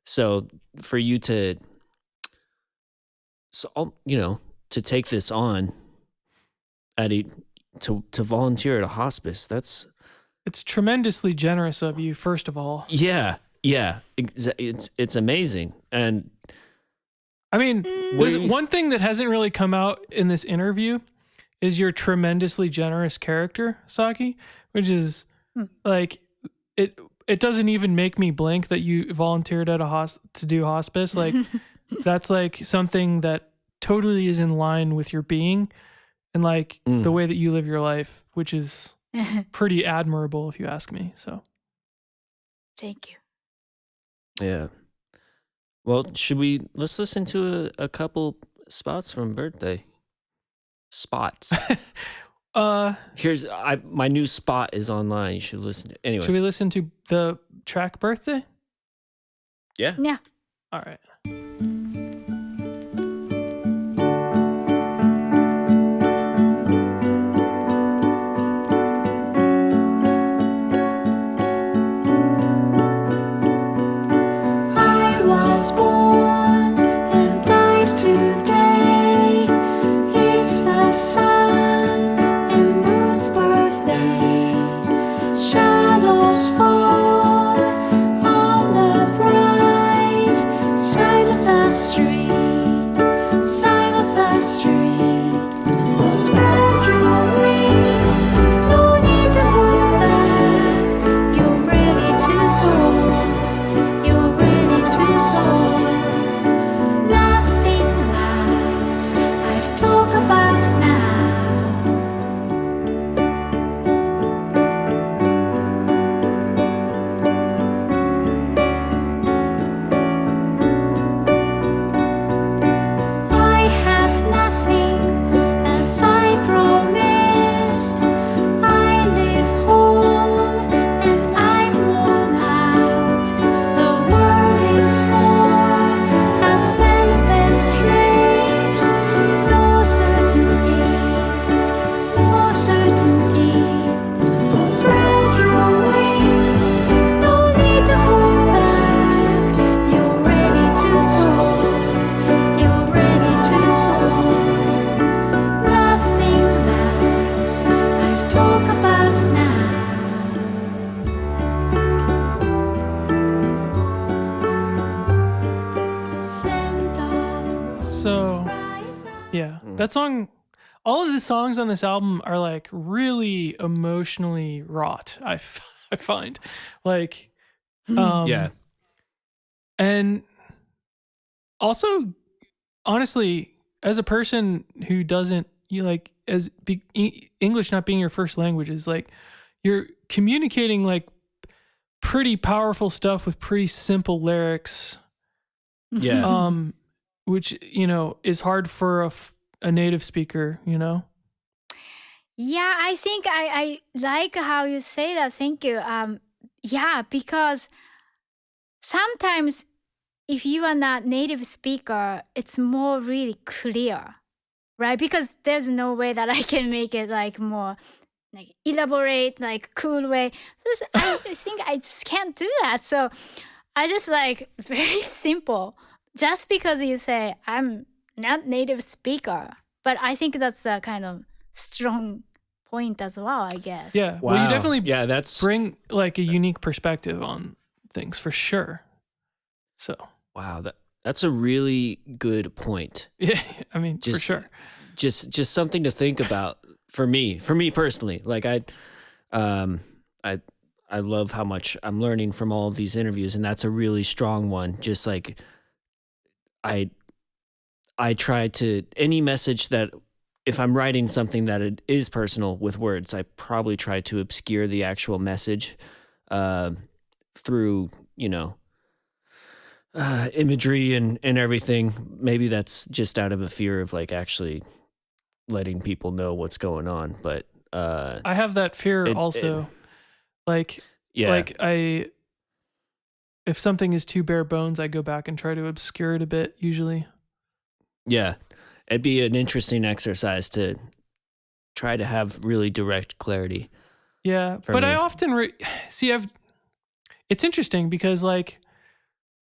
So for you to take this on to volunteer at a hospice, It's tremendously generous of you, first of all. yeah, it's amazing. And I mean, one thing that hasn't really come out in this interview is your tremendously generous character, Saki, which is like it doesn't even make me blink that you volunteered at to do hospice. Like that's like something that totally is in line with your being and like the way that you live your life, which is pretty admirable if you ask me. So Thank you. yeah. Well, let's listen to a couple spots from Birthday. Spots. Here's my new spot is online. You should listen to it. Anyway. Should we listen to the track Birthday? Yeah. Yeah. All right. I was born and died today. It's the sun and moon's birthday. Shadows fall on the bright side of the street, side of the street. Spread your wings, no need to hold back. You're ready to soar. You're ready to soar. Nothing lasts. I'd talk about now. I have nothing as I promised. I live whole and I'm worn out. The world is more as velvet drapes. No certainty, no certainty. Spread your wings, no need to hold back. You're ready to soar. You're ready to soar. Nothing lasts. I'll talk about now. So, yeah, that song, all of the songs on this album are like really emotionally wrought. I find like, Yeah. and also, honestly, as a person who doesn't, you like, as English not being your first language is like, you're communicating like pretty powerful stuff with pretty simple lyrics. Yeah. Which, you know, is hard for a native speaker, you know? Yeah, I think I like how you say that. Thank you. Yeah, because sometimes if you are not native speaker, it's more really clear, right? Because there's no way that I can make it like more like elaborate, like cool way. I think I just can't do that. So I just like very simple. Just because you say I'm not native speaker, but I think that's a kind of strong point as well, I guess. Yeah. Well, you Wow. definitely Yeah, that's bring like a unique perspective on things for sure. So, wow. That's a really good point. yeah, I mean, for Just- sure. Just something to think about for me personally. Like I love how much I'm learning from all of these interviews, and that's a really strong one. Just like I try to, any message that, if I'm writing something that it is personal with words, I probably try to obscure the actual message through, you know, imagery and everything. Maybe that's just out of a fear of like actually letting people know what's going on. But I have that fear also. Like, yeah, like if something is too bare bones, I go back and try to obscure it a bit usually. yeah, it'd be an interesting exercise to try to have really direct clarity. Yeah, For but me. I often see it's interesting because like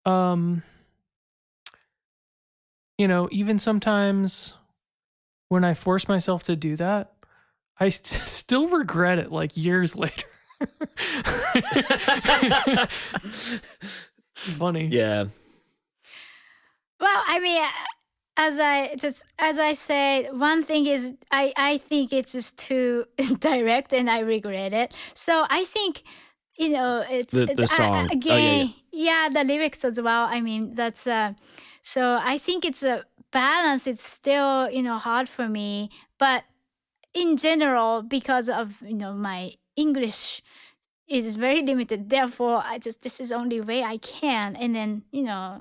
you know, even sometimes when I force myself to do that, I still regret it like years later. It's funny. Yeah, Well, I mean, as I said, one thing is I think it's just too direct, and I regret it. So I think, you know, it's the song. again, yeah, the lyrics as well. I mean, that's so I think it's a balance. It's still, you know, hard for me, but in general, because of, you know, my English is very limited, therefore this is the only way I can, and then, you know,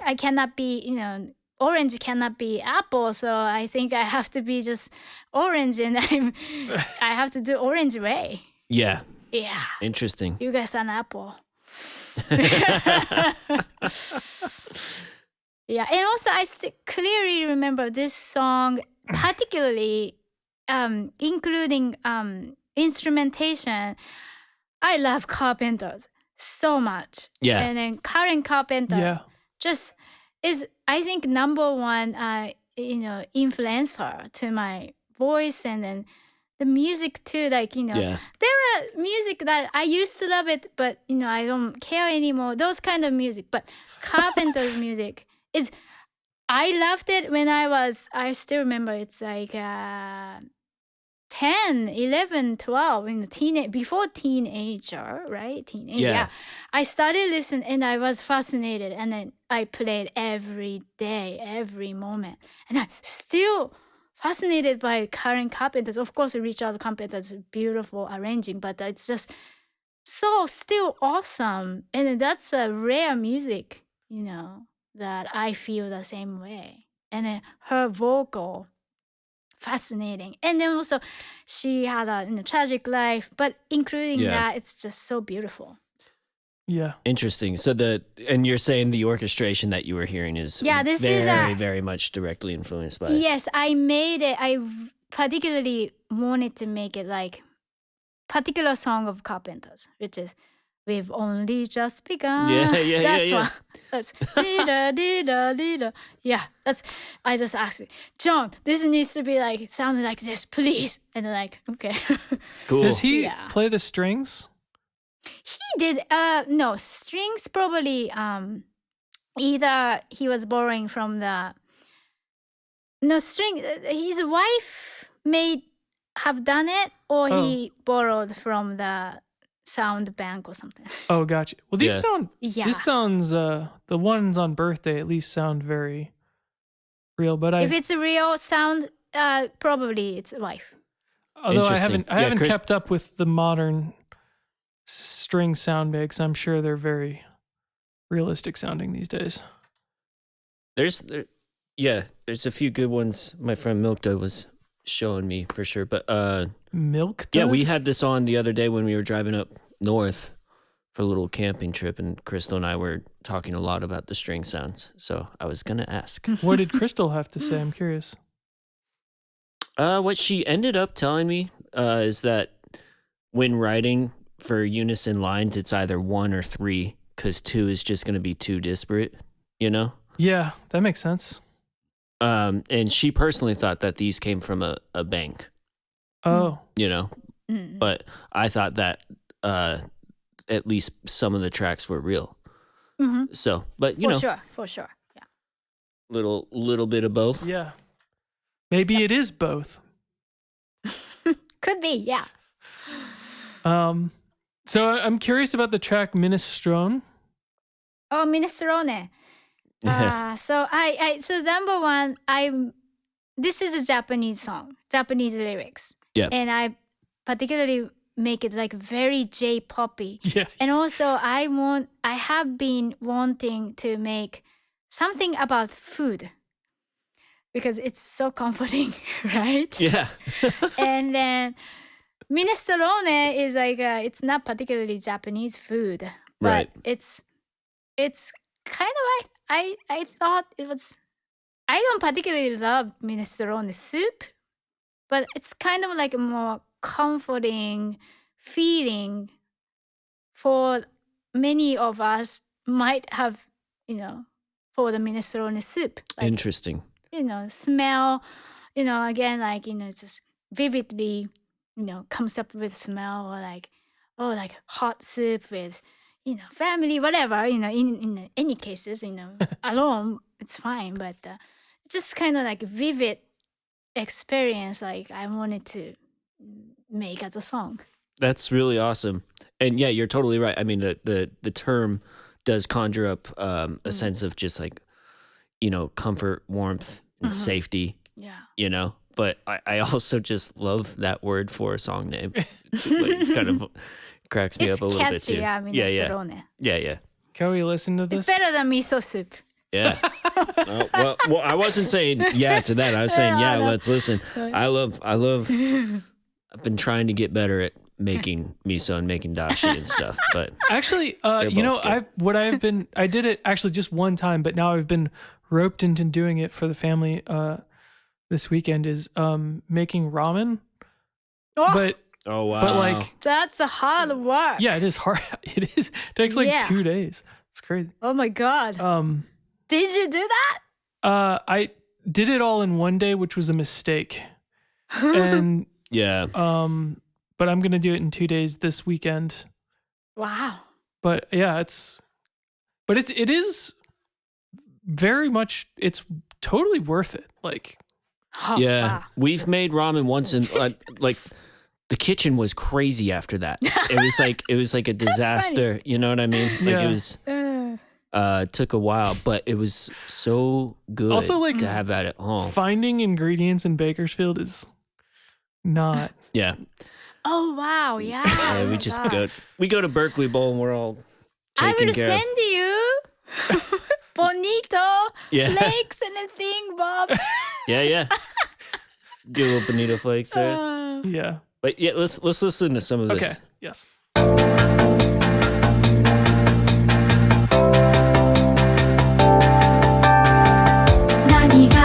I cannot be, you know, orange cannot be apple, so I think I have to be just orange, and I have to do orange way. Yeah. Yeah. Interesting. You guys an apple. Yeah, and also I clearly remember this song, particularly including instrumentation. I love Carpenters so much. Yeah. And then Karen Carpenter just is, I think, number one, influencer to my voice, and then the music too. Like, there are music that I used to love it, but I don't care anymore. Those kind of music, but Carpenter's music is. I loved it when I still remember it's like 10, 11, 12, before teenager, right? Teenager. Yeah. I started listening and I was fascinated, and then I played every day, every moment. And I'm still fascinated by Karen Carpenter's. Of course, Richard Carpenter's beautiful arranging, but it's just so still awesome. And that's a rare music, that I feel the same way. And then her vocal, fascinating. And then also she had a tragic life, but including that, it's just so beautiful. Yeah. Interesting. So and you're saying the orchestration that you were hearing is this very, is very much directly influenced by. Yes, I made it. I particularly wanted to make it like particular song of Carpenters, which is "We've Only Just Begun." That's one. That's dee-da. Yeah, that's. I just asked it, John, this needs to be like sounding like this, please. And they're like, okay. Cool. Does he play the strings? He did. No strings. Probably. Either he was borrowing from string. His wife may have done it, or he borrowed from the sound bank or something. Oh, gotcha. Well, these sounds, the ones on Birthday at least sound very real, but if it's a real sound, probably it's a wife. Although I haven't kept up with the modern string sound mix. I'm sure they're very realistic sounding these days. There's a few good ones my friend Milk Dud was showing me for sure, but Milk Dud? Yeah, we had this on the other day when we were driving up north for a little camping trip, and Crystal and I were talking a lot about the string sounds, so I was gonna ask. What did Crystal have to say? I'm curious. What she ended up telling me is that when writing for unison lines, it's either 1 or 3, because 2 is just going to be too disparate, Yeah, that makes sense. And she personally thought that these came from a bank. Oh. But I thought that at least some of the tracks were real. Mm-hmm. So, but For sure. Yeah. Little bit of both. Yeah. Maybe it is both. Could be, yeah. So I'm curious about the track Minestrone. Oh, Minestrone. So number one, this is a Japanese song, Japanese lyrics. Yeah. And I particularly make it like very J-poppy. Yeah. And also I have been wanting to make something about food, because it's so comforting, right? Yeah. And then minestrone is like it's not particularly Japanese food, but right. it's kind of like I thought it was. I don't particularly love minestrone soup, but it's kind of like a more comforting feeling for many of us might have, for the minestrone soup. Like, interesting. Smell, again, like, it's just vividly, comes up with smell, or like hot soup with, family, whatever, in any cases, alone, it's fine. But it's just kind of like vivid experience, like I wanted to make as a song. That's really awesome. And yeah, you're totally right. I mean, the term does conjure up a sense of just like, comfort, warmth, and safety. Yeah. But I also just love that word for a song name. It's kind of cracks me up a little bit too. It's catchy, minestrone. Yeah. Can we listen to this? It's better than miso soup. Yeah. Well, I wasn't saying yeah to that. I was saying yeah. Let's listen. I love. I've been trying to get better at making miso and making dashi and stuff, but Actually, they're you know, both good. I did it actually just one time, but now I've been roped into doing it for the family this weekend is making ramen. Oh, But Oh wow! but like that's a hard work. yeah, it is hard. It is. It takes like Yeah. 2 days. It's crazy. Oh my god. Did you do that? I did it all in one day, which was a mistake. And yeah, but I'm gonna do it in 2 days this weekend. Wow. But yeah, it is very much. It's totally worth it. Like Oh, yeah. wow. We've made ramen once, and like the kitchen was crazy after that. It was like a disaster. You know what I mean? Like Yeah. it was. Took a while, but it was so good. Also, like, to have that at home. finding ingredients in Bakersfield is not. Yeah. Oh wow. Yeah. Yeah, oh we my just God. we go to Berkeley Bowl and we're all I taken will care of. send you bonito Yeah. flakes and a thing, Bob. Yeah. Get a little bonito flakes there. Yeah. But yeah, let's listen to some of this. Okay. Yes.何が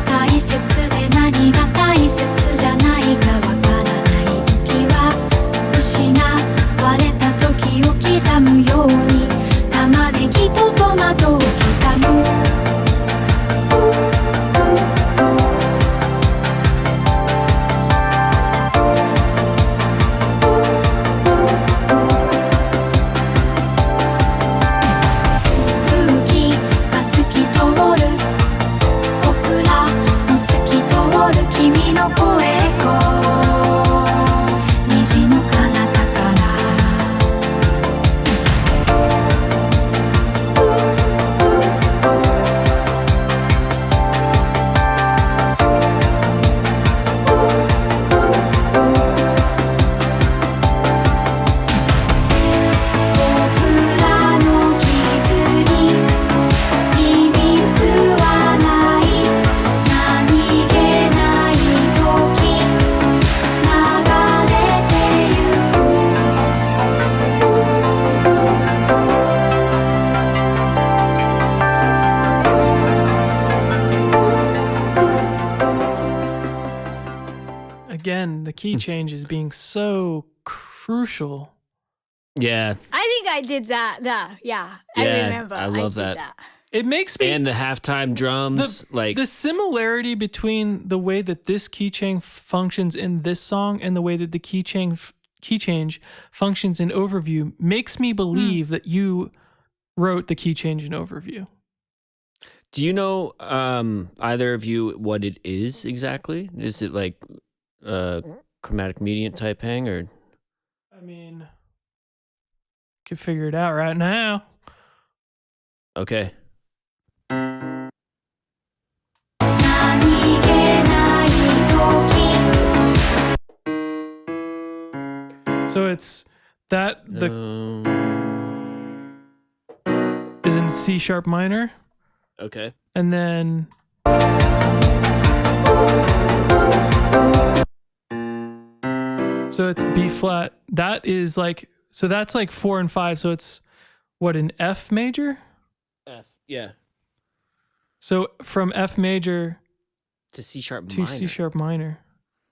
大切で何が大切じゃないかわからない時は失われた時を刻むように玉ねぎとトマトを刻む空気が透き通る僕らの透き通る君の声虹の彼方から僕らの傷に秘密はない何気ない時流れてゆAgain, the key change is being so crucial. Yeah. I think I did that. Yeah. I Yeah, remember. I love did that. It makes me And the halftime drums, the similarity between the way that this key change functions in this song and the way that the key change functions in Overview makes me believe that you wrote the key change in Overview. do you know either of you what it is exactly? Is it like chromatic median type hang or I mean, could figure it out right now. okay. 何気ない時 So it's that the Um, is in C sharp minor, okay. and then so it's B flat. That is like so that's like 4 and 5. So it's what, an F major? F. Yeah. So from F major To C sharp to minor. C sharp minor.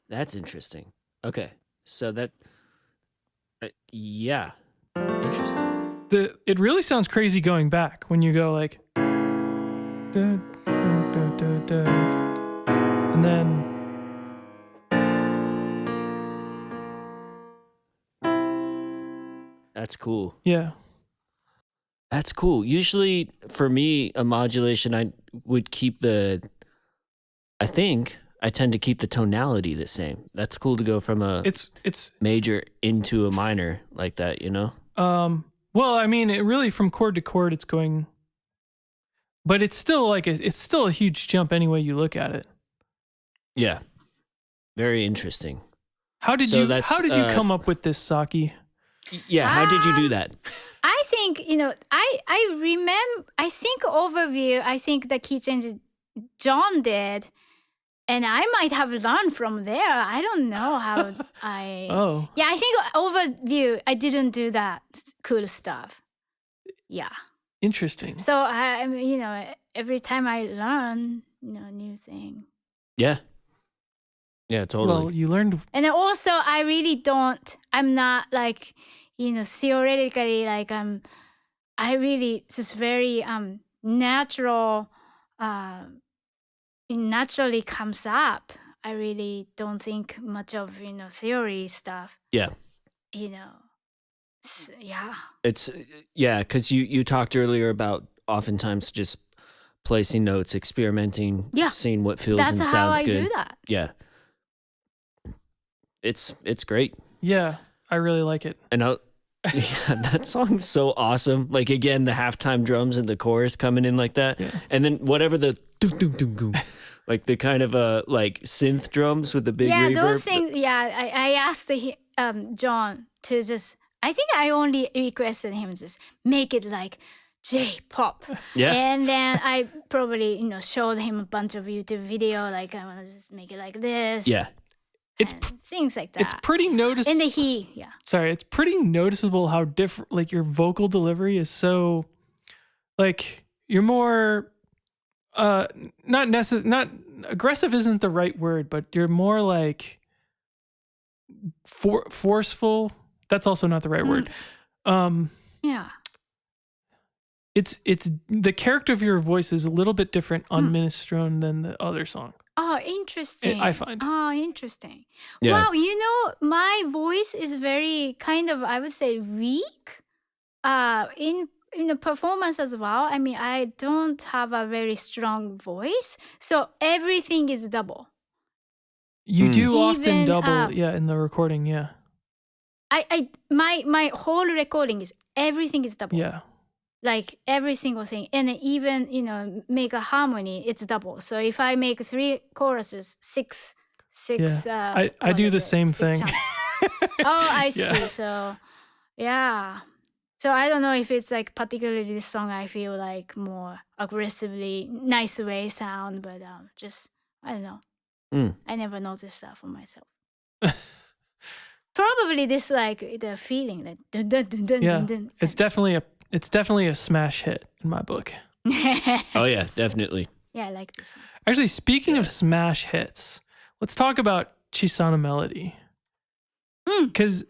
That's interesting. Okay. So that yeah. Interesting. It really sounds crazy going back when you go like da, da, da, da, and then That's cool. yeah. That's cool. Usually for me, a modulation, I would keep I tend to keep the tonality the same. That's cool to go from a It's major into a minor like that, you know? well, I mean, it really from chord to chord it's going, but it's still like it's still a huge jump any way you look at it. Yeah. Very interesting. How did So you that's, come up with this, Saki? Yeah, how did you do that? I think, I remember, I think overview, I think the key changes Jon did, and I might have learned from there. I don't know how Oh. Yeah, I think overview, I didn't do that cool stuff. Yeah. Interesting. So, I mean, every time I learn, new thing. Yeah. Yeah, totally. Well, you learned. And also, I really don't, I'm not like, theoretically, like, I really, it's just very natural, it naturally comes up. I really don't think much of, theory stuff, yeah. yeah. It's because you talked earlier about oftentimes just placing notes, experimenting, Yeah. seeing what feels That's and how sounds I good. do that. Yeah. It's great. Yeah, I really like it. And that song's so awesome. Like, again, the halftime drums and the chorus coming in like that. Yeah. And then whatever the doom, doom, doom, doom, like the kind of like synth drums with the big Yeah, reverb. those things, I asked Jon to just, I think I only requested him just make it like J-pop. Yeah. And then I probably, showed him a bunch of YouTube video, like I want to just make it like this. Yeah. It's and things like that. It's pretty noticeable. And yeah. Sorry, it's pretty noticeable how different, like your vocal delivery is so, like you're more, not aggressive isn't the right word, but you're more like forceful. That's also not the right word. Yeah. It's the character of your voice is a little bit different on Minestrone than the other song. Oh, interesting. I find. Oh, interesting. Yeah. Wow, my voice is very kind of, I would say, weak. In the performance as well. I mean, I don't have a very strong voice, so everything is double. You do often Even, double, in the recording, yeah. My whole recording is everything is double. Yeah. Like every single thing, and even make a harmony, it's double. So if I make 3 choruses, six. I do the same thing. Oh, I see. Yeah. So, yeah. So I don't know if it's like particularly this song I feel like more aggressively nice way sound, but just I don't know. I never noticed that for myself. Probably this like the feeling that dun dun dun dun dun dun. It's definitely a smash hit in my book. Oh yeah, definitely. Yeah, I like this song. Actually, speaking of smash hits, let's talk about Chisana Melody. Because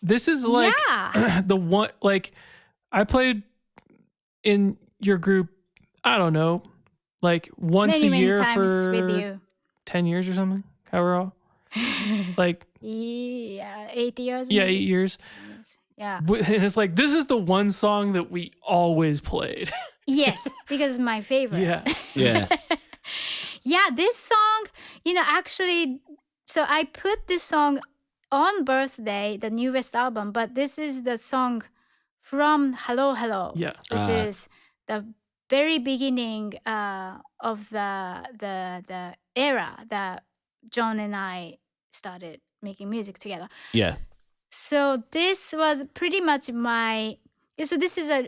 this is like the one, like I played in your group, I don't know, like once a year for with you. 10 years or something. However, all. Like, 8 years. yeah, maybe? 8 years. Yeah. And it's like, this is the one song that we always played. Yes, because it's my favorite. Yeah. Yeah. Yeah, this song, actually, so I put this song on Birthday, the newest album, but this is the song from Hello Hello, Yeah. which is the very beginning of the era that Jon and I started making music together. Yeah. So this was pretty much so this is a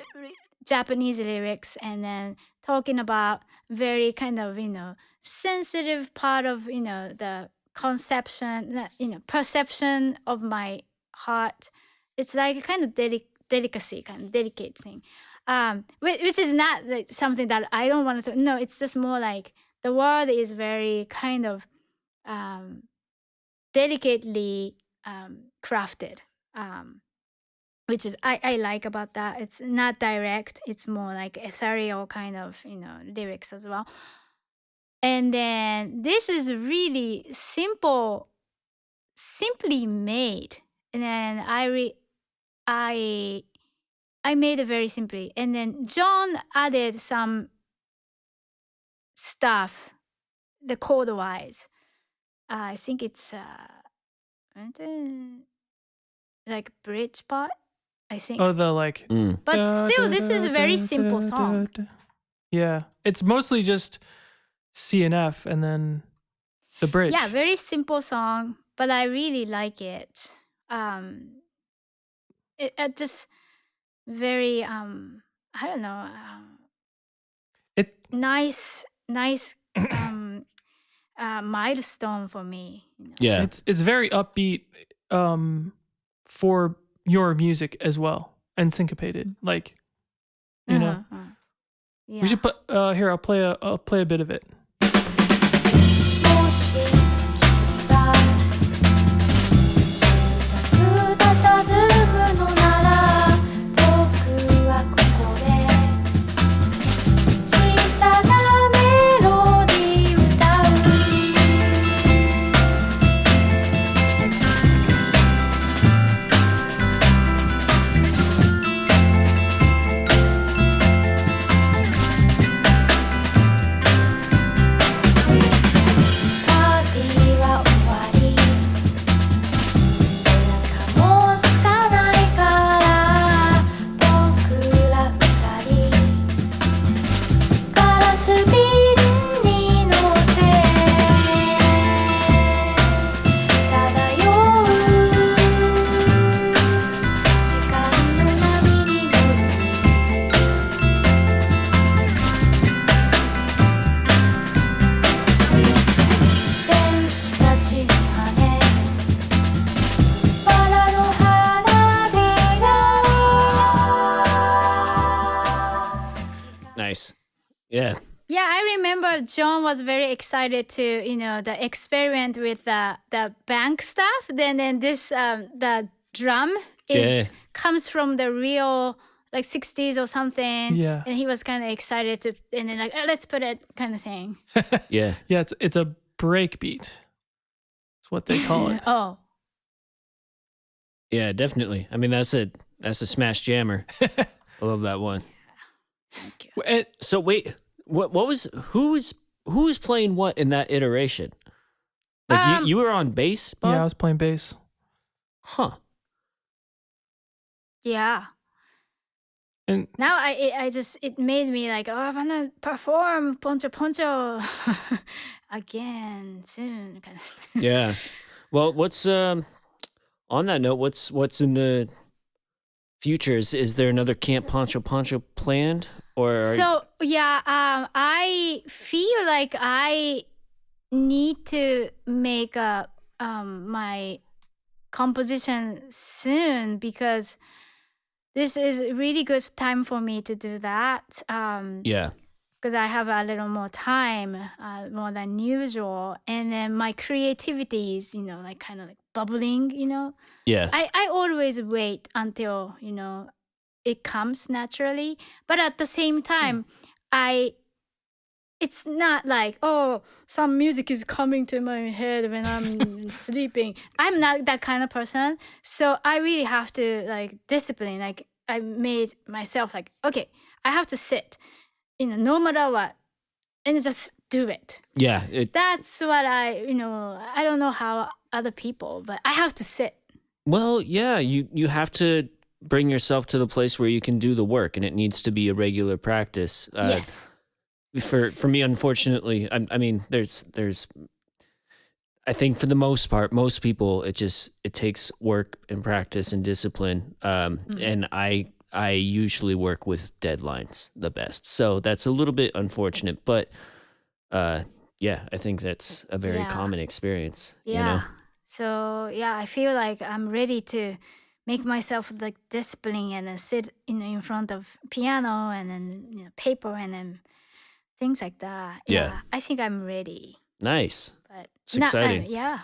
Japanese lyrics, and then talking about very kind of, sensitive part of, the conception, perception of my heart. It's like a kind of delicacy, kind of delicate thing. Which is not like something that I don't want to, no, it's just more like the word is very kind of delicately crafted, which is I like about that. It's not direct, it's more like ethereal kind of lyrics as well. And then this is really simply made, and then I made it very simply, and then Jon added some stuff, the chord wise. I think it's like bridge part, I think. Oh, the like. But still, this is a very simple song. Yeah. It's mostly just C and F and then the bridge. Yeah, very simple song, but I really like it. It just, very I don't know, It nice milestone for me. Yeah. it's very upbeat for your music as well, and syncopated. Like, you know, Yeah. we should put here. I'll play a bit of it. もし君が小さく佇むのなら僕はここで小さなメロディー歌うパーティーは終わりお腹も空かないから僕ら二人ガラス瓶に乗って漂う時間の波に乗る天使たちの羽バラの花びら Nice. Yeah. Yeah, I remember John was very excited to, the experiment with the bank stuff. Then this the drum Yeah. comes from the real like 60s or something. Yeah. And he was kind of excited to, and then like, let's put it kind of thing. Yeah. Yeah, it's a break beat. It's what they call it. Oh, Yeah, definitely. I mean, that's a smash jammer. I love that one. thank you. And So wait, who was playing what in that iteration? Like you were on bass, Bob? yeah, I was playing bass. Huh. Yeah. And Now it made me like, oh, I want to perform Poncho Poncho again soon. Kind of thing. Yeah. Well, what's on that note, what's in the future? Is there another Camp Poncho Poncho planned? Or So yeah, I feel like I need to make my composition soon because this is a really good time for me to do that. yeah. Because I have a little more time, more than usual, and then my creativity is, like kind of like bubbling. Yeah. I always wait until it comes naturally, but at the same time, it's not like, oh, some music is coming to my head when I'm sleeping. I'm not that kind of person, so I really have to like discipline. Like I made myself like, okay, I have to sit, no matter what, and just do it. Yeah. That's what I don't know how other people, but I have to sit. Well, yeah, you have to bring yourself to the place where you can do the work, and it needs to be a regular practice. Yes. For me, unfortunately, I mean, there's I think for the most part, most people, it takes work and practice and discipline. And I usually work with deadlines the best, so that's a little bit unfortunate. But yeah, I think that's a very Yeah. common experience. Yeah. So yeah, I feel like I'm ready to make myself like discipline and then sit in front of piano and then paper and then things like that. Yeah. I think I'm ready. Nice. But It's exciting. yeah.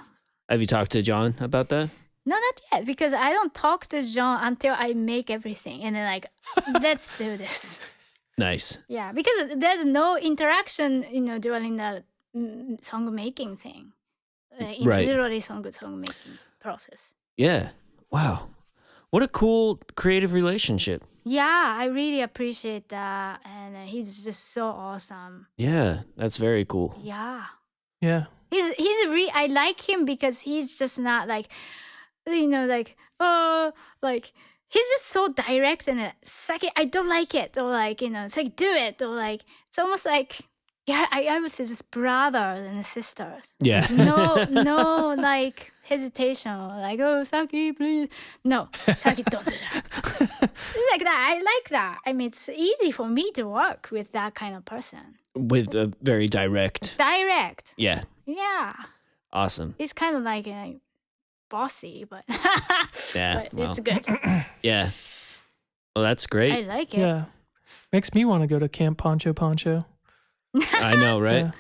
Have you talked to John about that? No, not yet, because I don't talk to John until I make everything and then like, let's do this. Nice. Yeah, because there's no interaction, during the song making thing. Right. Literally song making process. Yeah. Wow. What a cool creative relationship. Yeah, I really appreciate that, and he's just so awesome. Yeah, that's very cool. Yeah, Yeah. I like him because he's just not like, like he's just so direct and Saki, I don't like it, or like it's like do it, or like it's almost like I would say just brothers and sisters. Yeah. No, like hesitation or like, oh, Saki, please. No, Saki, don't do that. Like that. I like that. I mean, it's easy for me to work with that kind of person. With a very direct. Direct. Yeah. Yeah. Awesome. It's kind of like bossy, but, Yeah. but it's good. Yeah. Well, that's great. I like it. Yeah. Makes me want to go to Camp Poncho Poncho. I know, right?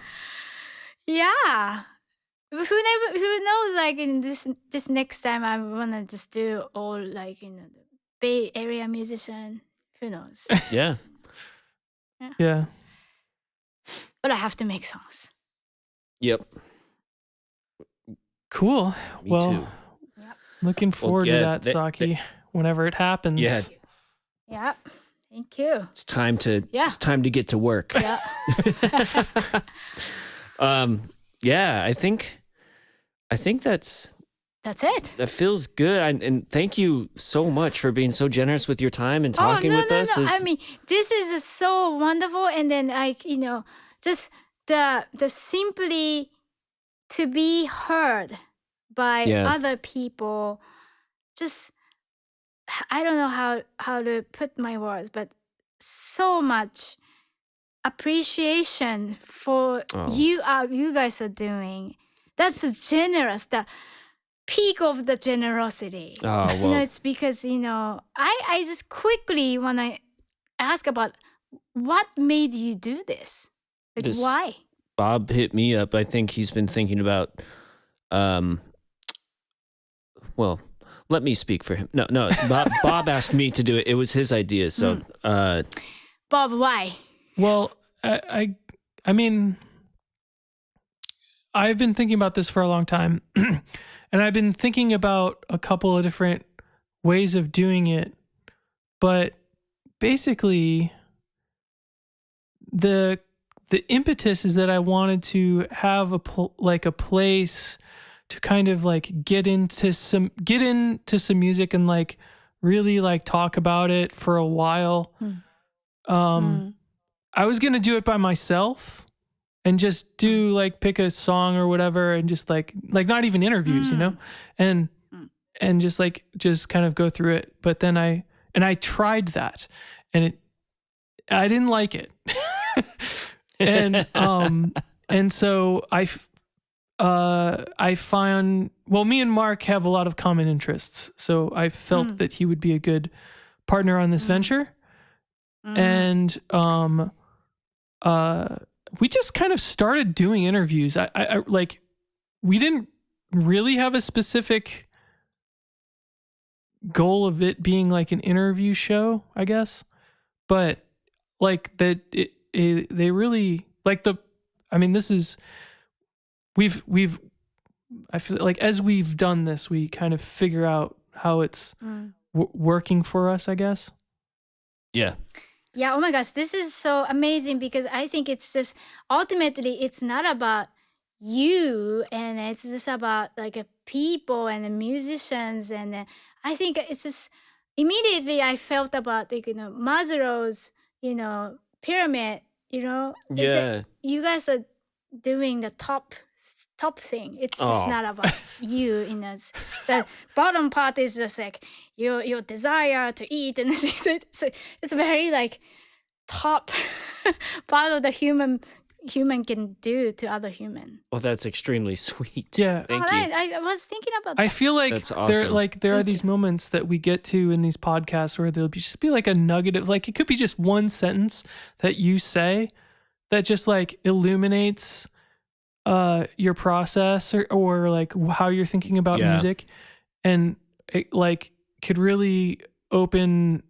Yeah. Who knows? Like in this next time, I wanna just do all like the Bay Area musician. Who knows? Yeah. Yeah. But I have to make songs. Yep. Cool. Me well, too. looking forward to yeah, that, Saki, whenever it happens. Yeah. Yeah. Thank you. It's time to get to work. Yeah. Yeah, I think that's it. that feels good. And thank you so much for being so generous with your time and talking with us. I mean, this is so wonderful, and then just the simply to be heard by other people. Just I don't know how to put my words, but so much appreciation for you guys are doing. That's generous. The peak of the generosity. Oh well. It's because I just quickly want to ask about what made you do this. Like why? Bob hit me up. I think he's been thinking about. Well, let me speak for him. No. Bob asked me to do it. It was his idea. So, Bob, why? Well, I mean, I've been thinking about this for a long time, and I've been thinking about a couple of different ways of doing it, but basically, the impetus is that I wanted to have a place to kind of like get into some music and like really like talk about it for a while. I was going to do it by myself and just do like pick a song or whatever and just like not even interviews, and just kind of go through it. But then I tried that and I didn't like it. and so I found, me and Mark have a lot of common interests. So I felt that he would be a good partner on this venture. And we just kind of started doing interviews. I like, we didn't really have a specific goal of it being like an interview show, I guess. But like that, they really like this is, I feel like as we've done this, we kind of figure out how it's working for us, I guess. Yeah. Yeah, oh my gosh, this is so amazing because I think it's just ultimately it's not about you and it's just about like people and the musicians, and I think it's just immediately I felt about like Maslow's pyramid, Yeah. You guys are doing the top thing. It's just not about you. The bottom part is just like your desire to eat, and it's very like top part of the human can do to other human. Well, that's extremely sweet. Yeah. Thank you. I was thinking about that. I feel like That's awesome. there are these moments that we get to in these podcasts where there'll just be like a nugget of like, it could be just one sentence that you say that just like illuminates your process or like how you're thinking about music, and it like could really open,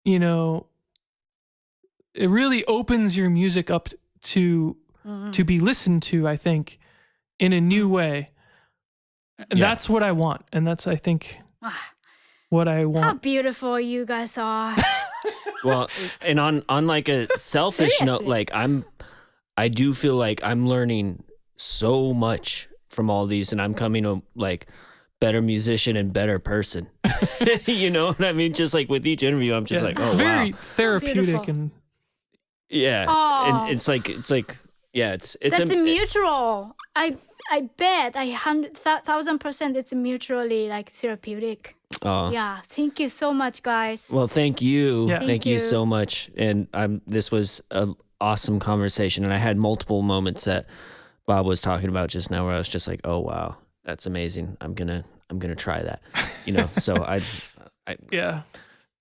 it really opens your music up to be listened to, I think, in a new way. And that's what I want, and that's I think what I want. How beautiful you guys are. Well, and on like a selfish note, like I do feel like I'm learning so much from all these, and I'm coming a like better musician and better person. You know what I mean? Just like with each interview, I'm just like, it's very therapeutic, and and it's like it's that's mutual. I bet 1,000% it's mutually like therapeutic. Oh. Yeah, thank you so much, guys. Well, thank you. Yeah. Thank you you. so much. And this was an awesome conversation. And I had multiple moments that Bob was talking about just now where I was just like, oh, wow, that's amazing. I'm gonna try that. So I Yeah.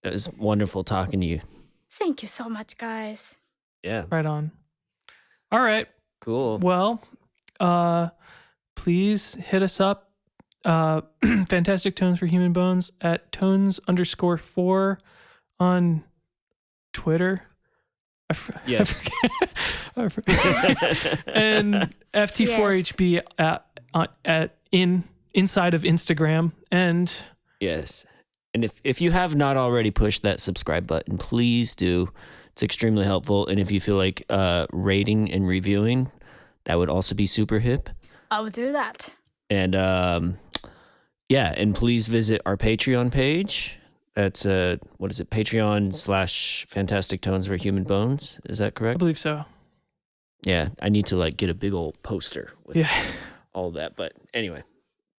it was wonderful talking to you. Thank you so much, guys. Yeah. Right on. All right. Cool. Well, please hit us up. Fantastic Tones for Human Bones at tones_4 on Twitter. Yes. I forget. And FT4HB inside of Instagram. And Yes. And if you have not already pushed that subscribe button, please do. It's extremely helpful. And if you feel like rating and reviewing, that would also be super hip. I will do that. And and please visit our Patreon page. That's what is it? Patreon/Fantastic Tones for Human Bones. Is that I correct? believe so. Yeah, I need to get a big old poster with all that. But anyway,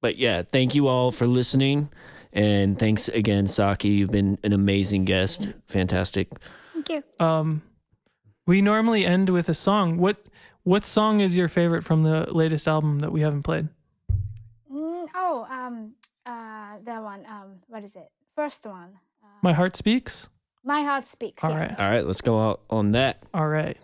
thank you all for listening. And thanks again, Saki. You've been an amazing guest. Fantastic. Thank you. We normally end with a song. What song is your favorite from the latest album that we haven't played? That one. What is it? First one. My Heart Speaks? My Heart Speaks. All yeah. right. All right, let's go out on that. All right.